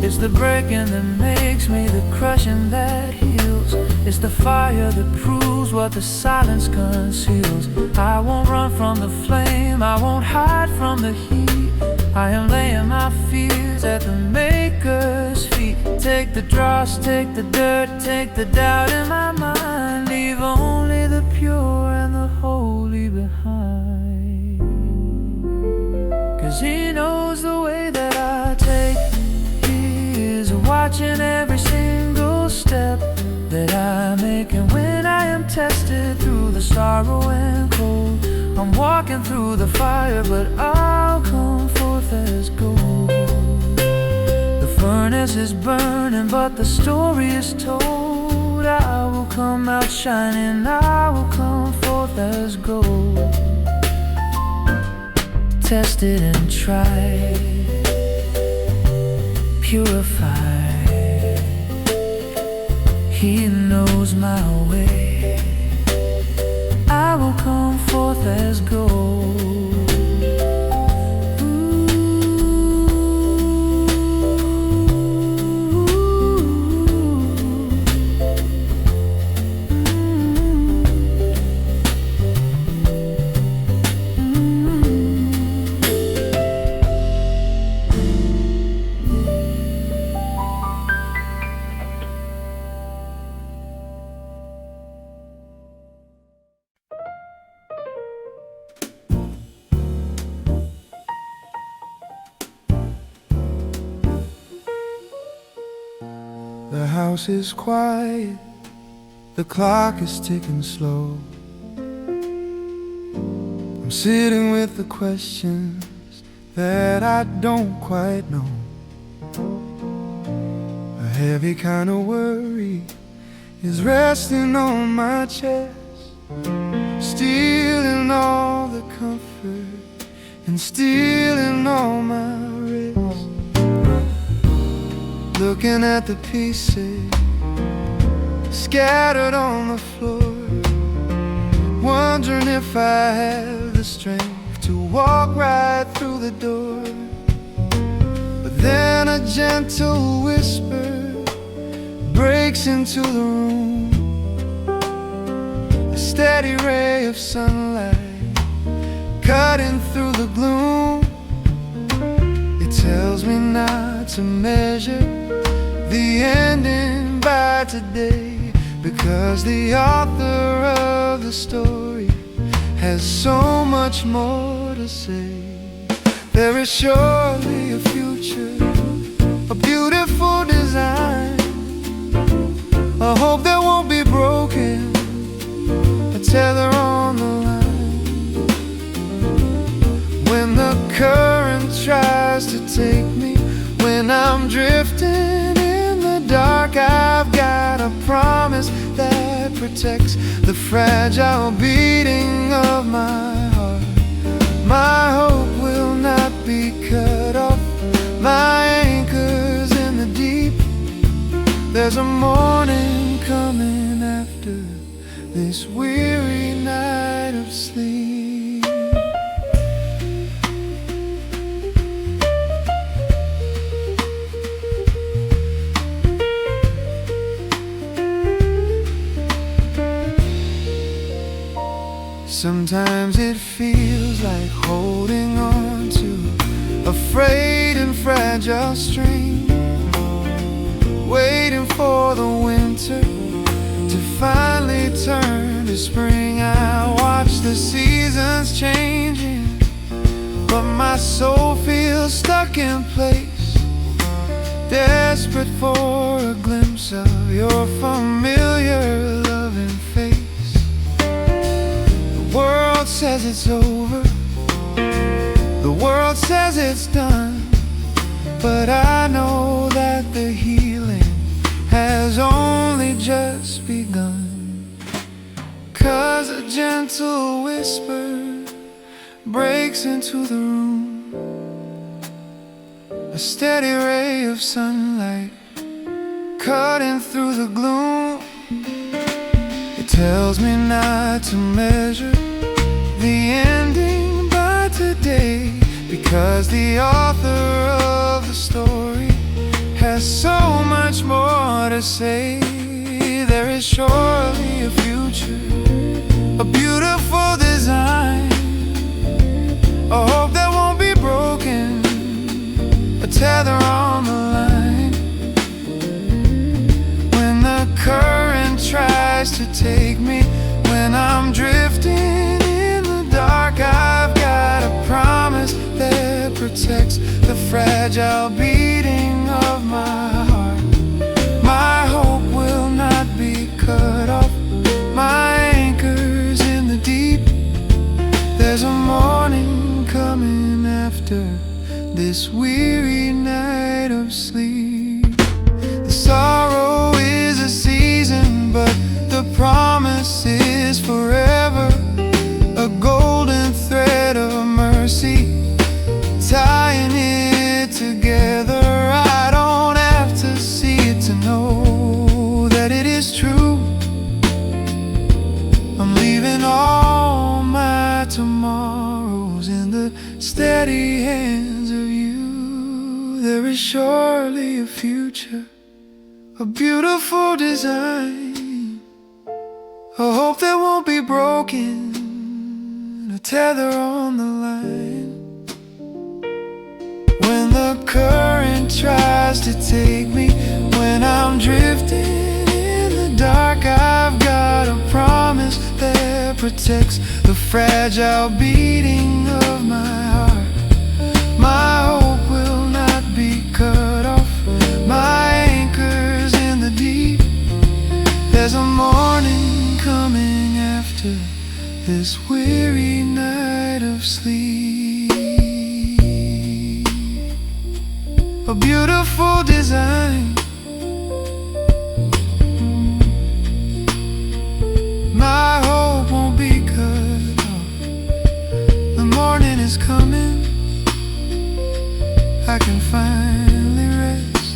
It's the breaking that makes me, the crushing that heals. It's the fire that proves what the silence conceals. I won't run from the flame, I won't hide from the heat. I am laying my fears at the Maker's feet. Take the dross, take the dirt, take the doubt in my mind. Leave only the pure and the holy behind. 'Cause He knows the way that I take. Watching every single step that I make. And when I am tested through the sorrow and cold, I'm walking through the fire, but I'll come forth as gold. The furnace is burning, but the story is told. I will come out shining, I will come forth as gold. Tested and tried, purified. He knows my way. I will come forth as gold. The house is quiet, the clock is ticking slow. I'm sitting with the questions that I don't quite know. A heavy kind of worry is resting on my chest, stealing all the comfort and stealing all my rest. Looking at the pieces scattered on the floor, wondering if I have the strength to walk right through the door. But then a gentle whisper breaks into the room, a steady ray of sunlight cutting through the gloom. It tells me not to measure the ending by today, because the author of the story has so much more to say. There is surely a future, a beautiful design, a hope that won't be broken, a tether on the line. When the current tries to take me, when I'm drifting dark, I've got a promise that protects the fragile beating of my heart. My hope will not be cut off, my anchor's in the deep. There's a morning coming after this weary night of sleep. Sometimes it feels like holding on to a frayed and fragile string, waiting for the winter to finally turn to spring. I watch the seasons changing, but my soul feels stuck in place, desperate for a glimpse of your familiar loving face. The world says it's over, the world report says it's done, but I know that the healing has only just begun. 'Cause a gentle whisper breaks into the room, a steady ray of sunlight cutting through the gloom. It tells me not to measure the ending by today, because the author of the story has so much more to say. There is surely a future, a beautiful design, a hope that won't be broken, a tether on the line. When the current tries to take me, when I'm drifting in the dark, I've got a promise that protects the fragile beating of my heart. My hope will not be cut off, my anchor's in the deep. There's a morning coming after this weary night of sleep. The sorrow is a season, but the promise is forever. A golden thread of mercy tying it together. I don't have to see it to know that it is true. I'm leaving all my tomorrows in the steady hands of you. There is surely a future, a beautiful design, a hope that won't be broken, a tether on the line. When the current tries to take me, when I'm drifting in the dark, I've got a promise that protects the fragile beating of my heart. My hope will not be cut off, my anchor's in the deep. There's a morning coming after this weary night of sleep. A beautiful design, my hope won't be cut off. The morning is coming, I can finally rest.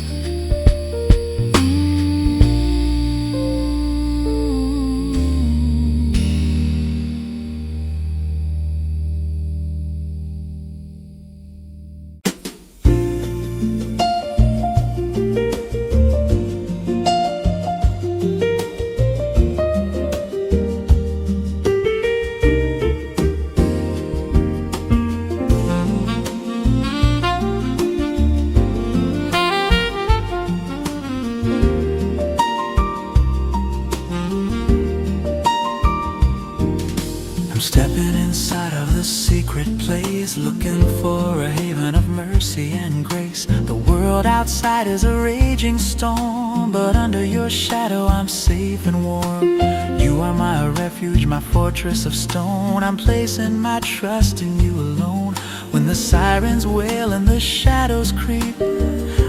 Stepping inside of the secret place, looking for a haven of mercy and grace. The world outside is a raging storm, but under your shadow I'm safe and warm. You are my refuge, my fortress of stone. I'm placing my trust in you alone. When the sirens wail and the shadows creep,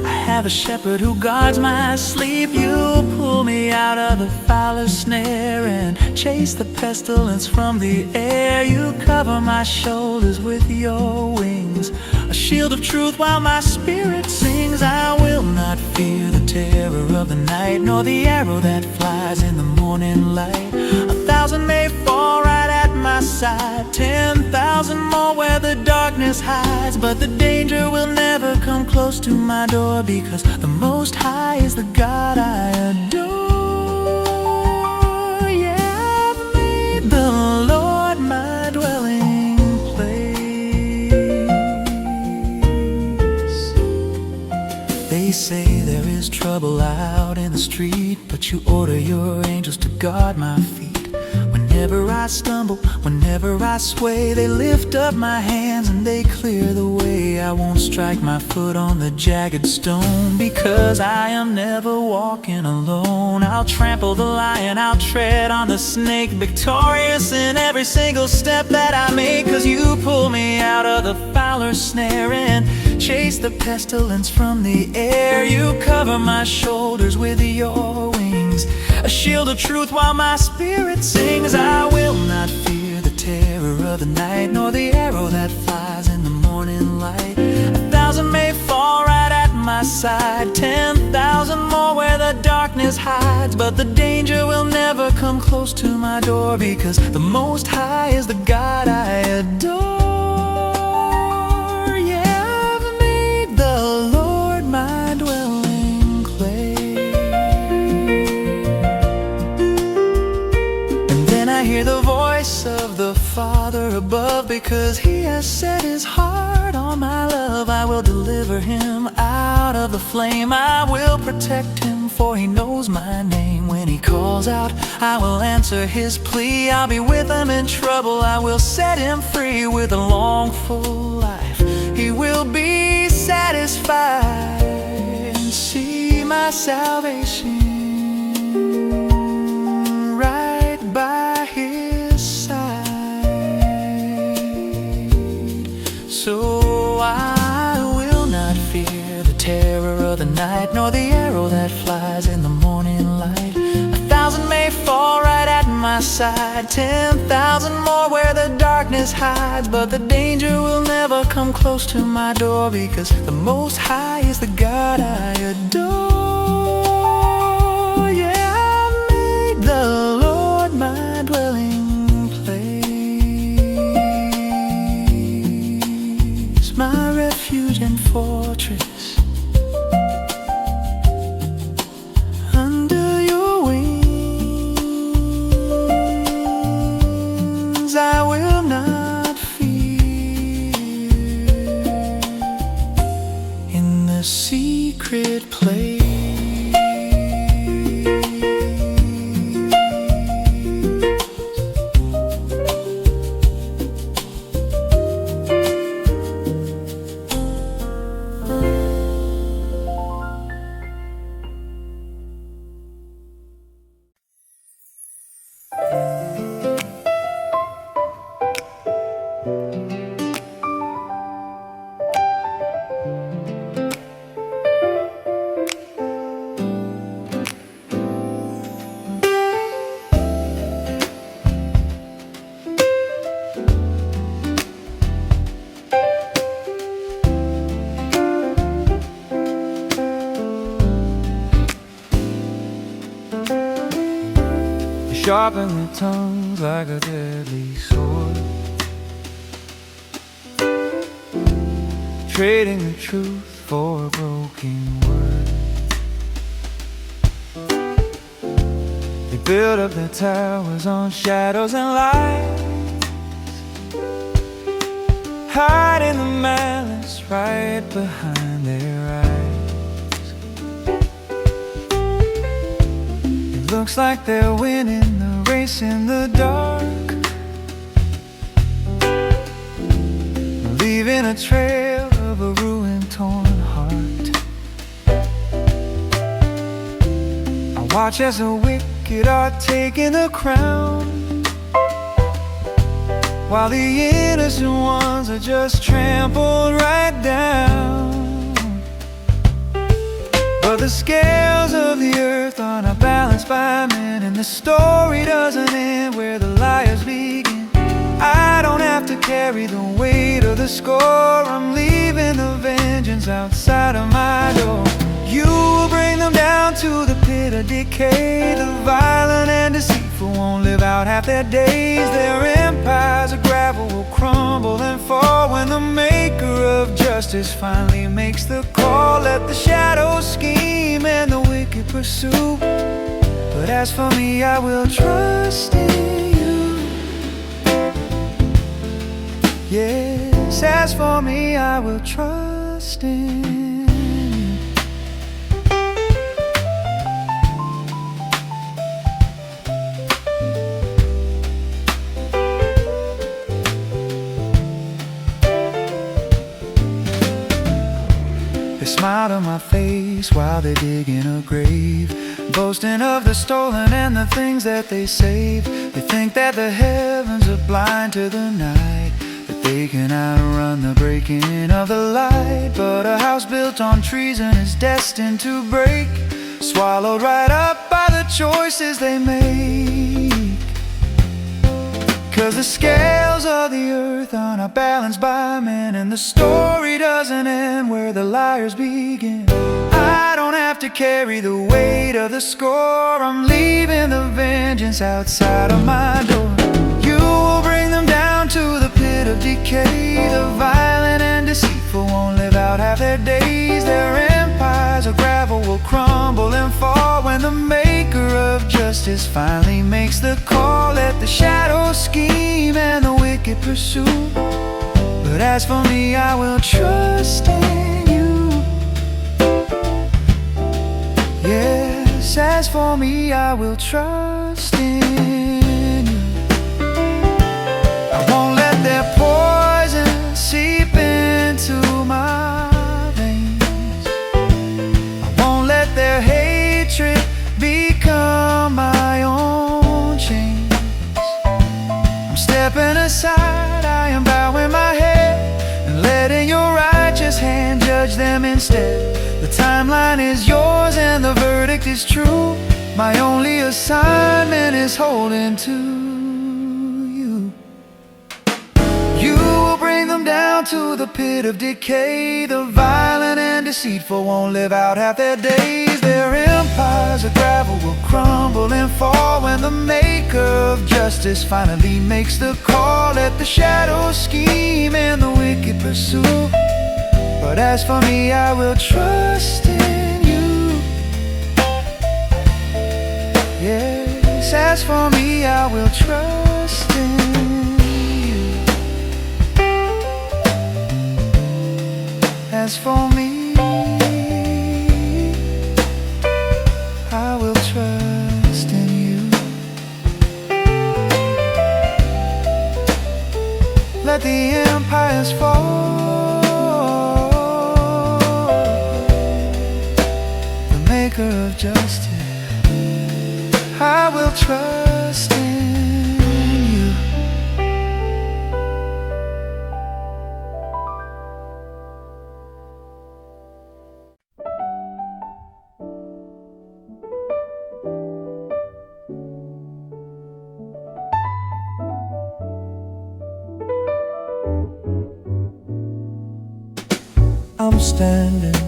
I have a shepherd who guards my sleep. You pull me out of the fowler's snare and chase the pestilence from the air. You cover my shoulders with your wings, a shield of truth while my spirit sings. I will not fear the terror of the night, nor the arrow that flies in the morning light. 1,000 may fall right at my side, 10,000 more where the darkness hides, but the danger will never come close to my door, because the Most High is the God I adore. Yeah, I've made the Lord my dwelling place. They say there is trouble out in the street, but you order your angels to guard my feet. Whenever I stumble, whenever I sway, they lift up my hands and they clear the way. I won't strike my foot on the jagged stone, because I am never walking alone. I'll trample the lion, I'll tread on the snake, victorious in every single step that I make. 'Cause you pull me out of the fowler's snare and chase the pestilence from the air. You cover my shoulders with your wings, a shield of truth while my spirit sings. I will not fear the terror of the night, nor the arrow that flies in the morning light. 1,000 may fall right at my side, 10,000 more where the darkness hides, but the danger will never come close to my door, because the Most High is the God I adore. I hear the voice of the Father above, because He has set His heart on my love. I will deliver him out of the flame, I will protect him, for He knows my name. When he calls out, I will answer his plea. I'll be with him in trouble, I will set him free. With a long full life, he will be satisfied and see my salvation by his side. So I will not fear the terror of the night, nor the arrow that flies in the morning light. 1,000 may fall right at my side, 10,000 more where the darkness hides, but the danger will never come close to my door, because the Most High is the God I adore. Yeah, I've made the Lord my dwelling place, my refuge and fortress. Under your wings I will not fear. In the secret place, sharpen the tongues like a deadly sword, trading the truth for a broken word. They build up their towers on shadows and lies, hiding the malice right behind their eyes. It looks like they're winning the race in the dark, leaving a trail of a ruined, torn heart. I watch as the wicked are taking the crown, while the innocent ones are just trampled right down. But the scales of the earth are not balanced by men, and the story doesn't end where the liars begin. I don't have to carry the weight of the score, I'm leaving the vengeance outside of my door. You will bring them down to the pit of decay. The violent and deceitful won't live out half their days. Their empires of gravel will crumble and fall when the maker of justice finally makes the call. Let the shadows scheme and the wicked pursue, but as for me, I will trust in you. Yes, as for me, I will trust in you. They smile to my face while they're digging a grave, boasting of the stolen and the things that they save. They think that the heavens are blind to the night, that they can outrun the breaking of the light. But a house built on treason is destined to break, swallowed right up by the choices they make. 'Cause the scales of the earth are not balanced by men, and the story doesn't end where the liars begin. I don't have to carry the weight of the score. I'm leaving the vengeance outside of my door. You will bring them down to the pit of decay. The violent and deceitful won't live out half their days. Their empires of gravel will crumble and fall when the maker of justice finally makes the call. Let the shadows scheme and the wicked pursue, but as for me, I will trust in you. Yes, as for me, I will trust in you. I won't let their poison seep into my veins. I won't let their hatred become my own chains. I'm stepping aside, I am bowing my head, and letting your righteous hand judge them instead. The timeline is yours and the verdict is true. My only assignment is holding to you. You will bring them down to the pit of decay. The violent and deceitful won't live out half their days. Their empires of gravel will crumble and fall when the maker of justice finally makes the call. Let the shadows scheme and the wicked pursue, but as for me, I will trust in you. Yes, as for me, I will trust in you. As for me, I will trust in you. Let the empires fall, maker of justice, I will trust in you. I'm standing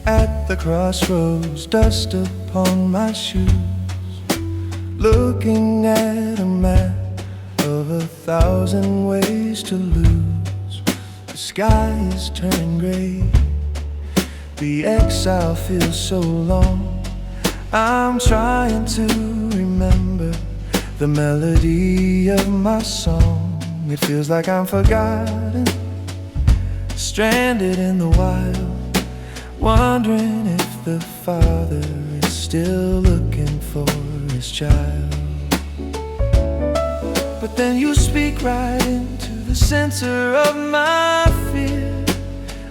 at the crossroads, dust upon my shoes, looking at a map of 1,000 ways to lose. The sky is turning gray, the exile feels so long. I'm trying to remember the melody of my song. It feels like I'm forgotten, stranded in the wild, wondering if the Father is still looking for his child. But then you speak right into the center of my fear,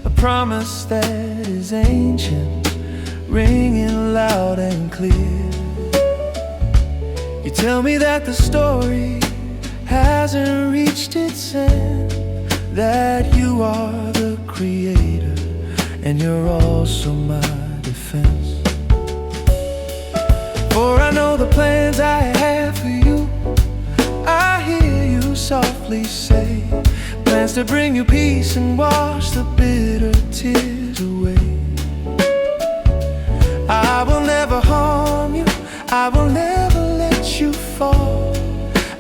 a promise that is ancient, ringing loud and clear. You tell me that the story hasn't reached its end, that you are the creator and you're also my defense. For I know the plans I have for you. I hear you softly say, plans to bring you peace and wash the bitter tears away. I will never harm you, I will never let you fall.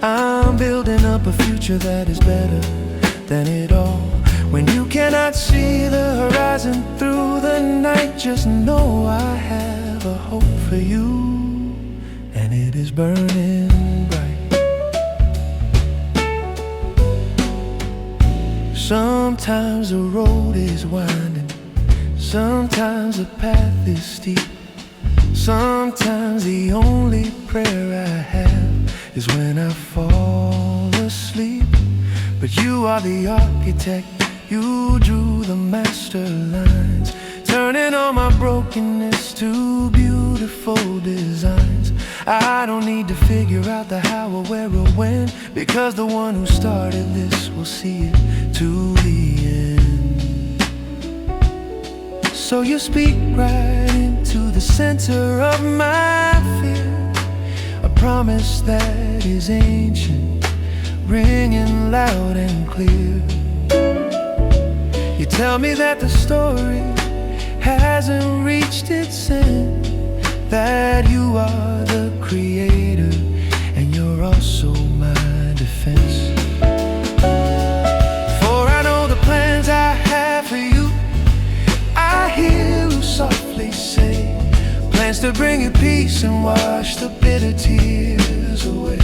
I'm building up a future that is better than it all. When you cannot see the horizon through the night, just know I have a hope for you, and it is burning bright. Sometimes the road is winding, sometimes the path is steep, sometimes the only prayer I have is when I fall asleep. But you are the architect, you drew the master lines, turning turning all my brokenness to beautiful designs. I don't need to figure out the how or where or when, because the one who started this will see it to the end. So you speak right into the center of my fear, a promise that is ancient, ringing loud and clear. You tell me that the story hasn't reached its end, that you are the creator and you're also my defense. For I know the plans I have for you. I hear you softly say, plans to bring you peace and wash the bitter tears away.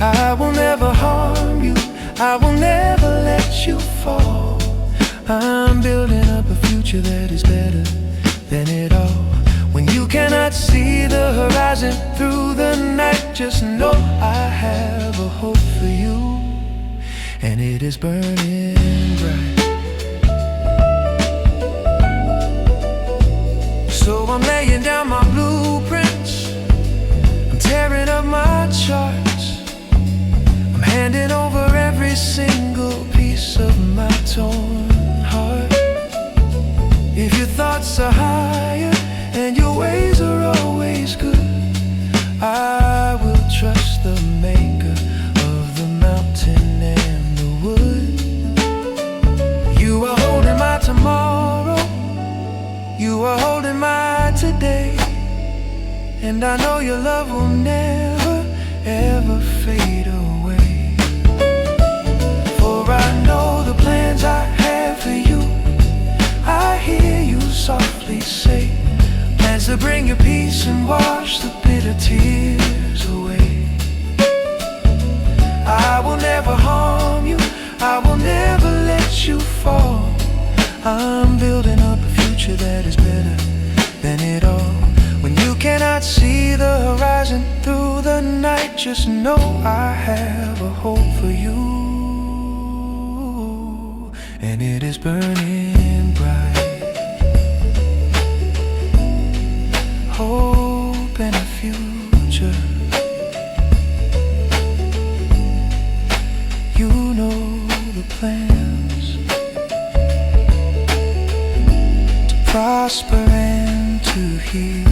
I will never harm you, I will never let you fall. I'm building up a future that is better than it all. When you cannot see the horizon through the night, just know I have a hope for you, and it is burning bright. So I'm laying down my blueprints, I'm tearing up my charts, I'm handing over every single piece of my torn heart. If your thoughts are higher and your ways are always good, I will trust the maker of the mountain and the wood. You are holding my tomorrow, you are holding my today, and I know your love will never, ever fade away. For I know the plans I have for you. I hear you softly say, plans to bring you peace and wash the bitter tears away. I will never harm you, I will never let you fall. I'm building up a future that is better than it all. When you cannot see the horizon through the night, just know I have a hope for you, and it is burning bright. Hope and a future, you know the plans, to prosper and to heal.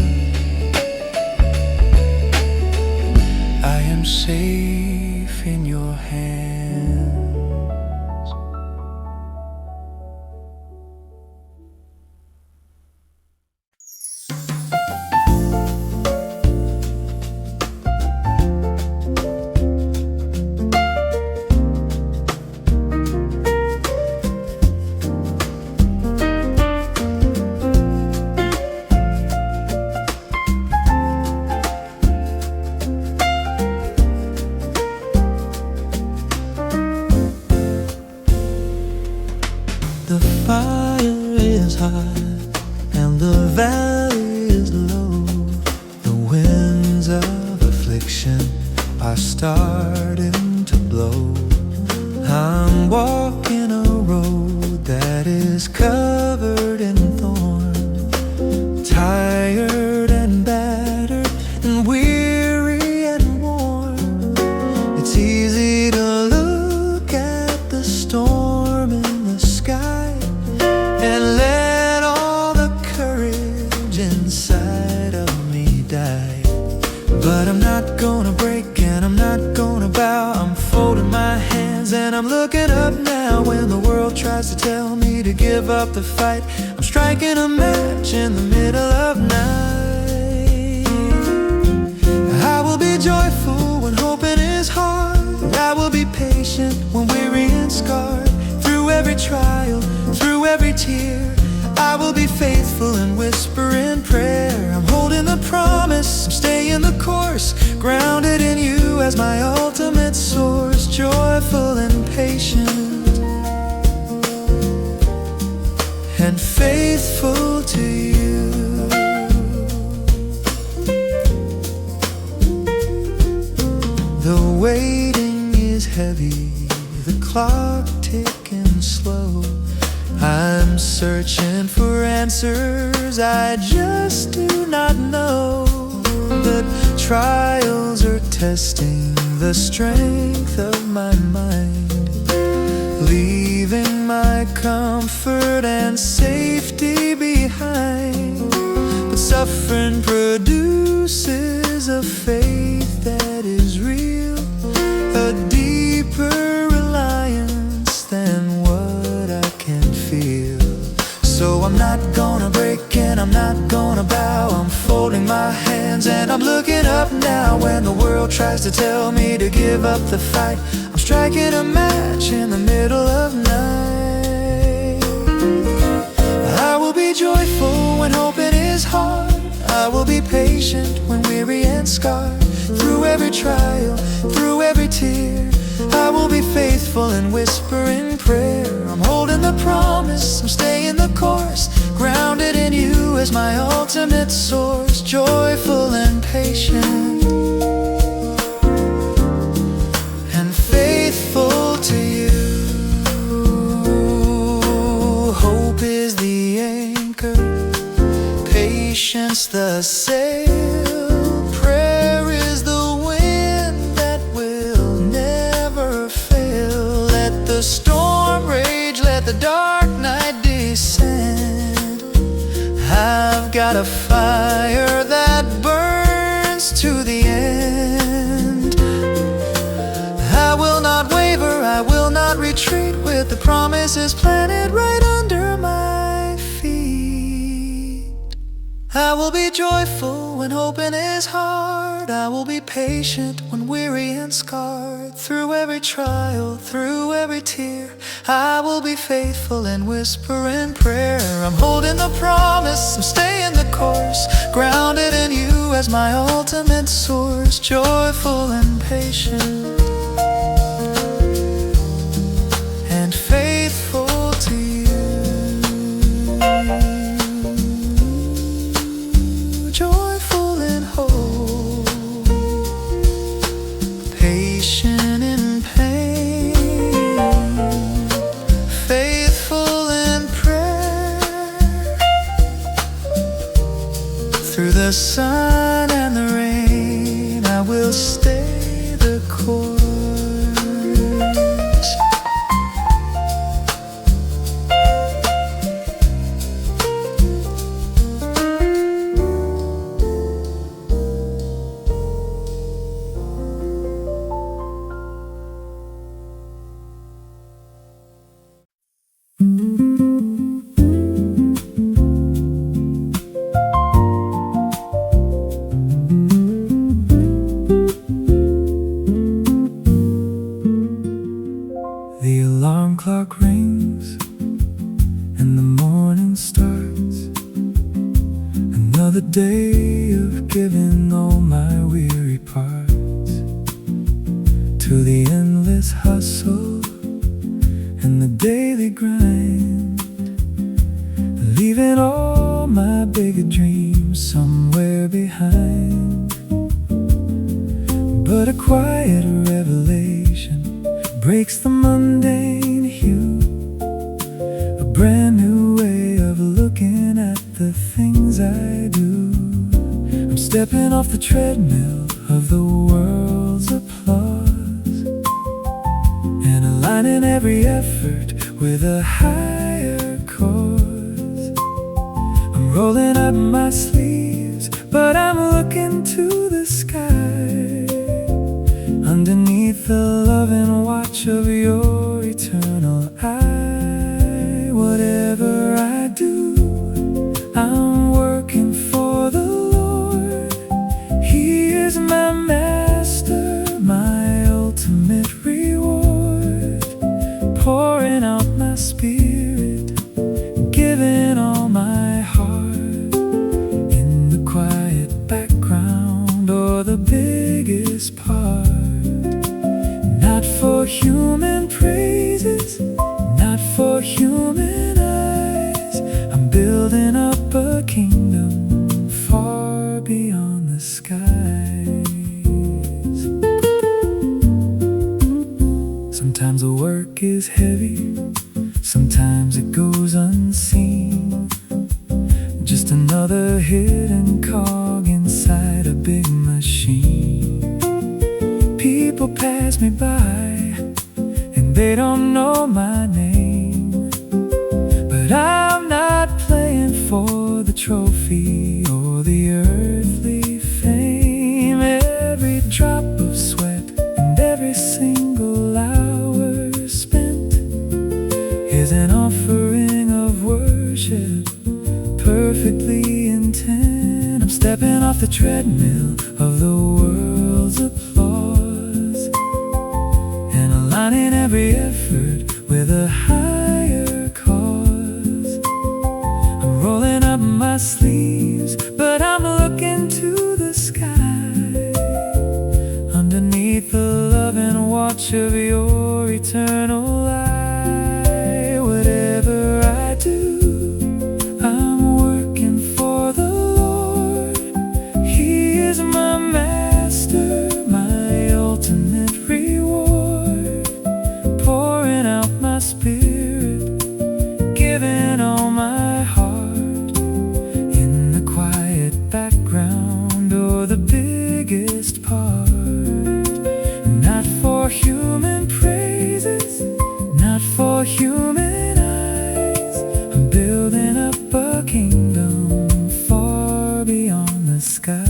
I am safe in your hands. The fire is high and the valley is low. The winds of affliction are starting to blow. I'm walking a road that is covered in thorn, tired and battered and weary and worn. It's easy to look at the storm in the sky and let all the courage inside of me die. But I'm not gonna break and I'm not gonna bow. I'm folding my hands and I'm looking up now. When the world tries to tell me to give up the fight, I'm striking a match in the middle of night. I will be joyful when hoping is hard. I will be patient when weary and scarred. Through every trial, through every tear, I will be faithful and whisper in prayer. I'm holding the promise, I'm staying the course, grounded in you as my ultimate source. Joyful and patient and faithful to you. The waiting is heavy, the clock ticking slow. I'm searching for answers I just do not know, but trials are testing the strength of my mind, leaving my comfort and safety behind. But suffering produces a faith that is real, a deeper reliance than what I can feel. So I'm not gonna break and I'm not gonna bow. I'm folding my hands and I'm looking up now. When the world tries to tell me to give up the fight, I'm striking a match in the middle of night. I will be joyful when hoping is hard. I will be patient when weary and scarred. Through every trial, through every tear, I will be faithful and whisper in prayer. I'm holding the promise, I'm staying the course, grounded in you as my ultimate source. Joyful and patient and faithful to you. Hope is the anchor, patience the sail, prayer is the wind that will never fail. Let the storm rage, let the dark night descend. I've got a fire that burns to the end. I will not waver, I will not retreat, with the promises planted right under my feet. I will be joyful when hoping is hard. I will be patient when weary and scarred. Through every trial, through every tear, I will be faithful and whisper in prayer. I'm holding the promise, I'm staying the course, grounded in you as my ultimate source. Joyful and patient and faithful to you. Joyful in hope, patient in pain, faithful in prayer. Through the sun and the rain, I will stay the course. The alarm clock rings and the morning starts. Another day of giving all my weary parts to the endless hustle and the daily grind, leaving all my bigger dreams somewhere behind. But a quiet revelation breaks the mundane hue, a brand new way of looking at the things I do. I'm stepping off the treadmill of the world's applause and aligning every effort with a higher cause. I'm rolling up my sleeves, but I'm looking to the sky, underneath the loving watch of your eternal eye. Whatever I do, I'm working for the Lord. He is my master, my ultimate reward, pouring out my spirit, giving all my heart, in the quiet background or the biggest part. Not for human praise, another hidden cog inside a big machine. People pass me by and they don't know my name, but I'm not playing for the trophy or the earthly fame. Every drop of sweat and every single hour spent is an offering of worship, perfectly intent. I'm stepping off the treadmill of the world's applause and aligning every effort with a higher cause. I'm rolling up my sleeves, but I'm looking to the sky, underneath the love and watch of your eternal eye. Whatever I do, I'm working for the Lord. He is my master, my ultimate reward. Pouring out my spirit, giving all my heart, in the quiet background or the biggest part. Not for human praises, not for human eyes. I'm building up a kingdom far beyond the skies.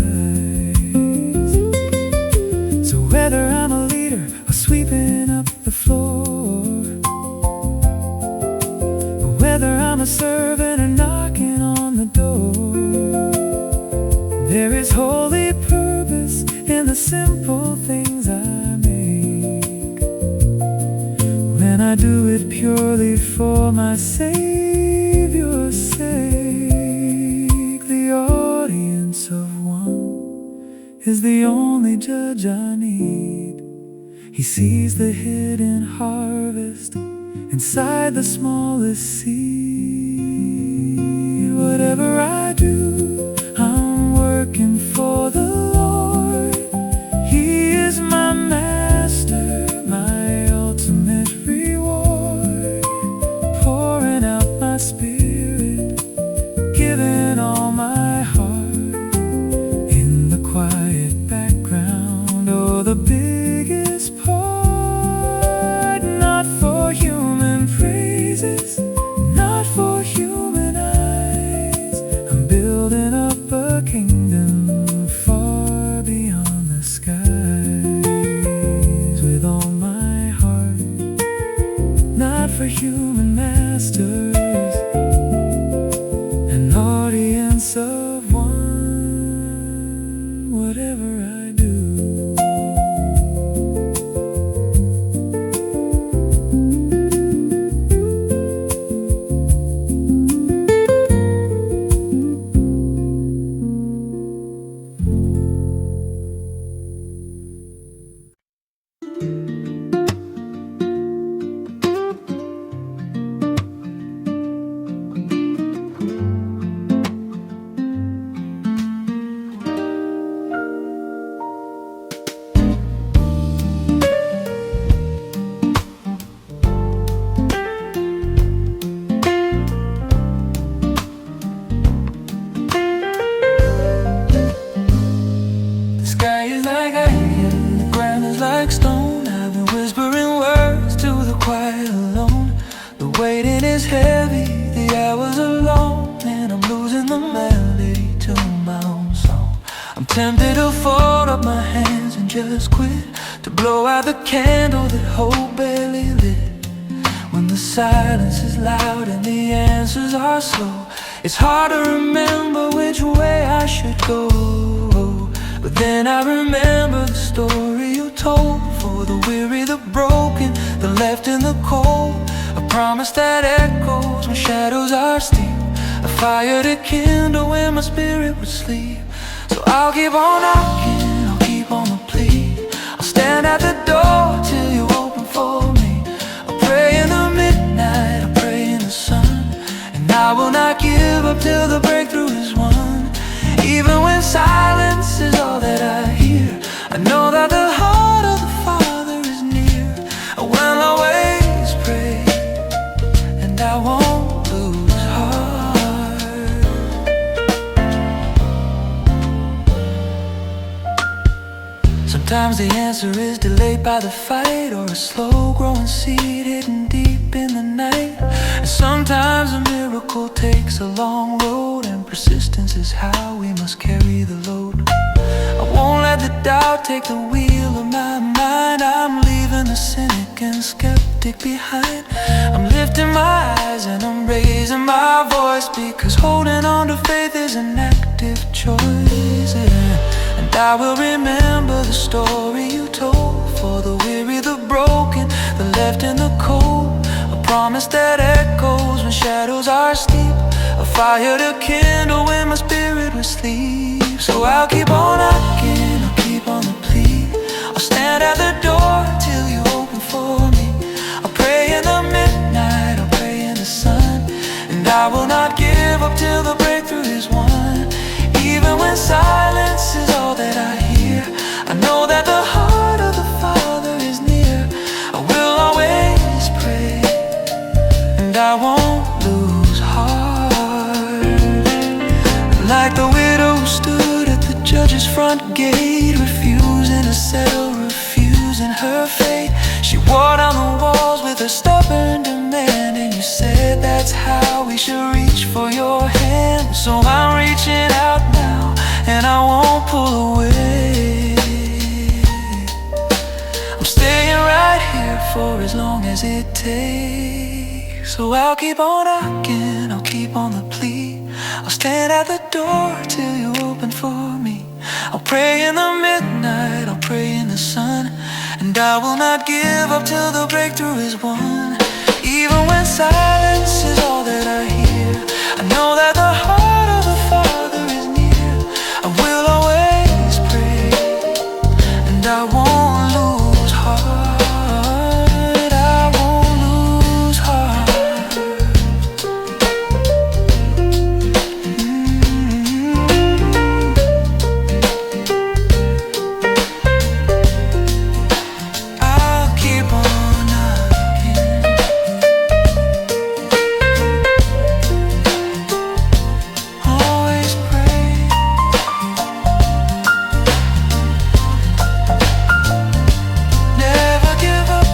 So whether I'm a leader or sweeping up the floor, or whether I'm a servant or knocking on the door, there is holy purpose in the simple things I make. When I do it purely for my Savior's sake, the audience of one is the only judge I need. He sees the hidden harvest inside the smallest seed. Whatever I do, I'm working for the Lord. He is my master, my ultimate reward. Pouring out my spirit, giving all my heart, in the quiet background or the biggest part. Not for human praises, not for human eyes. I'm building up a kingdom far beyond the skies. With all my heart, not for human masters. An audience of one, whatever I do. The sky is like iron, the ground is like stone. I've been whispering words to the quiet alone. The waiting is heavy, the hours are long, and I'm losing the melody to my own song. I'm tempted to fold up my hands and just quit, to blow out the candle that hope barely lit. When the silence is loud and the answers are slow, it's hard to remember which way I should go. But then I remember the story you told, for the weary, the broken, the left in the cold. A promise that echoes when shadows are steep, a fire to kindle when my spirit would sleep. So I'll keep on knocking, I'll keep on the plea. I'll stand at the door till you open for me. I'll pray in the midnight, I'll pray in the sun, and I will not give up till the breakthrough is won. Even when silence is all that I hear, I know that the heart of the Father is near. I will always pray, and I won't lose heart. Sometimes the answer is delayed by the fight, or a slow growing seed hidden deep in the night. And sometimes a miracle takes a long road, and persistence is how we must carry the load. I won't let the doubt take the wheel of my mind. I'm leaving the cynic and skeptic behind. I'm lifting my eyes and I'm raising my voice, because holding on to faith is an active choice, yeah. And I will remember the story you told, for the weary, the broken, the left in the cold. A promise that echoes when shadows are steep, a fire to kindle when my spirit will sleep. So I'll keep on knocking, I'll keep on the plea. I'll stand at the door till you open for me. I'll pray in the midnight, I'll pray in the sun, and I will not give up till the breakthrough is won. Even when silence is all that I hear, I know that the heart of the Father is near. I will always pray, and I won't lose heart. Like the widow who stood at the judge's front gate, refusing to settle, refusing her fate. She wore down the walls with a stubborn demand, and you said that's how we should reach for your hand. So I'm reaching out now, and I won't pull away. I'm staying right here for as long as it takes. So I'll keep on knocking, I'll keep on the plea. I'll stand at the door till you open for me. I'll pray in the midnight, I'll pray in the sun, and I will not give up till the breakthrough is won. Even when silence is all that I hear, I know that the heart of the Father is near. I will always pray, and I won't lose heart. I won't lose heart. I'll keep on knocking, always pray. Never give up.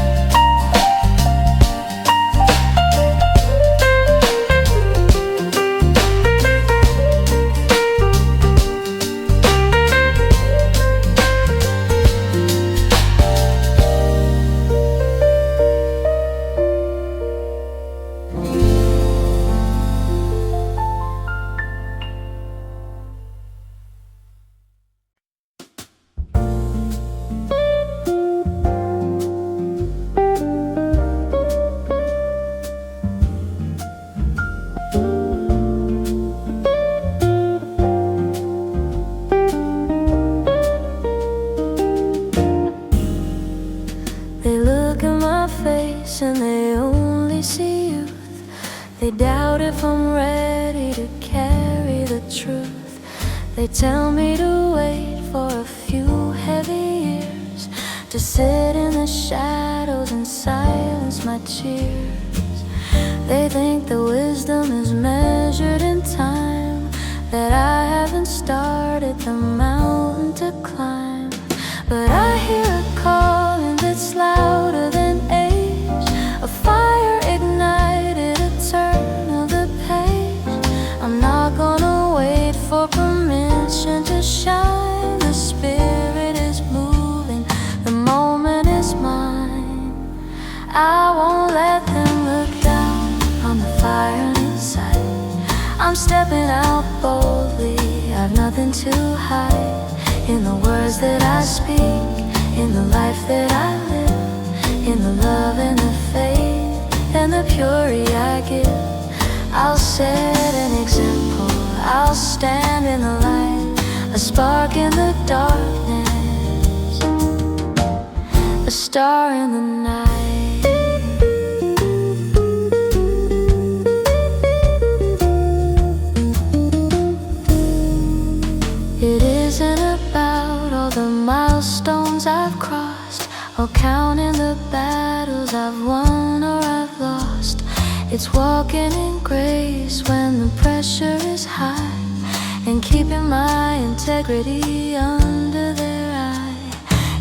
They look at my face and they only see youth. They doubt if I'm ready to carry the truth. They tell me to wait for a few heavy years, to sit in the shadows and silence my tears. They think the wisdom is measured in time, that I haven't started the mountain to climb. But I hear a calling that's louder than age, a fire ignited, a turn of the page. I'm not gonna wait for permission to shine. The Spirit is moving, the moment is mine. I won't let them look down on the fire inside. I'm stepping out boldly, I've nothing to hide. In the words that I speak, in the life that I live, in the love and the faith and the purity I give. I'll set an example, I'll stand in the light, a spark in the darkness, a star in the night. It isn't about all the milestones I've crossed, or counting the battles I've won or I've lost. It's walking in grace when the pressure is high, and keeping my integrity under their eye.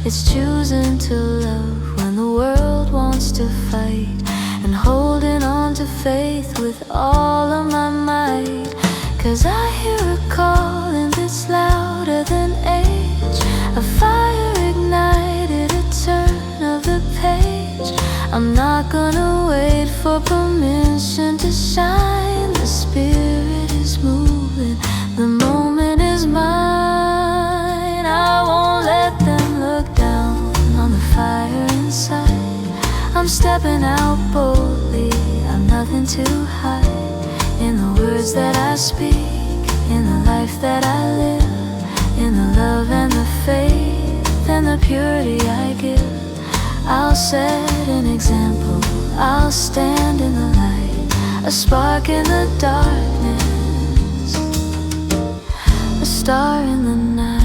It's choosing to love when the world wants to fight, and holding on to faith with all of my might. 'Cause I hear a calling that's louder than age, a fire ignited, a turn of the page. I'm not gonna wait for permission to shine. The Spirit is moving, the moment is mine. I won't let them look down on the fire inside. I'm stepping out boldly, I've nothing to hide. In the words that I speak, in the life that I live, in the love and the faith and the purity I give. I'll set an example, I'll stand in the light, a spark in the darkness, a star in the night.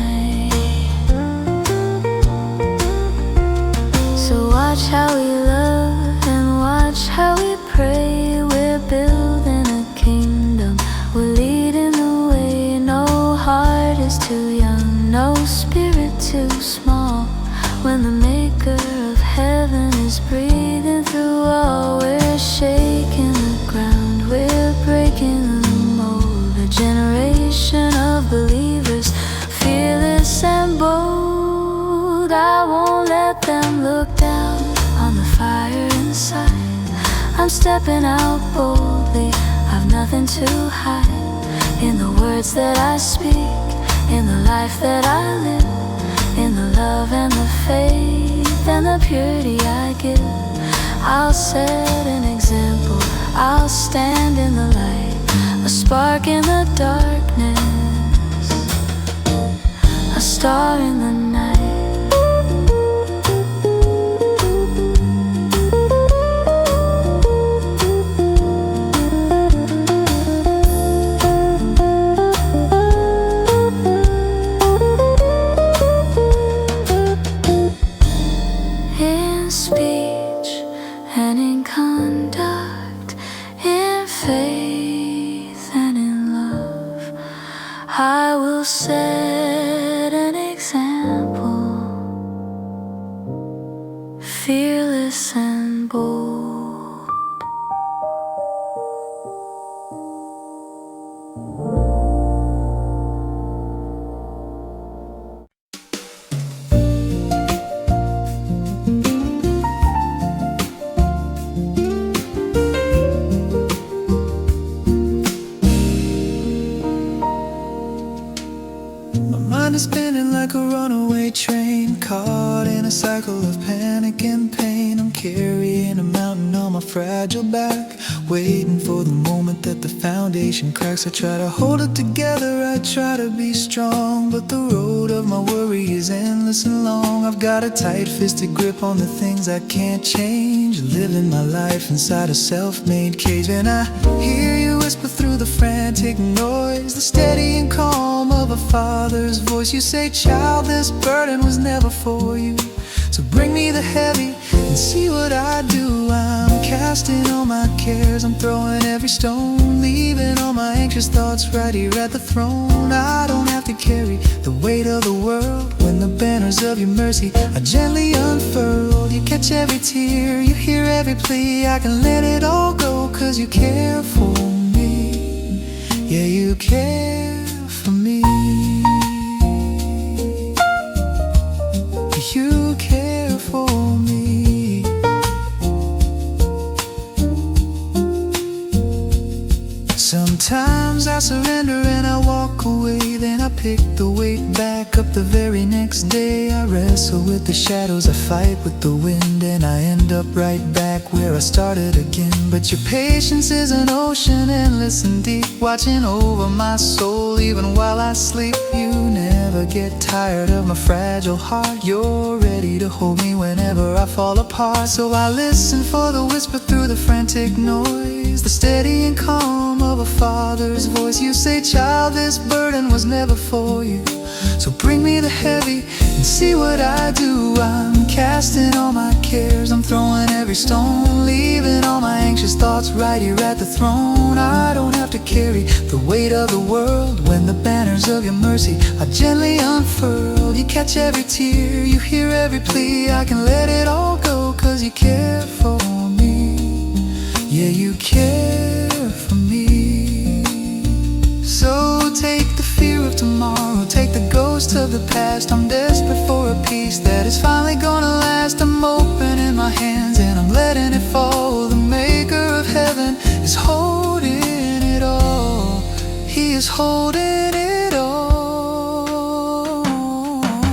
So watch how we love and watch how we pray. We're building a kingdom, we're leading the way. No heart is too young, no spirit too small. When the maker of heaven is breathing through all, we're shaking the ground, we're breaking the mold. A generation of believers, fearless and bold. I won't let them look down on the fire inside. I'm stepping out boldly, I've nothing to hide. In the words that I speak, in the life that I live, in the love and the faith and the purity I give. I'll set an example, I'll stand in the light, a spark in the darkness, a star in the night. Speech and in conduct, in faith and in love, I will set an example, fearless and bold. Mind is spinning like a runaway train, caught in a cycle of panic and pain. I'm carrying a mountain on my fragile back, waiting for the moment that the foundation cracks. I try to hold it together, I try to be strong, but the road of my worry is endless and long. I've got a tight-fisted grip on the things I can't change, living my life inside a self-made cage. And I hear you whisper through the frantic noise, the steady and calm of a father's voice. You say, child, this burden was never for you, so bring me the heavy and see what I do. I'm casting all my cares, I'm throwing every stone, leaving all my anxious thoughts right here at the throne. I don't have to carry the weight of the world when the banners of your mercy are gently unfurled. You catch every tear, you hear every plea, I can let it all go, 'cause you care for me. Yeah, you care for me. You care for me. Sometimes I surrender and I walk away, then I pick the weight back up the very next day. I wrestle with the shadows, I fight with the wind, and I end up right back where I started again. But your patience is an ocean, endless and deep, watching over my soul even while I sleep. You never get tired of my fragile heart, you're ready to hold me whenever I fall apart. So I listen for the whisper through the frantic noise, the steady and calm of a father's voice. You say, child, this burden was never for you, so bring me the heavy And see what I do, I'm casting all my cares, I'm throwing every stone, leaving all my anxious thoughts right here at the throne. I don't have to carry the weight of the world when the banners of your mercy are gently unfurled. You catch every tear, you hear every plea, I can let it all go, 'cause you care for me. Yeah, you care for me. So take the fear of tomorrow, take the ghost of the past. I'm desperate for a peace that is finally gonna last. I'm opening my hands and I'm letting it fall. The maker of heaven is holding it all. He is holding it all.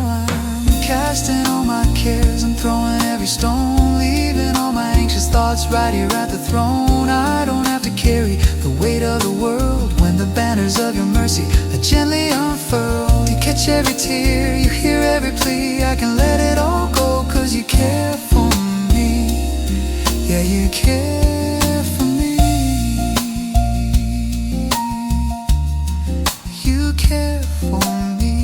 I'm casting all my cares, I'm throwing every stone, leaving all my anxious thoughts right here at the throne. I don't have to carry the weight of the world when the banners of your mercy are gently unfurled. You catch every tear, you hear every plea, I can let it all go, 'cause you care for me. Yeah, you care for me. You care for me.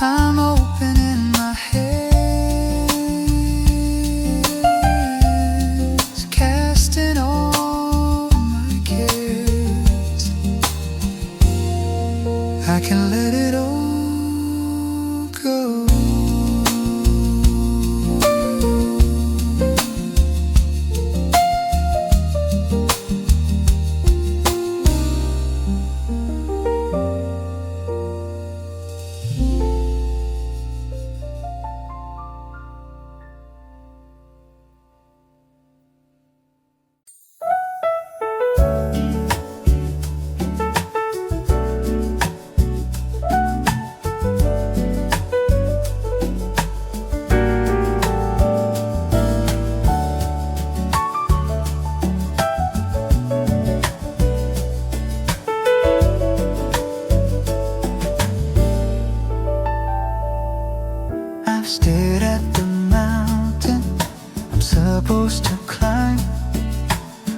I'm opening my hands, casting all my cares. I can let it all go. I've stared at the mountain I'm supposed to climb,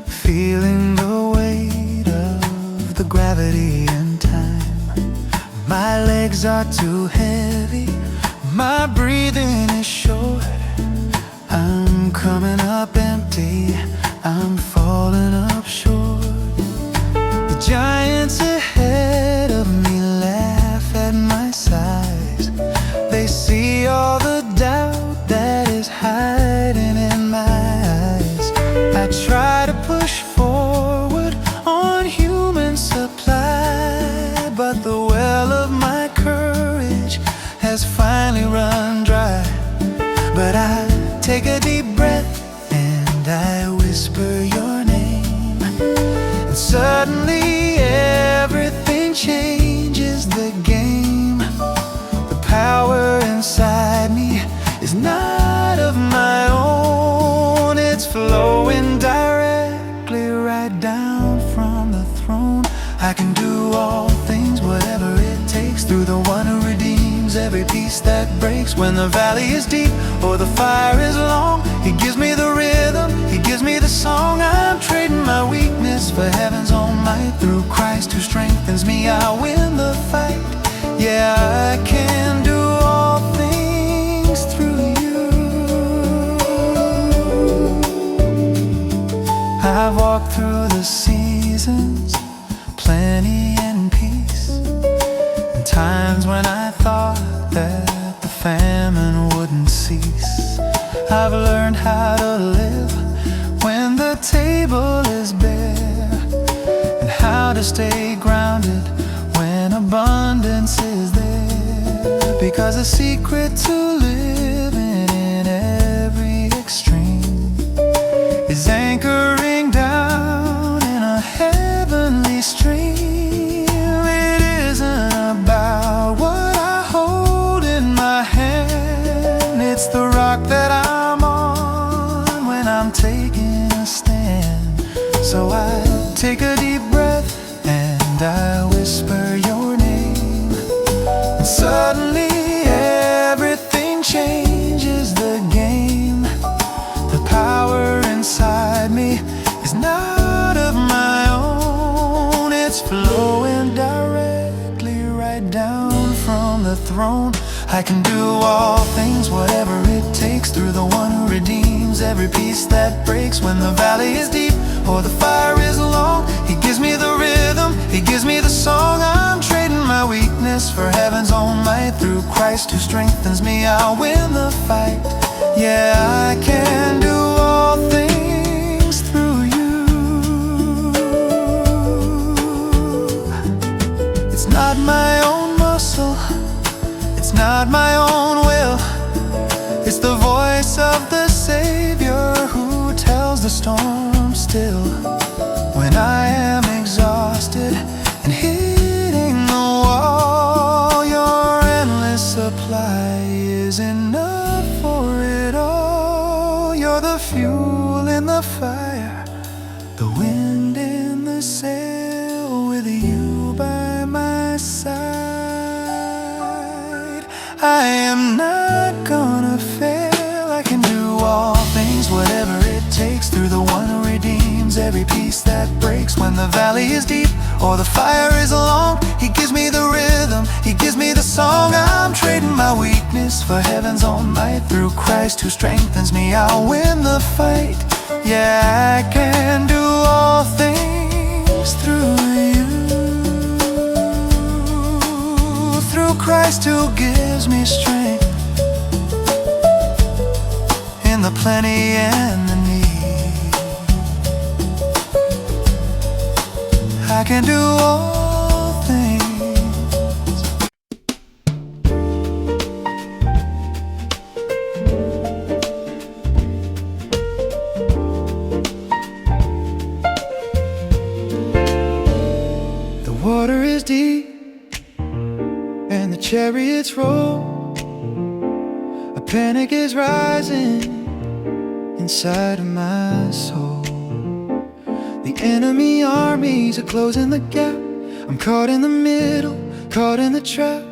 feeling the weight of the gravity and time. My legs are too heavy, my breathing is short. I'm coming up empty, I'm falling up short. The giants ahead of me laugh at my size. They see all the doubt that is hiding in my eyes. I try to push forward on human supply, but the well of my courage has finally run dry. But I take a deep breath and I whisper your name, and suddenly everything changes the game. The power inside me is not of my own, it's flowing directly right down from the throne. I can do all things, whatever it takes, through the one who redeems every piece that breaks. When the valley is deep or the fire is long, He gives me the rhythm, He gives me the song. I'm trading my weakness for heaven's own might. Through Christ who strengthens me, I win the fight. Yeah, I can do all things through you. I've walked through the seasons, plenty and peace, and times when I thought that the famine wouldn't cease. I've learned how to live when the table is bare, and how to stay grounded when abundance is there. Because the secret to living in every extreme is anchoring down in a heavenly stream. It isn't about what I hold in my hand, it's the rock that I'm on when I'm taking a stand. So I take a deep breath and I whisper your name, and suddenly everything changes the game. The power inside me is not of my own, it's flowing directly right the throne. I can do all things, whatever it takes, through the one who redeems every piece that breaks. When the valley is deep or the fire is long, He gives me the rhythm, He gives me the song. I'm trading my weakness for heaven's own might. Through Christ who strengthens me, I'll win the fight. Yeah, I can do all things through You. It's not my own muscle, it's not my own will, it's the voice of the Savior who tells the storm still. When I am exhausted and hitting the wall, Your endless supply is enough for it all. You're the fuel in the fire, the wind in the sail. With You by my side, I am not gonna fail. I can do all things, whatever it takes, through the one who redeems every piece that breaks. When the valley is deep or the fire is long, He gives me the rhythm, He gives me the song. I'm trading my weakness for heaven's own might. Through Christ who strengthens me, I'll win the fight. Yeah, I can do all things through You. Through Christ who gives me strength in the plenty and the need. I can do all things. The water is deep and the chariots roll. A panic is rising inside of my soul. The enemy armies are closing the gap. I'm caught in the middle, caught in the trap.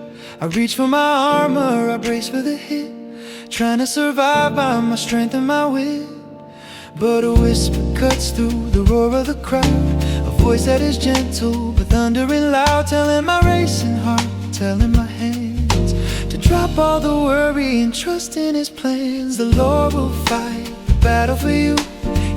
I reach for my armor, I brace for the hit, trying to survive by my strength and my wit. But a whisper cuts through the roar of the crowd, a voice that is gentle but thundering loud, telling my racing heart, telling my hands to drop all the worry and trust in His plans. The Lord will fight the battle for you.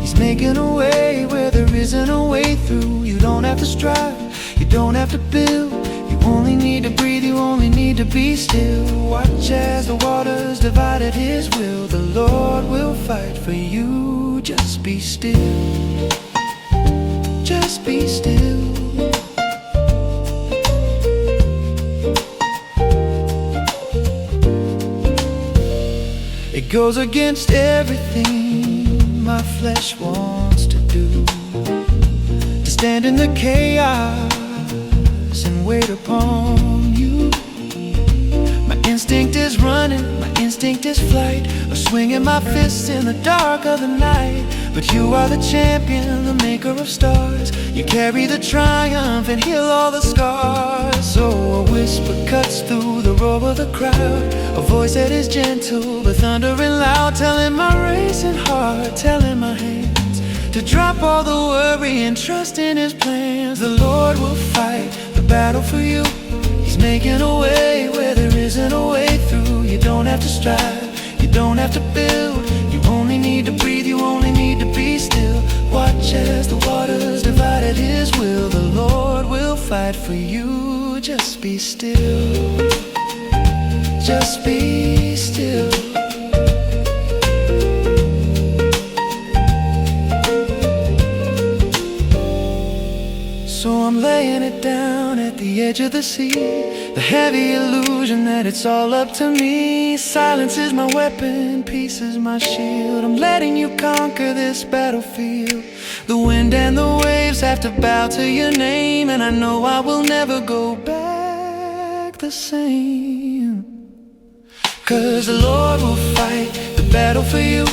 He's making a way where there isn't a way through. You don't have to strive, you don't have to build. You only need to breathe, you only need to be still. Watch as the waters divide at His will. The Lord will fight for you. Just be still, just be still. It goes against everything my flesh wants to do, to stand in the chaos and wait upon You. My instinct is running, my instinct is flight, or swinging my fists in the dark of the night. But You are the champion, the maker of stars. You carry the triumph and heal all the scars. So a whisper cuts through the roar of the crowd, a voice that is gentle but thundering loud, telling my racing heart, telling my hands to drop all the worry and trust in His plans. The Lord will fight the battle for you. He's making a way where there isn't a way through. You don't have to strive, you don't have to build. You only need to breathe, you only need to be still. Watch as the waters divide at His will. The Lord will fight for you. Just be still, just be still. So I'm laying it down at the edge of the sea, the heavy illusion that it's all up to me. Silence is my weapon, peace is my shield. I'm letting You conquer this battlefield. The wind and the waves have to bow to Your name, and I know I will never go back the same. 'Cause the Lord will fight the battle for you.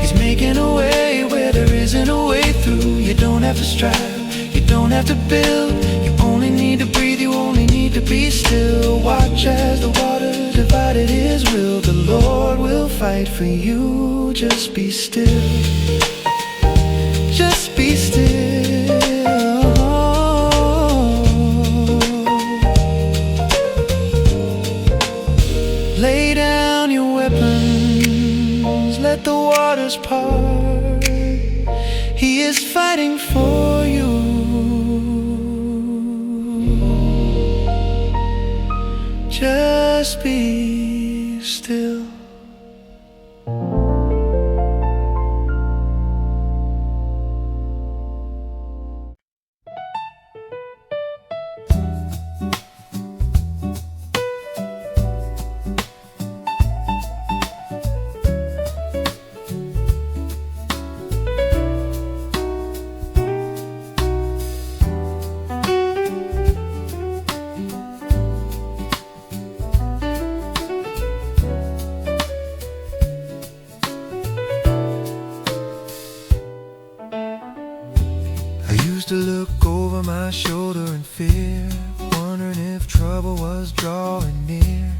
He's making a way where there isn't a way through. You don't have to strive, you don't have to build. You only need to breathe, you only need to be still. Watch as the waters divide at His will. The Lord will fight for you. Just be still, just be still. just be still. To look over my shoulder in fear, wondering if trouble was drawing near,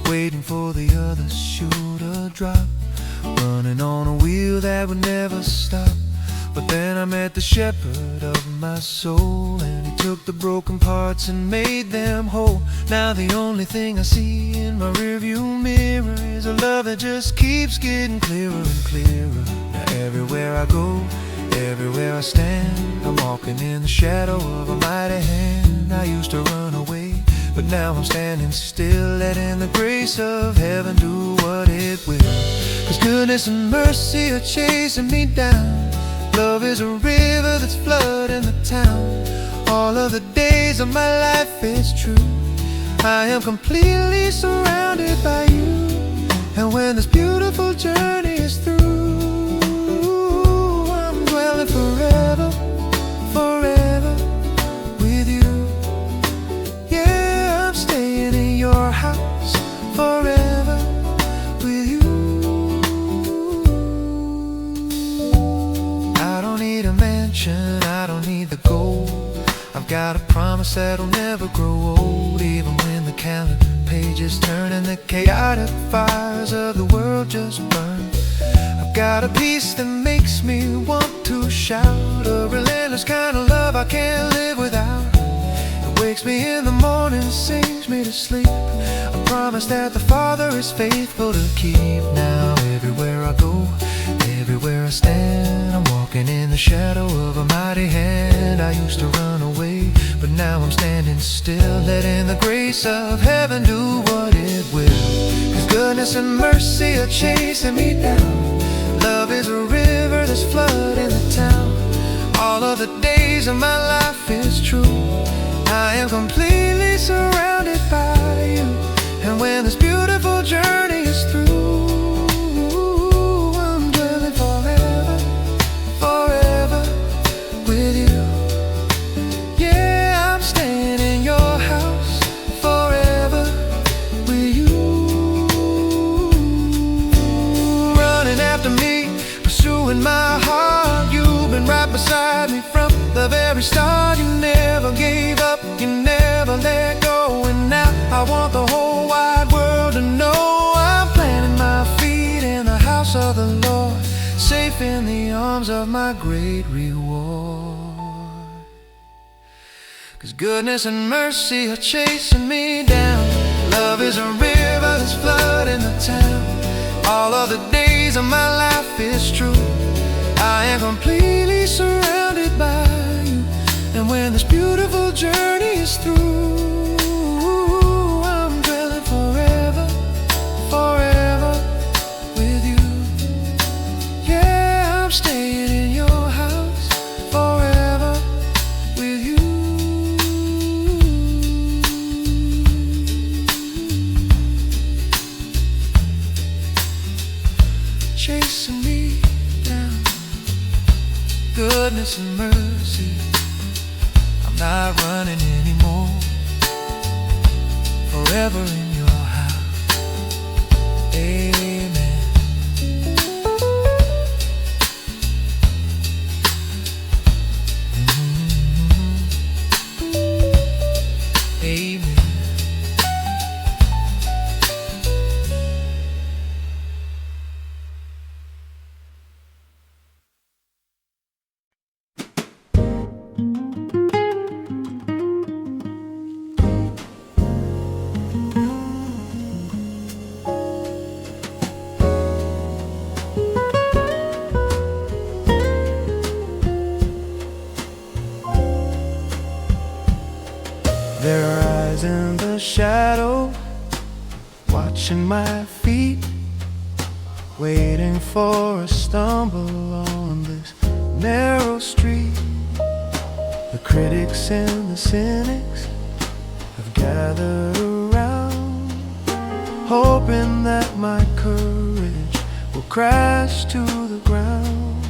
waiting for the other shoe to drop, running on a wheel that would never stop. But then I met the shepherd of my soul, and he took the broken parts and made them whole. Now the only thing I see in my rearview mirror is a love that just keeps getting clearer and clearer. Now everywhere I go, everywhere I stand, I'm walking in the shadow of a mighty hand. I used to run away, but now I'm standing still, letting the grace of heaven do what it will. 'Cause goodness and mercy are chasing me down. Love is a river that's flooding the town. All of the days of my life is true. I am completely surrounded by you. And when this beautiful journey is through, forever, forever with you. Yeah, I'm staying in your house forever with you. I don't need a mansion, I don't need the gold. I've got a promise that'll never grow old, even when the calendar pages turn and the chaotic fires of the world just burn. Got a peace that makes me want to shout, a relentless kind of love I can't live without. It wakes me in the morning, sings me to sleep, a promise that the Father is faithful to keep. Now everywhere I go, everywhere I stand, I'm walking in the shadow of a mighty hand. I used to run away, but now I'm standing still, letting the grace of heaven do what it will. 'Cause goodness and mercy are chasing me down. Love is a river that's flooding the town. All of the days of my life is true. I am completely surrounded by you. And when this beautiful journey is through, I'm dwelling forever, forever with you. Yeah, I'm staying in your house forever with you. Running after me, pursuing my heart, you've been right beside me from the very start. You never gave up, you never let go, and now I want the whole wide world to know I'm planting my feet in the house of the Lord, safe in the arms of my great reward. 'Cause goodness and mercy are chasing me down. Love is a river that's flooding the town. All of the days of my life is true. I am completely surrounded by you. And when this beautiful journey is through, I'm dwelling forever, forever with you. Yeah, I'm staying in your house forever with you. Chasing me down, goodness and mercy. I'm not running anymore, forever in your house. Amen. Amen. There are eyes in the shadow watching my feet, waiting for a stumble on this narrow street. The critics and the cynics have gathered around, hoping that my courage will crash to the ground.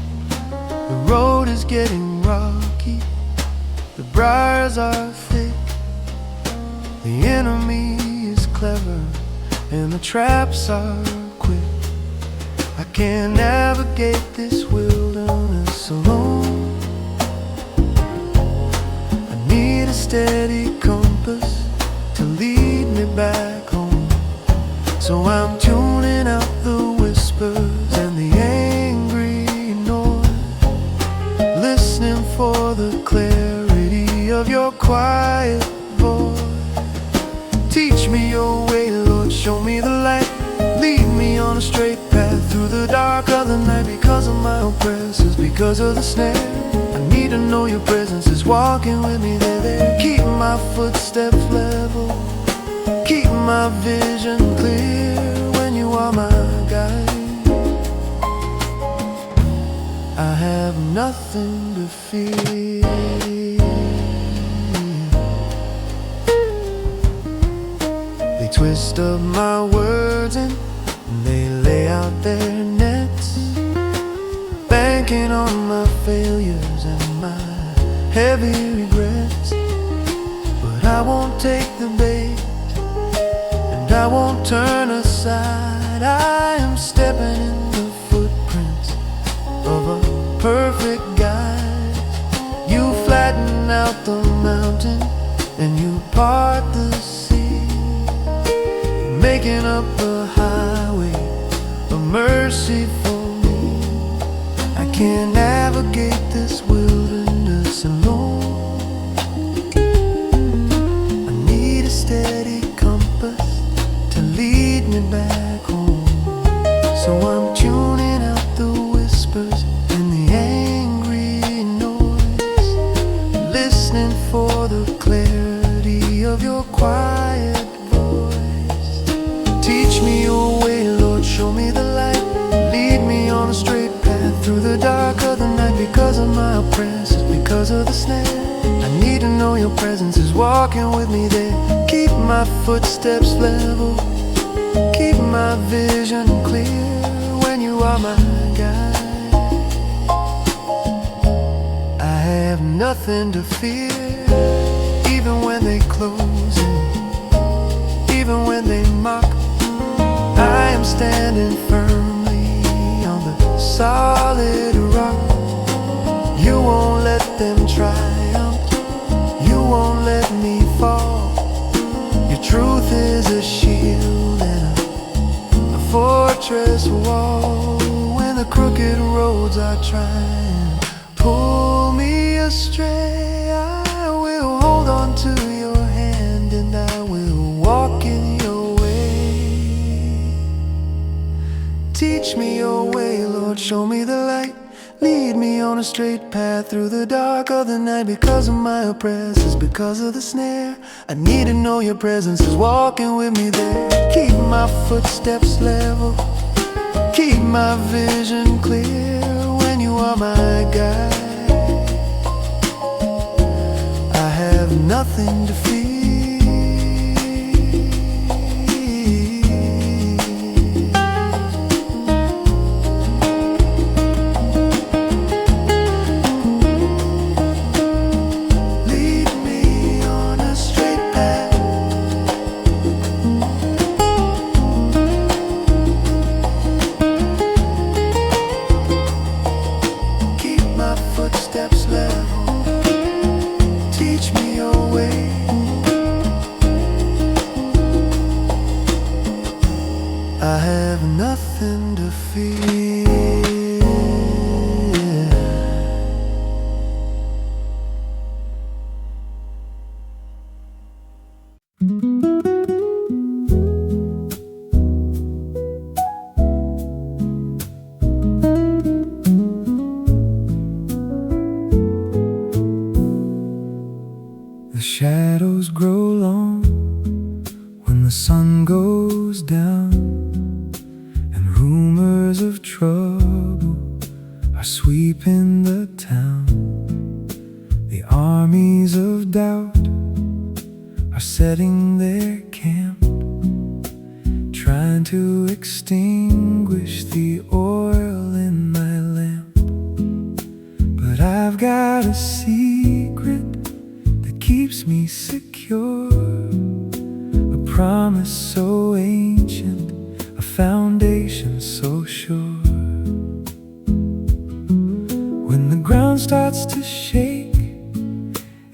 The road is getting rocky, the briars are thick, the enemy is clever and the traps are quick. I can't navigate this wilderness alone. I need a steady compass to lead me back home. So I'm tuning out the whispers and the angry noise, listening for the clarity of your quiet voice. Teach me your way, Lord, show me the light. Lead me on a straight path through the dark of the night. Because of my oppressors, because of the snare, I need to know your presence is walking with me there. Keep my footsteps level, keep my vision clear when you are my guide. I have nothing to fear. They twist up my words and they lay out their nets, banking on my failures and my heavy regrets. But I won't take the bait, and I won't turn aside. I am stepping in the footprints of a perfect guide. You flatten out the mountain and you part the sea, making up a highway of mercy for me. I can't navigate this wilderness alone. I need a steady compass to lead me back home. So I'm tuning out the whispers and the angry noise, listening for the clarity of your quiet voice. Teach me your way, Lord, show me the light. Lead me on a straight path through the dark of the night. Because of my oppressors, because of the snare, I need to know your presence is walking with me there. Keep my footsteps level, keep my vision clear when you are my guide. I have nothing to fear, even when they close in, even when they mock. I am standing firmly on the solid rock. You won't let them triumph, you won't let me fall. Your truth is a shield and a fortress wall. When the crooked roads are trying to pull me astray, I will hold on to your hand and I will walk in your way. Teach me your way, Lord, show me the light. Lead me on a straight path through the dark of the night. Because of my oppressors, because of the snare, I need to know your presence is walking with me there. Keep my footsteps level, keep my vision clear when you are my guide. I have nothing to fear. Footsteps level, teach me your way. I have nothing to fear. The shadows grow long when the sun goes goes down, and rumors of trouble are sweeping the town. The armies of doubt are setting their camp, trying to extinguish the oil in my lamp. But I've got a secret that keeps me secure, a promise so ancient, a foundation so sure. When the ground starts to shake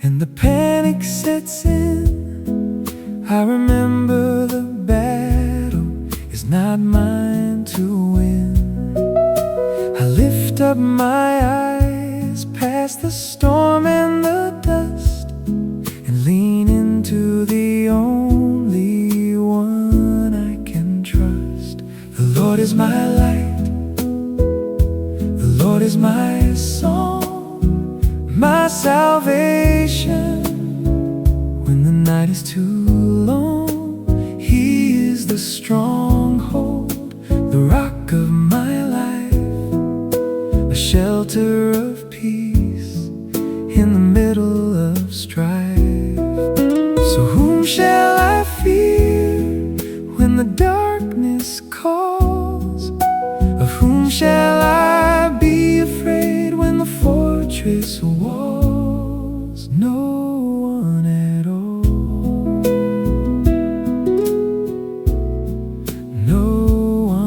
and the panic sets in, I remember the battle is not mine to win. I lift up my eyes past the storm and the dust and lean into the only one I can trust. The Lord is my light, the Lord is my song, my salvation. When the night is too long, He is the stronghold, the rock of my life, a shelter of peace in the middle of strife. So whom shall I fear when the darkness calls? Of whom shall I be afraid when the fortress walls? No one at all, no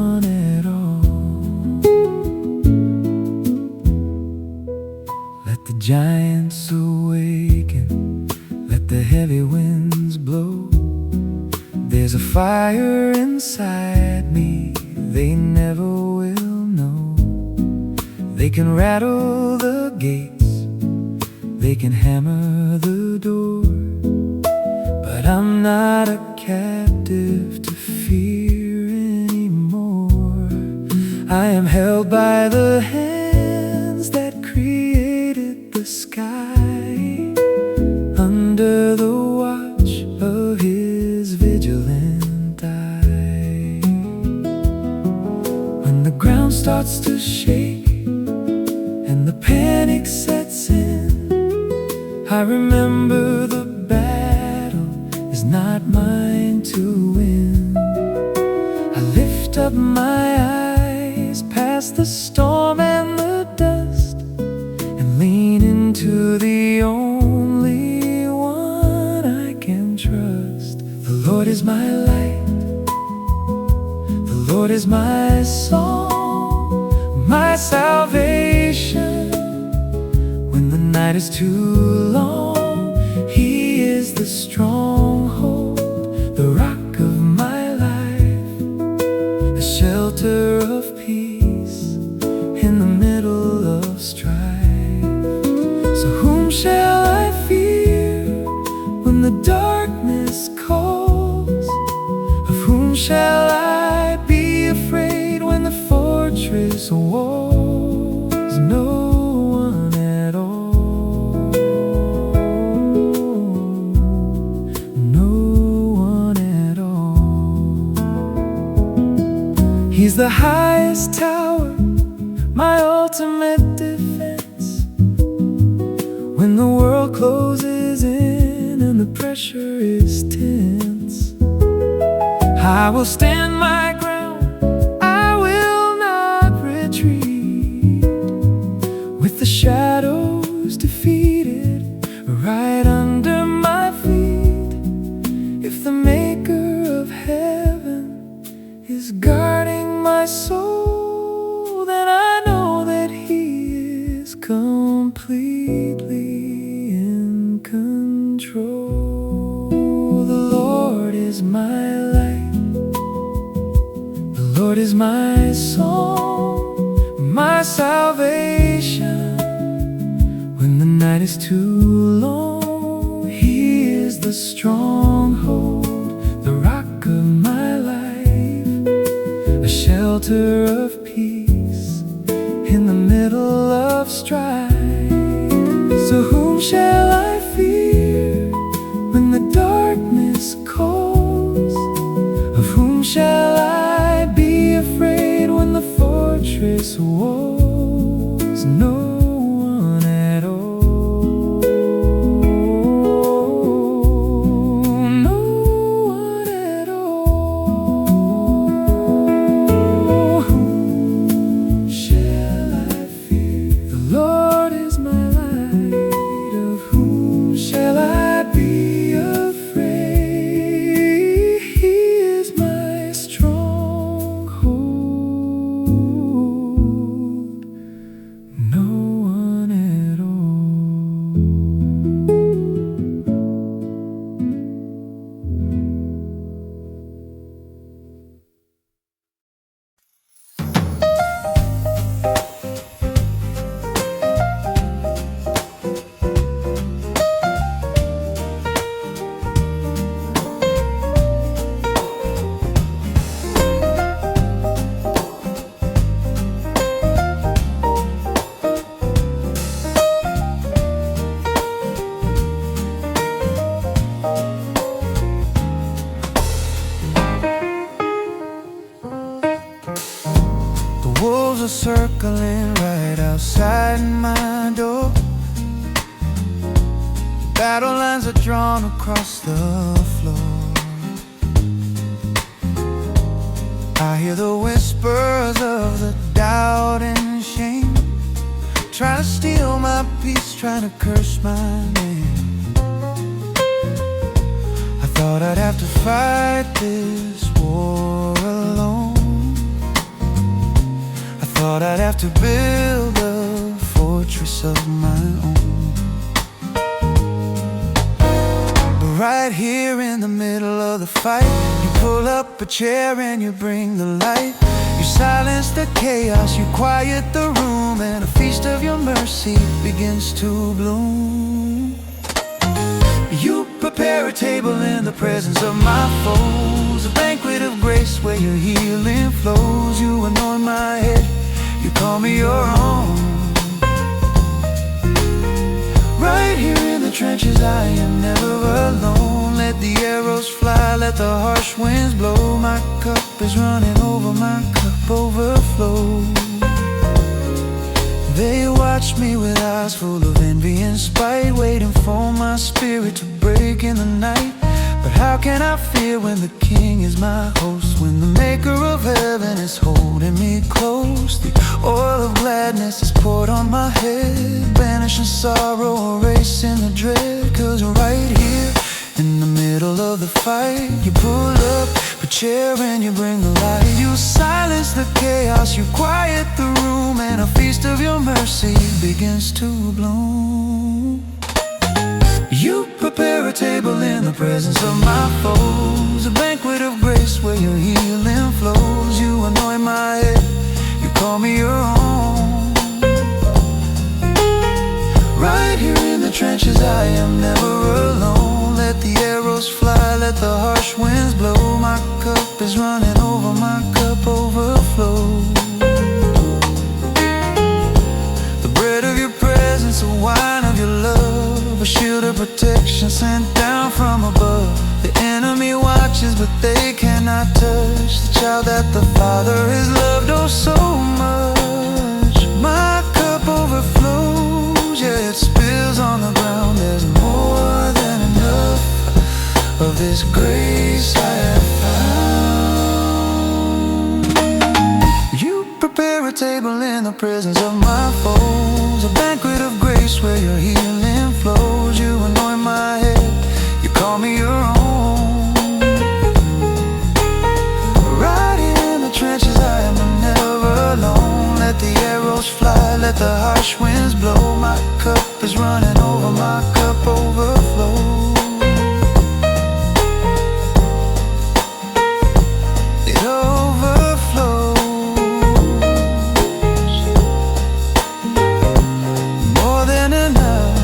one at all. Let the giants awaken, let the heavy winds blow. There's a fire inside me they never will know. They can rattle the gates, they can hammer the door, but I'm not a captive to fear anymore. I am held by the hands that created the sky, under the watch of His vigilant eye. When the ground starts to shake and the panic sets in, I remember the battle is not mine to win. I lift up my eyes past the storm and the dust and lean into the only one I can trust. The Lord is my light, the Lord is my song, my salvation. When the night is too long, He is the stronghold, the rock of my life, a shelter of peace in the middle of strife. So whom shall I fear when the darkness calls? Of whom shall I be afraid when the fortress walls? No one at all, no one at all. He's the highest tower, my ultimate defense. When the world closes in and the pressure is tense, I will stand my ground, I will not retreat. With the shadows defeated right under my feet, if the Maker of heaven is guarding my soul, then I know that He is completely in control. The Lord is my light, the Lord is my song, my salvation. When the night is too long, He is the stronghold, the rock of my life, a shelter of peace in the middle of strife. So whom shall I fear when the darkness calls? Of whom shall Battle lines are drawn across the floor. I hear the whispers of the doubt and shame, try to steal my peace, trying to curse my name. I thought I'd have to fight this war alone. I thought I'd have to build a fortress of my own. But right here in the middle of the fight, you pull up a chair and you bring the light. You silence the chaos, you quiet the room, and a feast of your mercy begins to bloom. You prepare a table in the presence of my foes, a banquet of grace where your healing flows. You anoint my head, you call me your own. Right here in the trenches I am never alone. Let the arrows fly, let the harsh winds blow. My cup is running over, my cup overflows. They watch me with eyes full of envy and spite, waiting for my spirit to break in the night. But how can I fear when the King is my host, when the maker of heaven is holding me close? The oil of gladness is poured on my head, banishing sorrow, erasing the dread. Cause right here in the middle of the fight, you pull up a chair and you bring the light. You silence the chaos, you quiet the room, and a feast of your mercy begins to bloom. You prepare a table in the presence of my foes, a banquet of grace where your healing flows. You anoint my head, you call me your own. Right here in the trenches I am never alone. Let the arrows fly, let the harsh winds blow. My cup is running over, my cup overflows. The bread of your presence, the wine of your love, a shield of protection sent down from above. The enemy watches but they cannot touch the child that the Father has loved oh so much. My cup overflows, yeah, it spills on the ground. There's more than enough of this grace I have found. You prepare a table in the presence of my foes, a banquet of grace where your healing flows. You anoint my head, you call me your own. Right here in the trenches I am never alone. Let the arrows fly, let the harsh winds blow. My cup is running over, my cup overflows. It overflows. More than enough.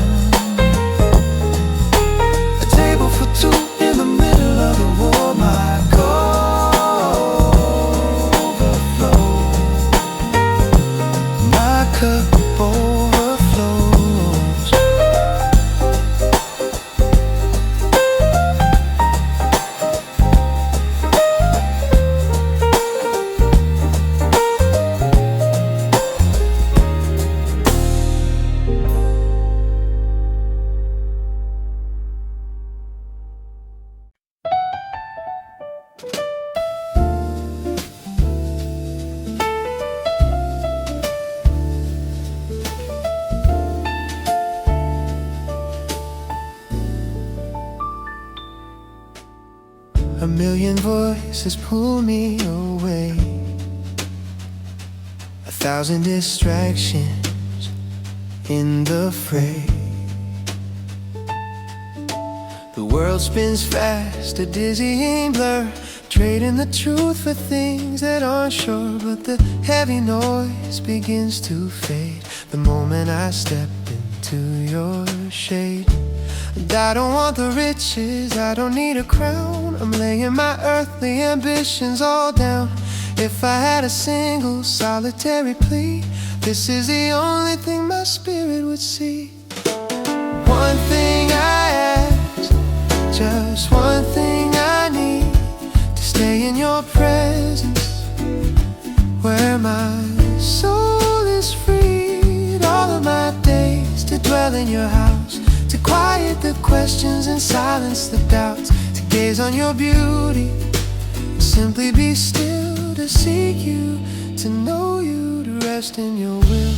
A table for two in the middle of the war. My cup overflows. My cup overflows. A million voices pull me away, 1,000 distractions in the fray. The world spins fast, a dizzying blur, trading the truth for things that aren't sure. But the heavy noise begins to fade the moment I step into your shade. And I don't want the riches, I don't need a crown. I'm laying my earthly ambitions all down. If I had a single solitary plea, this is the only thing my spirit would see. One thing I ask, just one thing I need, to stay in your presence, where my soul is freed. All of my days to dwell in your house, to quiet the the questions and silence the doubts, to gaze on your beauty, simply be still, to seek you, to know you, to rest in your will.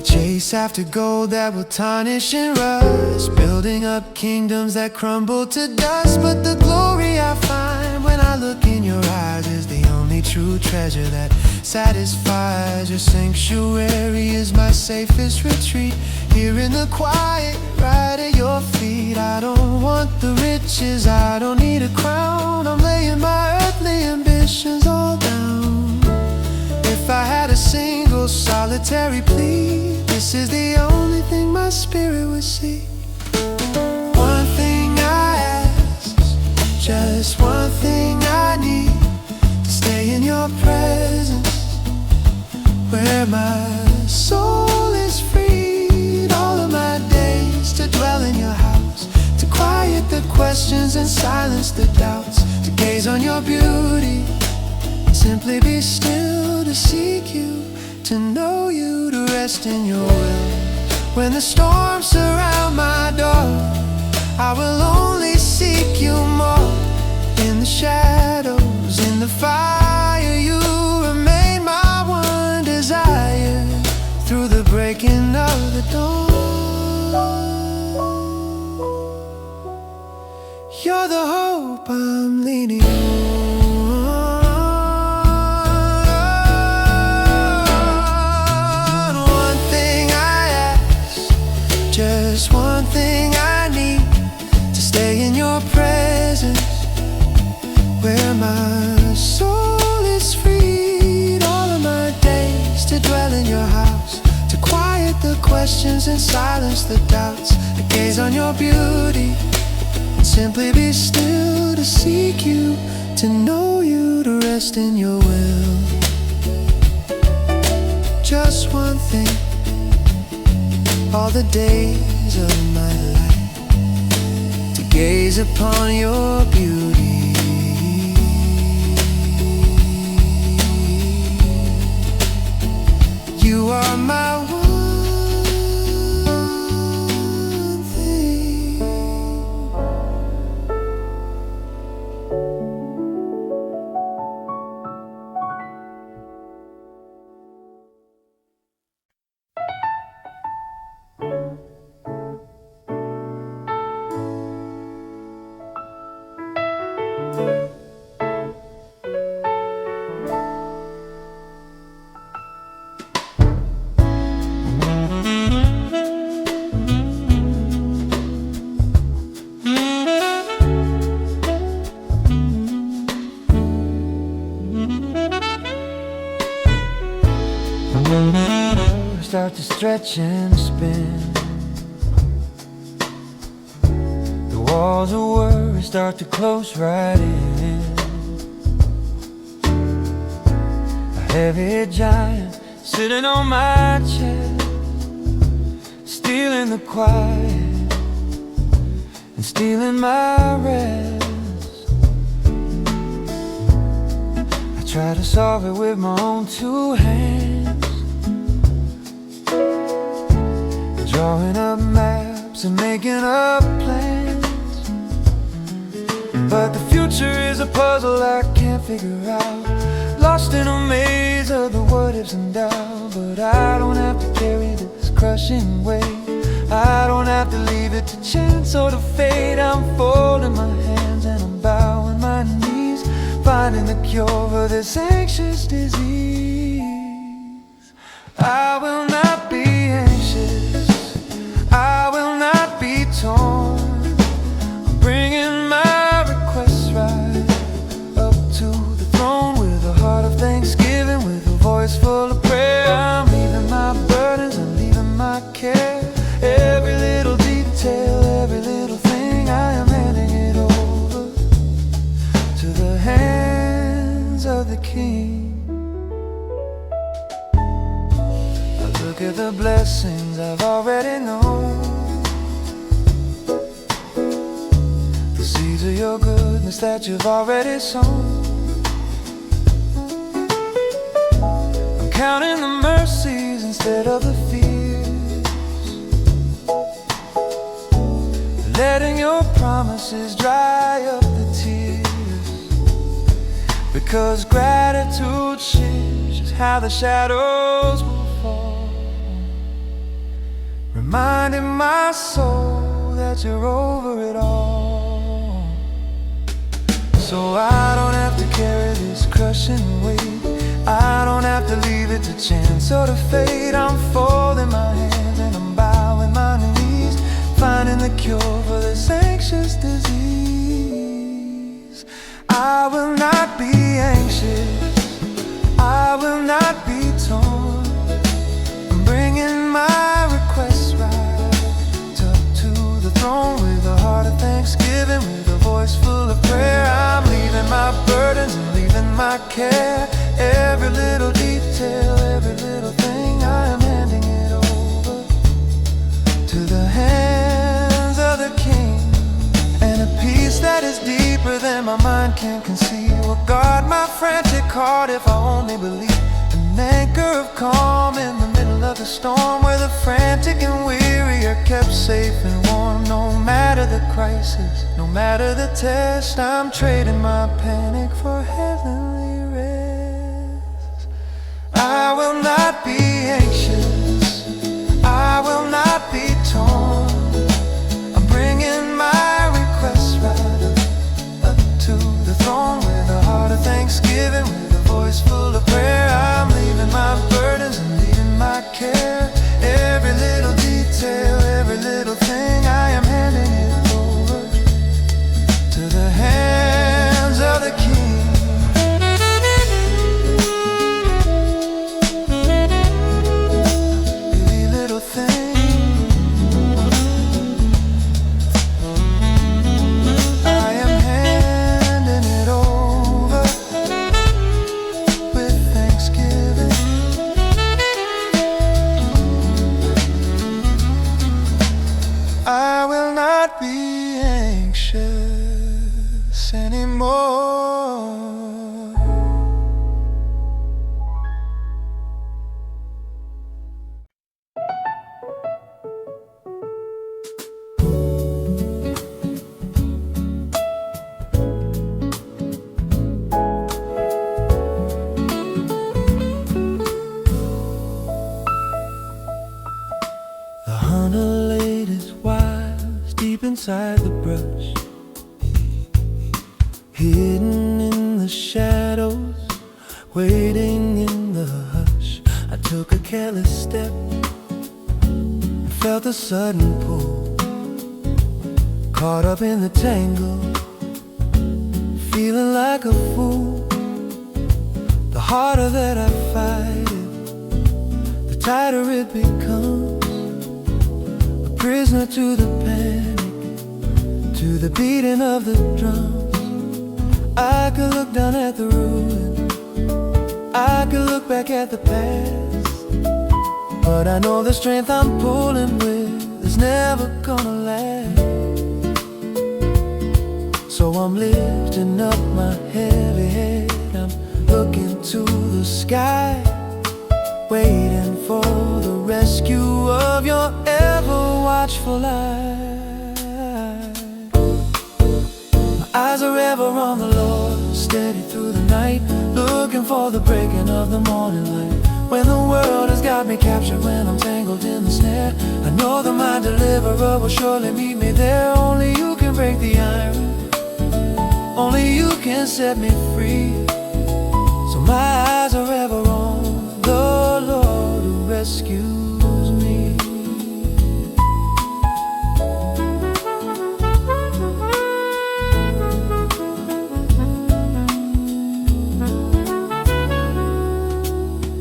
Chase after gold that will tarnish and rust, building up kingdoms that crumble to dust. But the glory I find when I look in your eyes is the only true treasure that satisfies. Your sanctuary is my safest retreat, here in the quiet, right at your feet. I don't want the riches, I don't need a crown, I'm laying my earthly ambitions all down. If I had a single solitary plea, this is the only thing my spirit would see. One thing I ask, just one thing I need, to stay in your presence, where my soul is freed. All of my days to dwell in your house, to quiet the questions and silence the doubts, to gaze on your beauty, simply be still, to seek you, to know you, to rest in your will. When the storms surround my door, I will only seek you more. In the shadows, in the fire, you remain my one desire. Through the breaking of the dawn, you're the hope I'm leaning on. Just one thing I need, to stay in your presence, where my soul is freed. All of my days to dwell in your house, to quiet the questions and silence the doubts, to gaze on your beauty, and simply be still, to seek you, to know you, to rest in your will. Just one thing, all the days of my life, to gaze upon your beauty. You are my one thing. Start to stretch and spin, the walls of worry start to close right in. A heavy giant sitting on my chest, stealing the quiet and stealing my rest. I try to solve it with my own two hands, drawing up maps and making up plans. But the future is a puzzle I can't figure out, lost in a maze of the what ifs and doubt. But I don't have to carry this crushing weight, I don't have to leave it to chance or to fate. I'm folding my hands and I'm bowing my knees, finding the cure for this anxious disease. I will not be anxious, I will not be torn. I'm bringing my requests right up to the throne, with a heart of thanksgiving, with a voice full of prayer. I'm leaving my burdens, I'm leaving my care, every little detail, every little thing, I am handing it over to the hands of the King. Look at the blessings I've already known, the seeds of your goodness that you've already sown. I'm counting the mercies instead of the fears, letting your promises dry up the tears, because gratitude shares just how the shadows will fall, reminding my soul that you're over it all. So I don't have to carry this crushing weight, I don't have to leave it to chance or to fate. I'm folding my hands and I'm bowing my knees, finding the cure for this anxious disease. I will not be anxious, I will not be torn. I'm bringing my requests right up to the throne, with a heart of thanksgiving, with a voice full of prayer. I'm leaving my burdens and leaving my care. Every little detail, every little thing, I am handing it over to the hands of the King. And a peace that is deeper than my mind can conceive will guard my frantic heart if I only believe. An anchor of calm in the middle of the storm, where the frantic and weary are kept safe and warm. No matter the crisis, no matter the test, I'm trading my panic for heavenly rest. I will not be anxious, I will not be torn. I'm bringing my requests right up to the throne, with a heart of thanksgiving, with a voice full of prayer. I'm leaving my burdens and leaving my care. Every little detail, every little thing, I am handing it over to the hands of the King. Every little thing, I am handing it over with thanksgiving. I will not be anxious anymore. The hunter laid his wives deep inside the brush, hidden in the shadows, waiting in the hush. I took a careless step and felt a sudden pull, caught up in the tangle, feeling like a fool. The harder that I fight it, the tighter it becomes. Prisoner to the panic, to the beating of the drums. I could look down at the ruin, I could look back at the past, but I know the strength I'm pulling with is never gonna last. So I'm lifting up my heavy head, I'm looking to the sky, waiting for the rescue of your ever-watchful eye. My eyes are ever on the Lord, steady through the night, looking for the breaking of the morning light. When the world has got me captured, when I'm tangled in the snare, I know that my deliverer will surely meet me there. Only you can break the iron, only you can set me free. So my eyes are ever on the Lord who rescues me.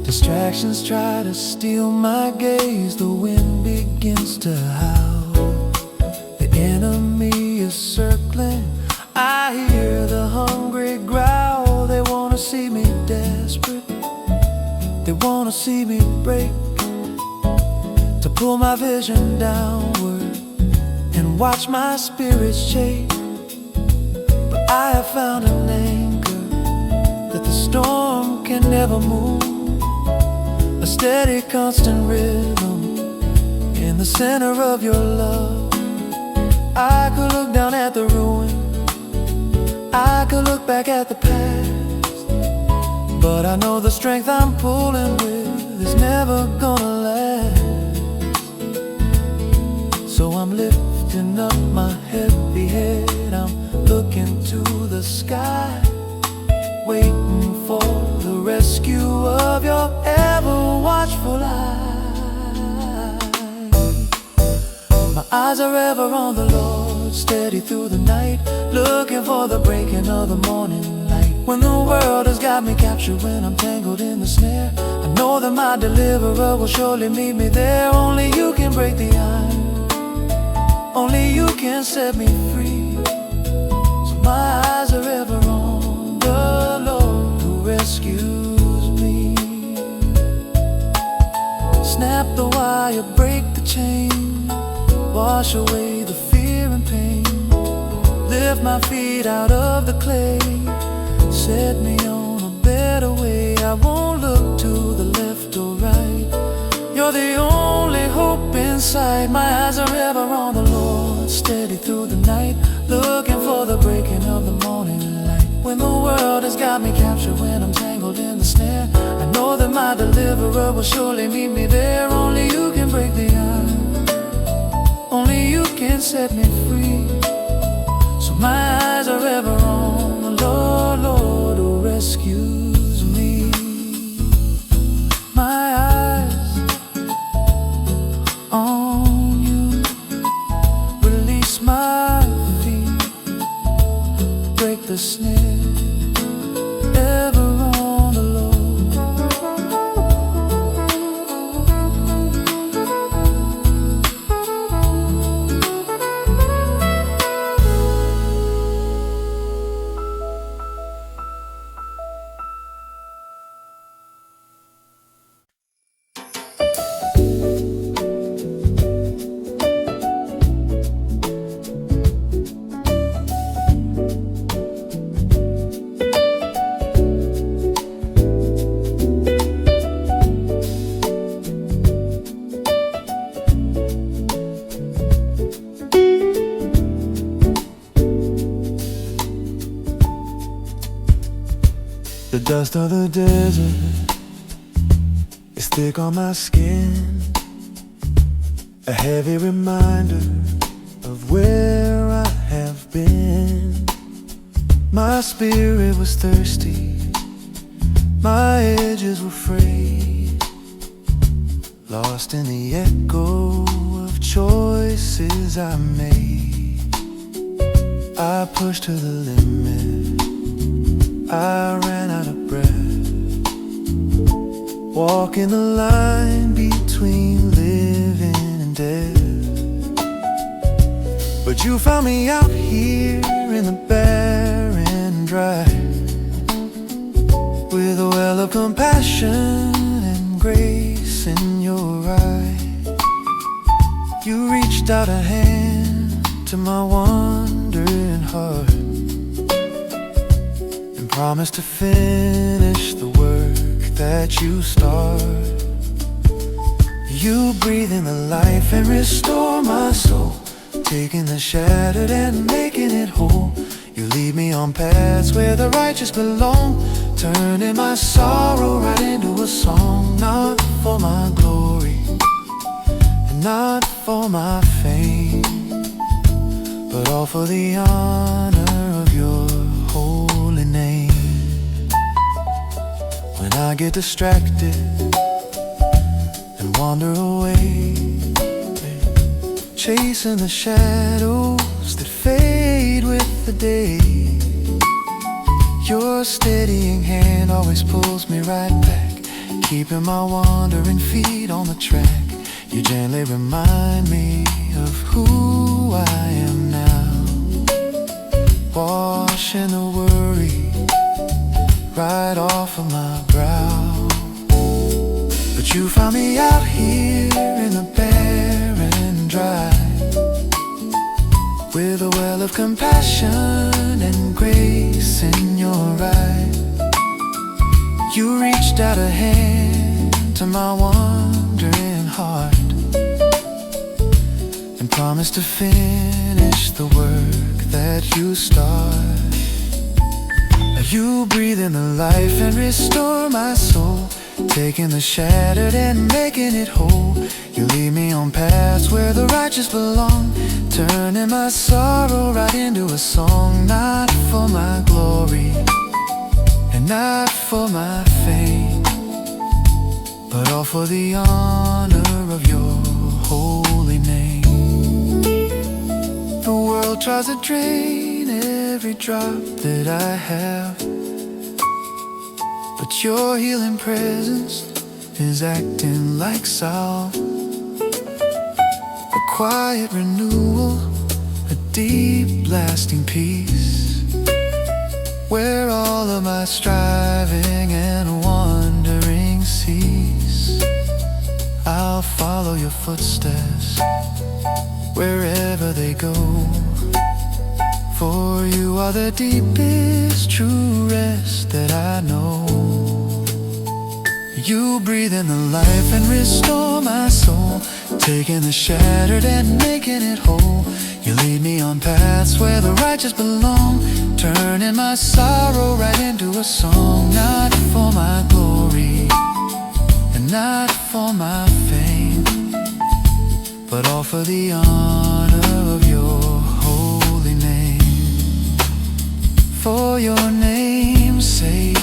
Distractions try to steal my gaze, the wind begins to howl, the enemy is circling, I hear the hungry growl. They wanna see me desperate, they wanna see me break, to pull my vision downward and watch my spirits shake. found an anchor that the storm can never move, a steady, constant rhythm in the center of your love. I could look down at the ruin, I could look back at the past, but I know the strength I'm pulling with is never gonna last. So I'm lifting up my heavy head, I'm looking to the sky, waiting for the rescue of your ever-watchful eyes. My eyes are ever on the Lord, steady through the night, looking for the breaking of the morning light. When the world has got me captured, when I'm tangled in the snare, I know that my deliverer will surely meet me there. Only you can break the iron, only you can set me free. So my eyes are ever on the Lord who rescues me. Snap the wire, break the chain, wash away the fear and pain, lift my feet out of the clay, set me on a better way. I won't look to the left or right, you're the only hope in sight. My eyes are ever on the Lord, steady through the night, looking for the breaking of the morning light. When the world has got me captured, when I'm tangled in the snare, I know that my deliverer will surely meet me there. Only you can break the iron, only you can set me free. So my eyes are ever on the Lord, Lord who rescues me. My eyes on you, release my feet, break the snare, ever on the Lord. The dust of the desert is thick on my skin, a heavy reminder of where I have been. My spirit was thirsty, my edges were frayed, lost in the echo of choices I made. I pushed to the limit, I ran out of breath, walking the line between living and death. But you found me out here in the barren dry, with a well of compassion and grace in your eye. You reached out a hand to my wandering heart, promise to finish the work that you start. You breathe in the life and restore my soul, taking the shattered and making it whole. You lead me on paths where the righteous belong, turning my sorrow right into a song. Not for my glory and not for my fame, but all for the honor of your holy name. When I get distracted and wander away, chasing the shadows that fade with the day, your steadying hand always pulls me right back, keeping my wandering feet on the track. You gently remind me of who I am now, washing the worry right off of my brow. But you found me out here in the barren dry, with a well of compassion and grace reached out a hand to my wandering heart and promised to finish the work that you start. You breathe in the life and restore my soul, taking the shattered and making it whole. You lead me on paths where the righteous belong, turning my sorrow right into a song. Not for my glory and not for my fame, but all for the honor of your holy name. The world tries to drain every drop that I have, but your healing presence is acting like salve. A quiet renewal, a deep lasting peace, where all of my striving and wandering cease. I'll follow your footsteps wherever they go, for you are the deepest true rest that I know. You breathe in the life and restore my soul, taking the shattered and making it whole. You lead me on paths where the righteous belong, turning my sorrow right into a song. Not for my glory and not for my fame, but all for the honor of your holy name. For your name's sake,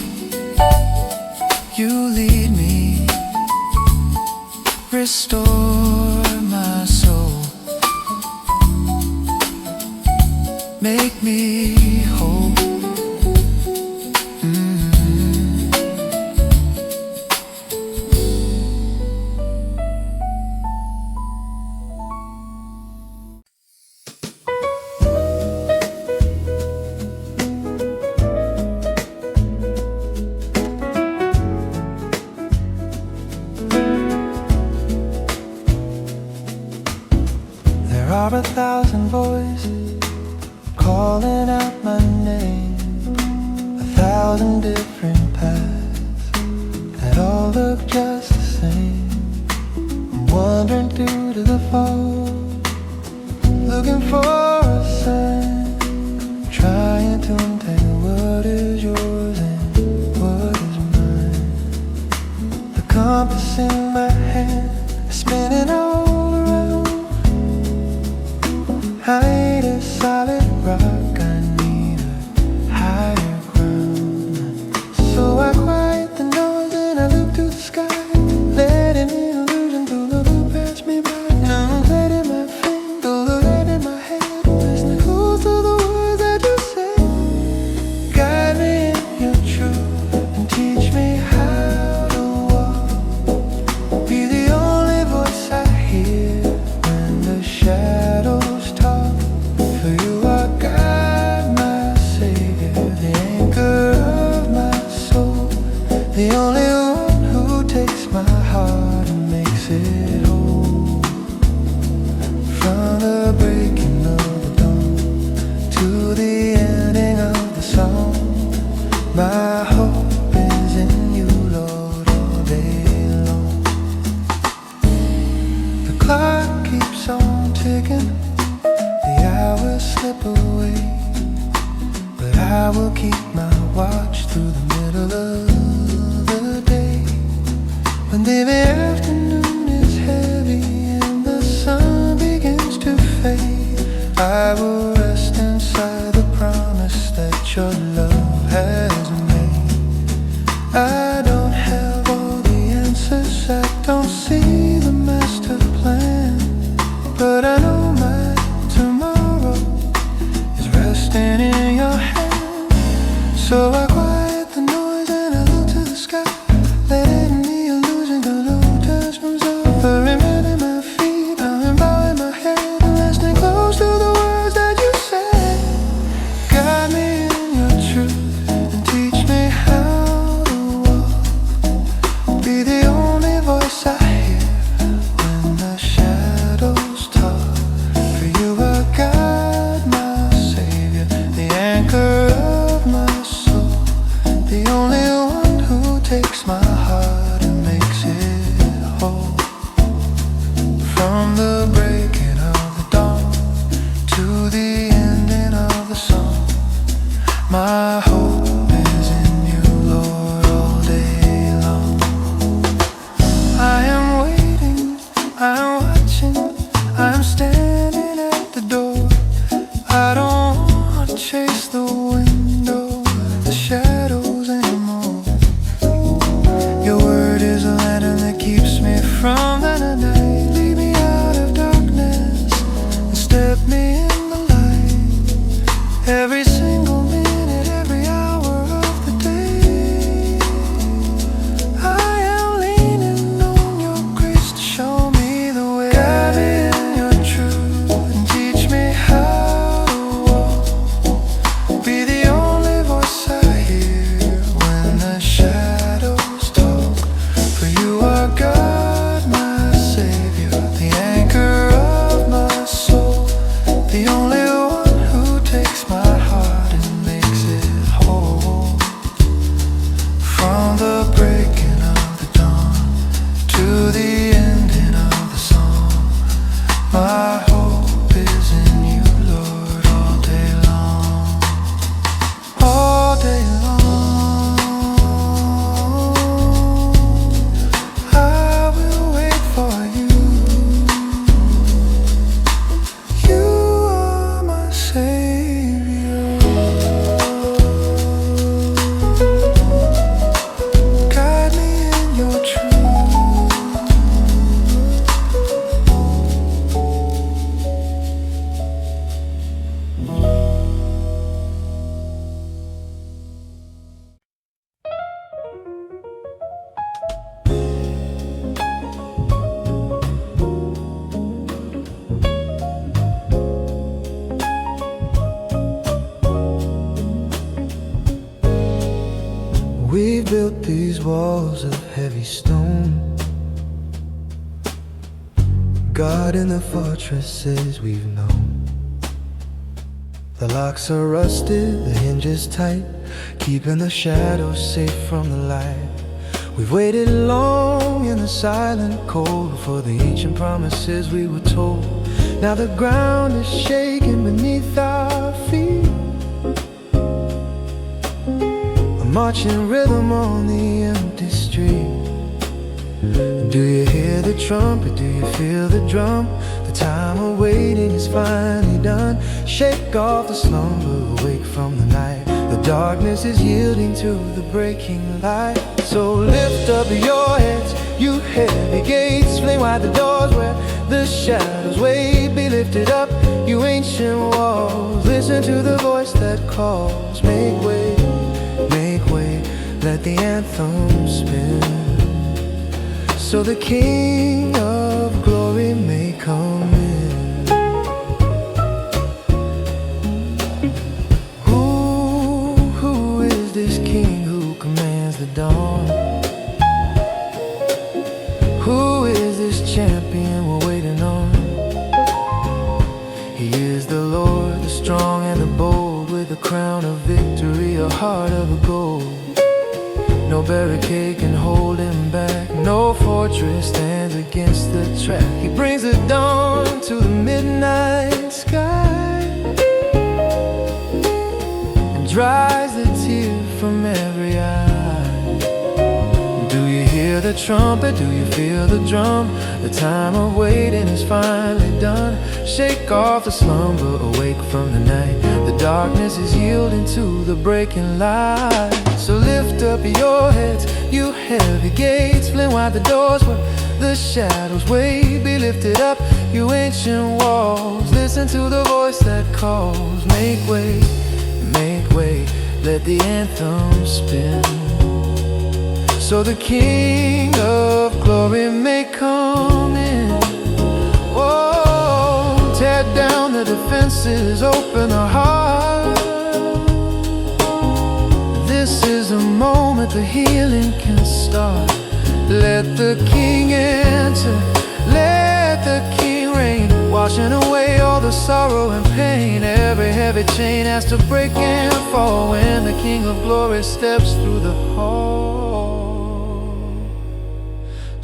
you lead me, restore my soul, make me whole. There are 1,000 voices calling out my name, 1,000 different paths that all look just the same. I'm wandering through to the fall, looking for a sign, trying to untangle what is yours and what is mine. The compass in my hand is spinning all around. I need a solid rock, I need a higher ground. So I quiet the noise and I look to the sky, letting the illusion to look past me by. Now I'm letting my finger look in my head, listening close to the words that you say. Guide me in your truth and teach me how to walk. Be the only voice I hear when the shadows talk. For you are God, my Savior, the anchor of my soul, the only one who takes my heart and makes it whole. From the breaking of the dawn to the ending of the song, my hope is in you, Lord, all day long. The clock keeps on ticking, the hours slip away, but I will keep my watch through the middle of the day. When the afternoon is heavy and the sun begins to fade, I will rest inside the promise that your love has made. I don't have all the answers, I don't see the master plan, but I know my tomorrow is resting in your hands. So I quiet the noise and I look to the sky, letting the illusion go low, touch from suffering, ready my feet, bowing my head, and listening close to the words that you said. Guide me in your truth and teach me how to walk. Be the only voice I hear when the shadows talk. For you are God, my Savior, the anchor of my soul, hope is in you, Lord, all day long. I am waiting, I'm watching, I'm standing at the door. I don't want to chase the window, the shadows anymore. Your word is a lantern that keeps me from the night. Lead me out of darkness and step me in the light. Every single minute, every hour of the day, I am leaning on your grace to show me the way. Guide me in your truth and teach me how to walk. Be the only voice I hear when the shadows talk. For you are God, my Savior, the anchor of my soul, the only one who takes my heart and makes it whole. From the breaking of the dawn to the ending of the song, my hope is in you, Lord, all day long. All day long, I will wait for you. You are my Savior. Guide me in your truth. We've built these walls of heavy stone, guarding the fortresses we've known. The locks are rusted, the hinges tight, keeping the shadows safe from the light. We've waited long in the silent cold for the ancient promises we were told. Now the ground is shaking beneath our feet, a marching rhythm on the empty street. Do you hear the trumpet? Do you feel the drum? The time of waiting is finally done. Shake off the slumber, awake from the night. The darkness is yielding to the breaking light. So lift up your heads, you heavy gates. Fling wide the doors where the shadows wait. Be lifted up, you ancient walls. Listen to the voice that calls. Make way, let the anthem spin, so the King of glory may come in. Who is this King who commands the dawn? Who is this champion we're waiting on? He is the Lord, the strong and the bold, with a crown of victory, a heart of gold. No barricade can hold him back, no fortress stands against the track. He brings the dawn to the midnight sky and dries the tear from every eye. Do you hear the trumpet? Do you feel the drum? The time of waiting is finally done. Shake off the slumber, awake from the night. The darkness is yielding to the breaking light. So lift up your heads, you heavy gates. Fling wide the doors where the shadows wait. Be lifted up, you ancient walls. Listen to the voice that calls. Make way, let the anthem spin, so the King of glory may come in. Whoa, tear down the defenses, open the heart. This is a moment the healing can start. Let the King enter, let the King reign, washing away all the sorrow and pain. Every heavy chain has to break and fall when the King of glory steps through the hall.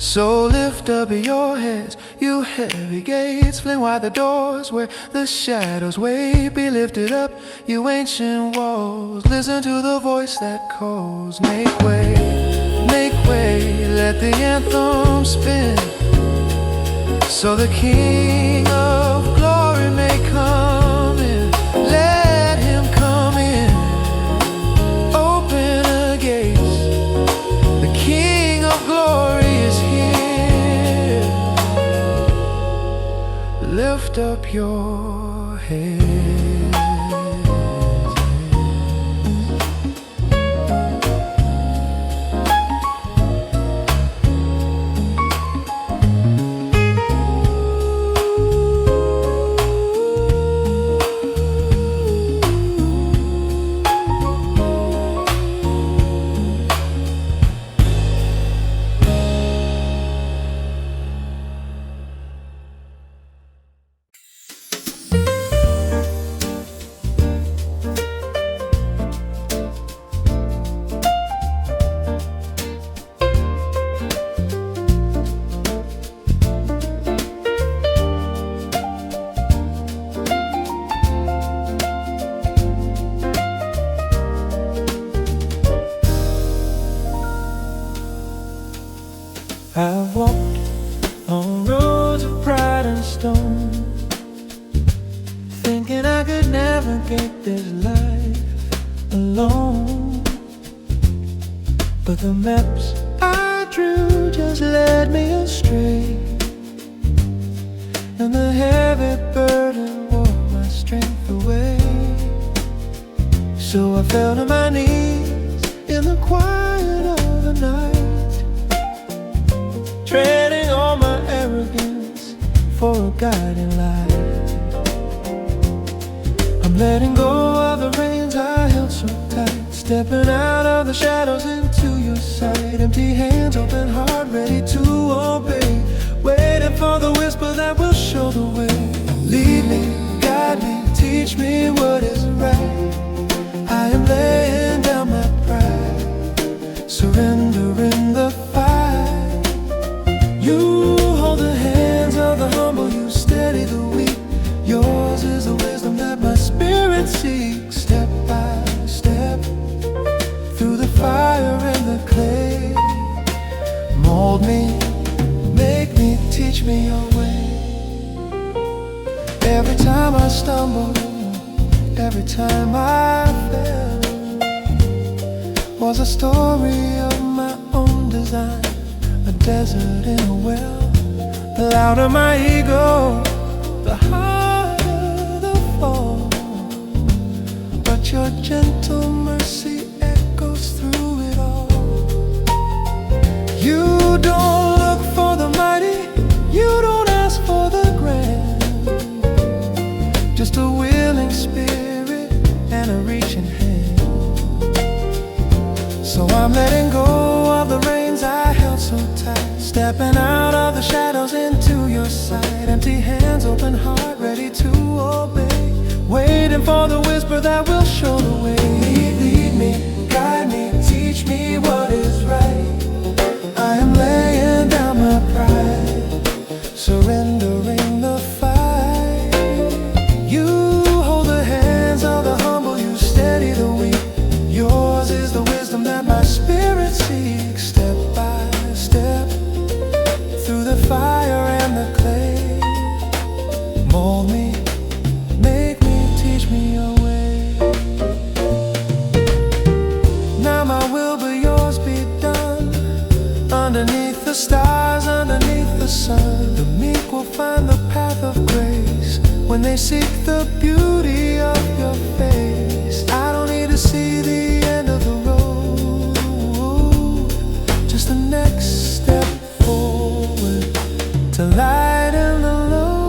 So lift up your heads, you heavy gates, fling wide the doors where the shadows wait. Be lifted up, you ancient walls, listen to the voice that calls. Make way, let the anthem spin, so the King of glory may come in. Let him come in, open the gates, the King of glory is here. Lift up your head. I've walked on roads of pride and stone, thinking I could navigate this life alone. But the maps I drew just led me astray, and the heavy burden wore my strength away. So I fell to my knees in the quiet of the night, treading on my arrogance for a guiding light. I'm letting go of the reins I held so tight, stepping out of the shadows into your sight. Empty hands, open heart, ready to obey, waiting for the whisper that will show the way. Lead me, guide me, teach me what is right. I am laying down my pride, surrendering the fight. You hold the hands of the humble, you steady the weak. Yours is the wisdom that my spirit seeks. Step by step, through the fire and the clay. Mold me, make me, teach me your way. Every time I stumble, every time I fail, was a story of my own design, a desert in a well. The louder my ego, the harder the fall, but your gentle mercy echoes through it all. You don't look for the mighty, you don't ask for the grand, just a willing spirit and a reaching hand. So I'm letting go of the reins I held so tight, stepping out of the shadows into your sight. Empty hands, open heart, ready to obey, waiting for the whisper that will show the way. Lead me, guide me, teach me what is right. I am laying down my pride, surrendering the fight. You hold the hands of the humble, you steady the weak. Yours is the wisdom that my spirit seeks. Step by step, through the fire and the clay. Mold me, make me, teach me your way. Now my will but yours be done. Underneath the stars, underneath the sun, the meek will find the path of grace when they seek the beauty of your face. I don't need to see the end of the road, just the next step forward to lighten the load.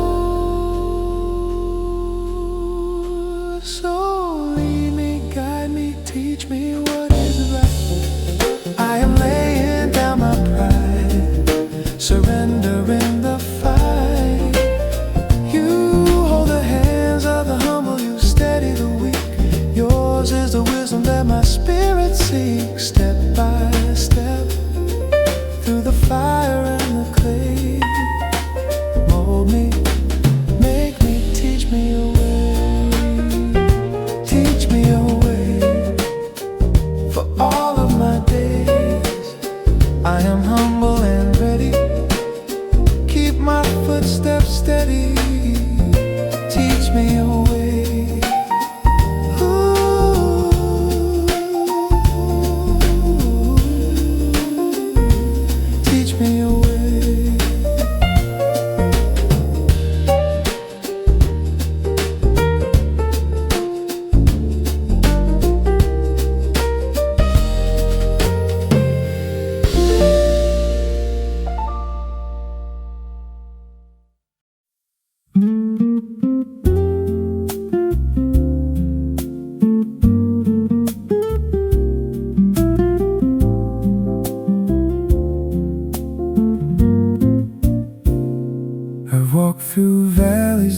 So lead me, guide me, teach me what is right. I am laying down my pride, surrendering the fight. You hold the hands of the humble, you steady the weak.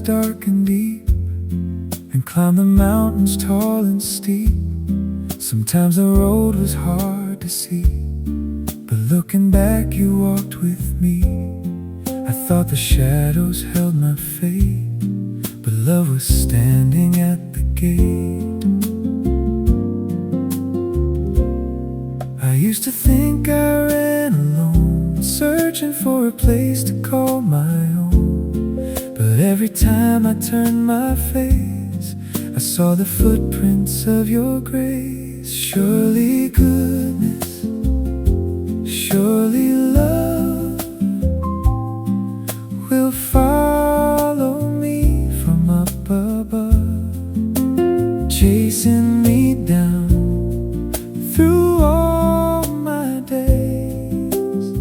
dark and deep, and climbed the mountains tall and steep. Sometimes the road was hard to see, but looking back you walked with me. I thought the shadows held my fate, but love was standing at the gate. I used to think I ran alone, searching for a place to call my own. But every time I turned my face, I saw the footprints of your grace. Surely goodness, surely love will follow me from up above, chasing me down through all my days,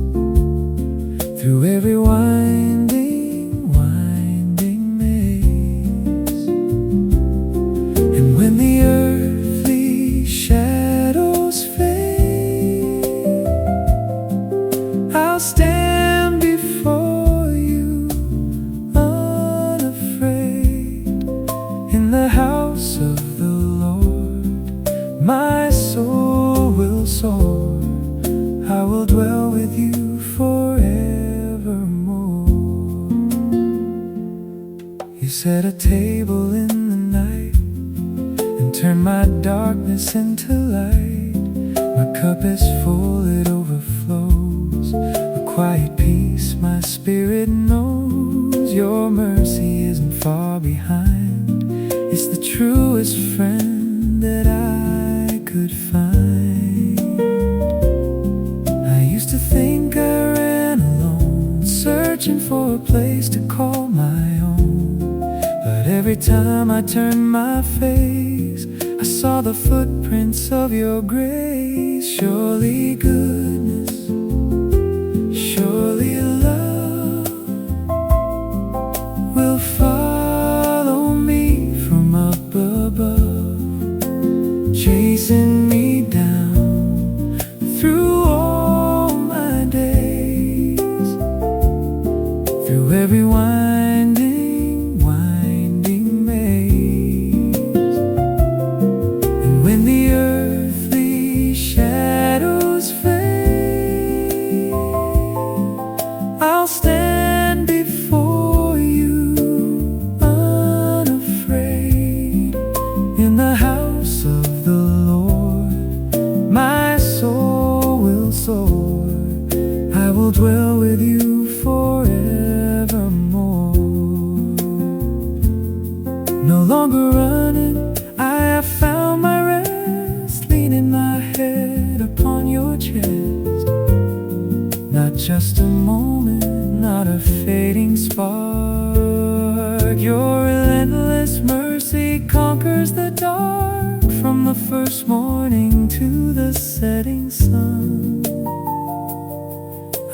through every winding, winding maze. And when the earthly shadows fade, I'll stand before you unafraid. In the house of the Lord, my soul will soar. I will dwell with you forevermore. You set a table in the night and turn my darkness into light. My cup is full, it overflows. A quiet peace my spirit knows. Your mercy isn't far behind. It's the truest friend that I could find. I used to think I ran alone, searching for a place to call my own. But every time I turned my face, I saw the footprints of your grace. Surely goodness, surely love will follow me from up above, chasing me down through all my days, through every winding, winding maze. And when the earthly shadows fade, I'll stand before you unafraid. In the house of the Lord, my soul will soar. I will dwell with you forevermore. No longer running, I have found my rest, leaning my head upon your chest. Not just a moment, not a fading spark. Your relentless mercy conquers the dark, from the first morning to the setting sun.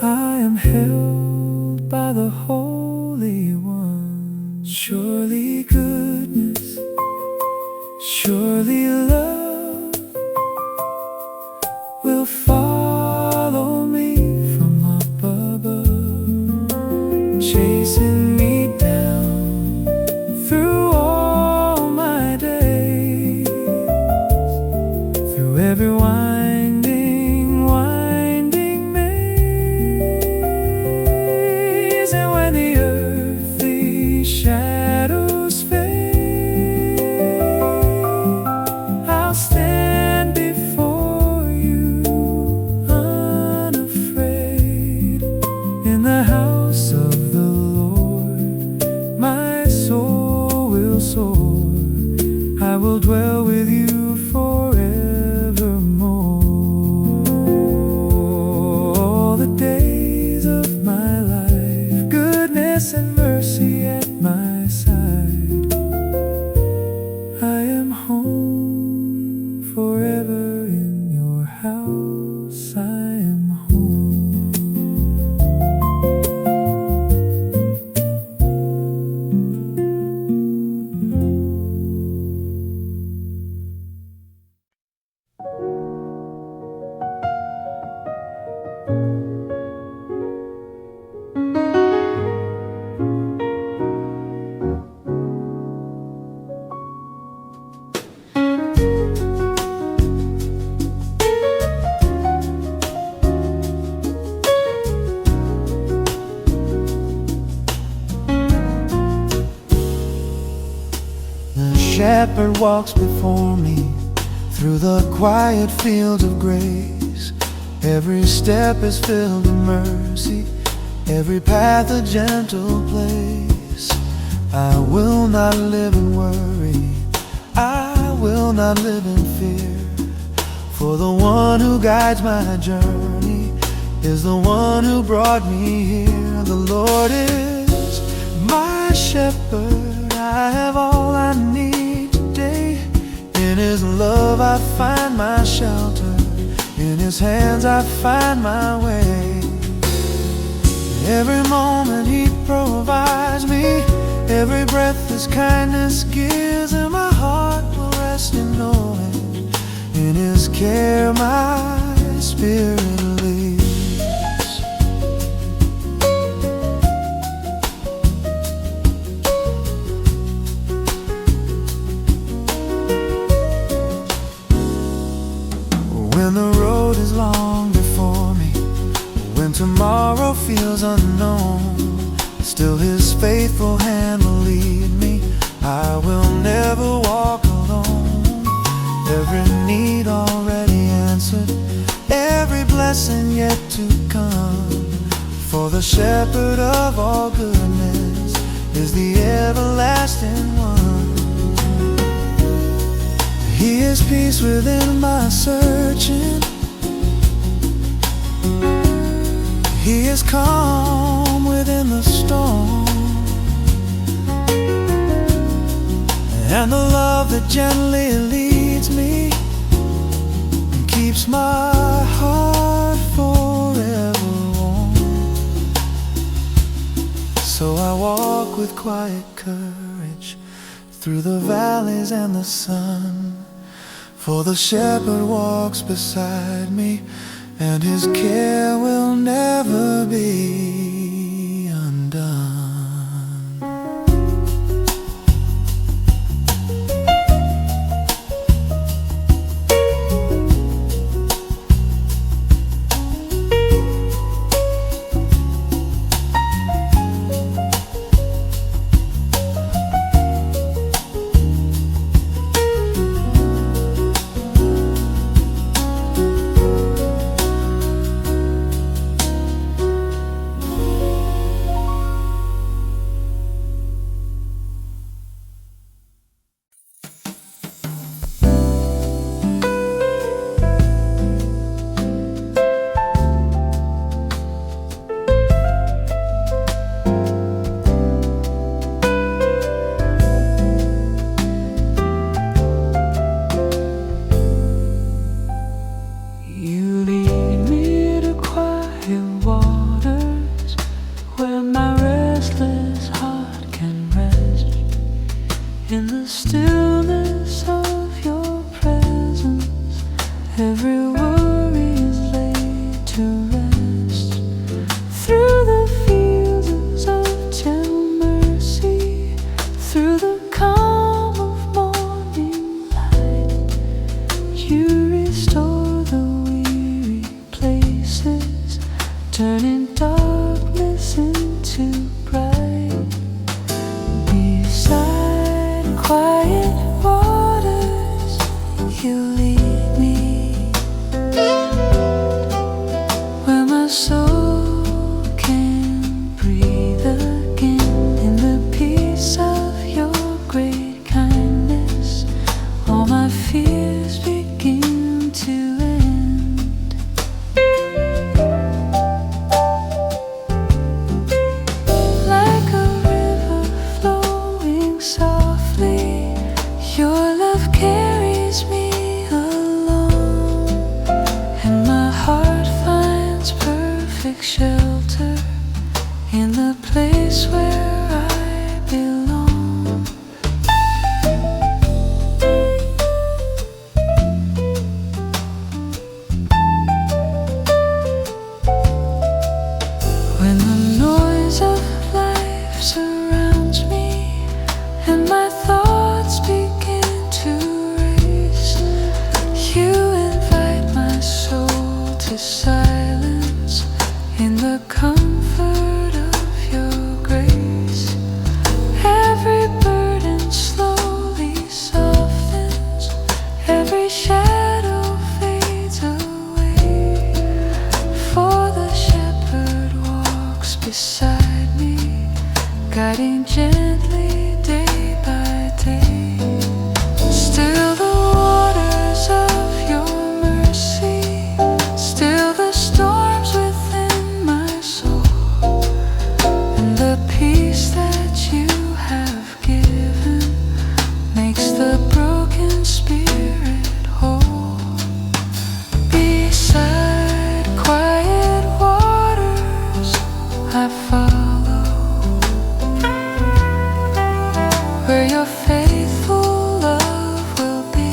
I am held by the Holy One. Surely goodness, surely love will follow me from up above, chasing me down through all my days, through every winding, winding maze. And when the earthly shadows fade, I'll stand before you unafraid. In the house of the Lord, my soul will soar. I will dwell with you forevermore. All the days of my life, goodness and mercy at my side. I am home forever in your house. I am home. shepherd walks before me through the quiet fields of grace. Every step is filled with mercy, every path a gentle place. I will not live in worry, I will not live in fear, for the one who guides my journey is the one who brought me here. The Lord is my shepherd, I have all I need today. In His love I find my shelter, in His hands I find my way. Every moment He provides me, every breath His kindness gives, and my heart will rest in knowing in His care my spirit lives. When the road is long before me, when tomorrow feels unknown, still His faithful hand will lead me. I will never walk alone. Every need already answered, every blessing yet to come. For the shepherd of all goodness is the everlasting one. He is peace within my searching, He is calm within the storm, and the love that gently leads me and keeps my heart forever warm. So I walk with quiet courage through the valleys and the sun, for the shepherd walks beside me, and His care will never be undone. In the stillness of your presence, every worry is laid to rest. Through the fields of gentle mercy, through the calm of morning light, you restore the weary places, turning darkness into bright. Beside quiet waters, you lead me, where my soul can breathe again. In the peace of your great kindness, all my fears begin to end. Like a river flowing softly, your love carries me along, and my heart finds perfect shelter in the place where I belong. When the noise of life surrounds me and my thoughts begin to race, you invite my soul to silence in the comfort of your grace. guiding gently day by day. Still the waters of your mercy, still the storms within my soul, and the peace that you have given makes the broken spirit whole. Beside quiet waters I follow, where your faithful love will be.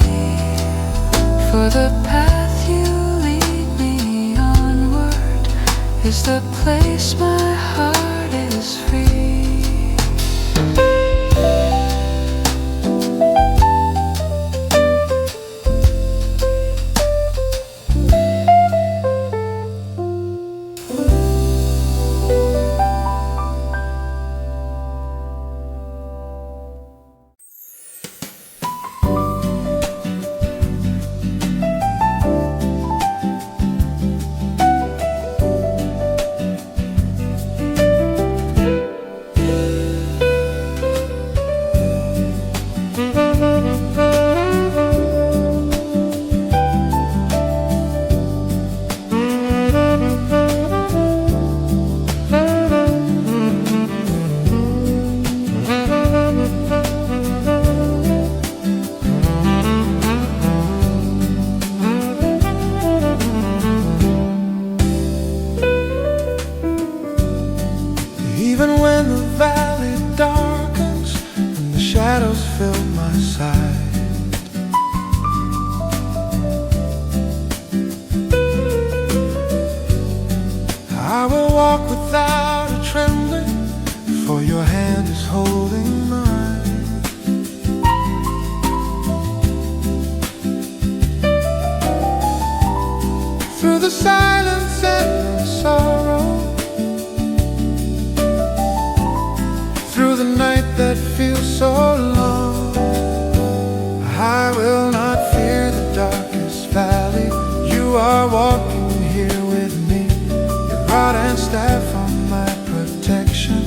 For the path you lead me onward is the place my heart is free. Even when the valley darkens and the shadows fill my sight, I will walk without a trembling, for your hand is holding mine. Through the silence and the sorrow, through the night that feels so long, I will not fear the darkest valley. You are walking here with me, your rod and staff are my protection.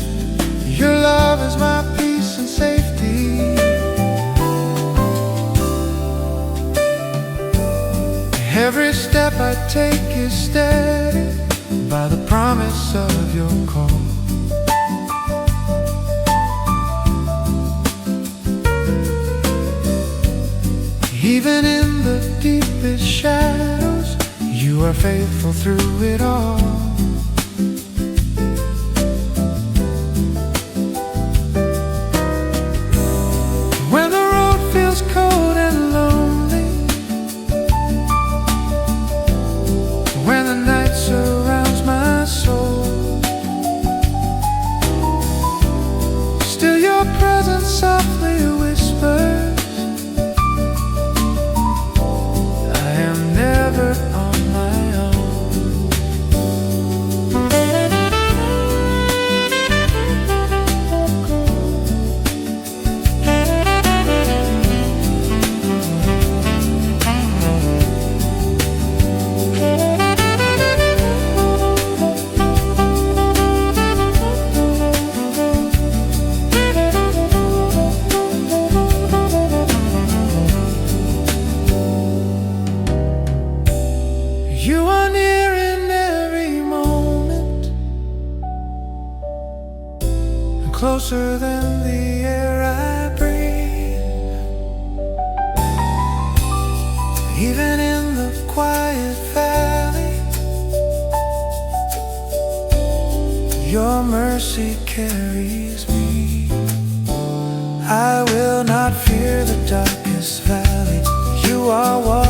Your love is my peace and safety. Every step I take is steady by the promise of your call. Even in the deepest shadows, you are faithful through it all. When the road feels cold and lonely, when the night surrounds my soul, still your presence softly whispers, never on my own. You are near in every moment, and closer than the air I breathe. Even in the quiet valley, your mercy carries me. I will not fear the darkest valley. You are walking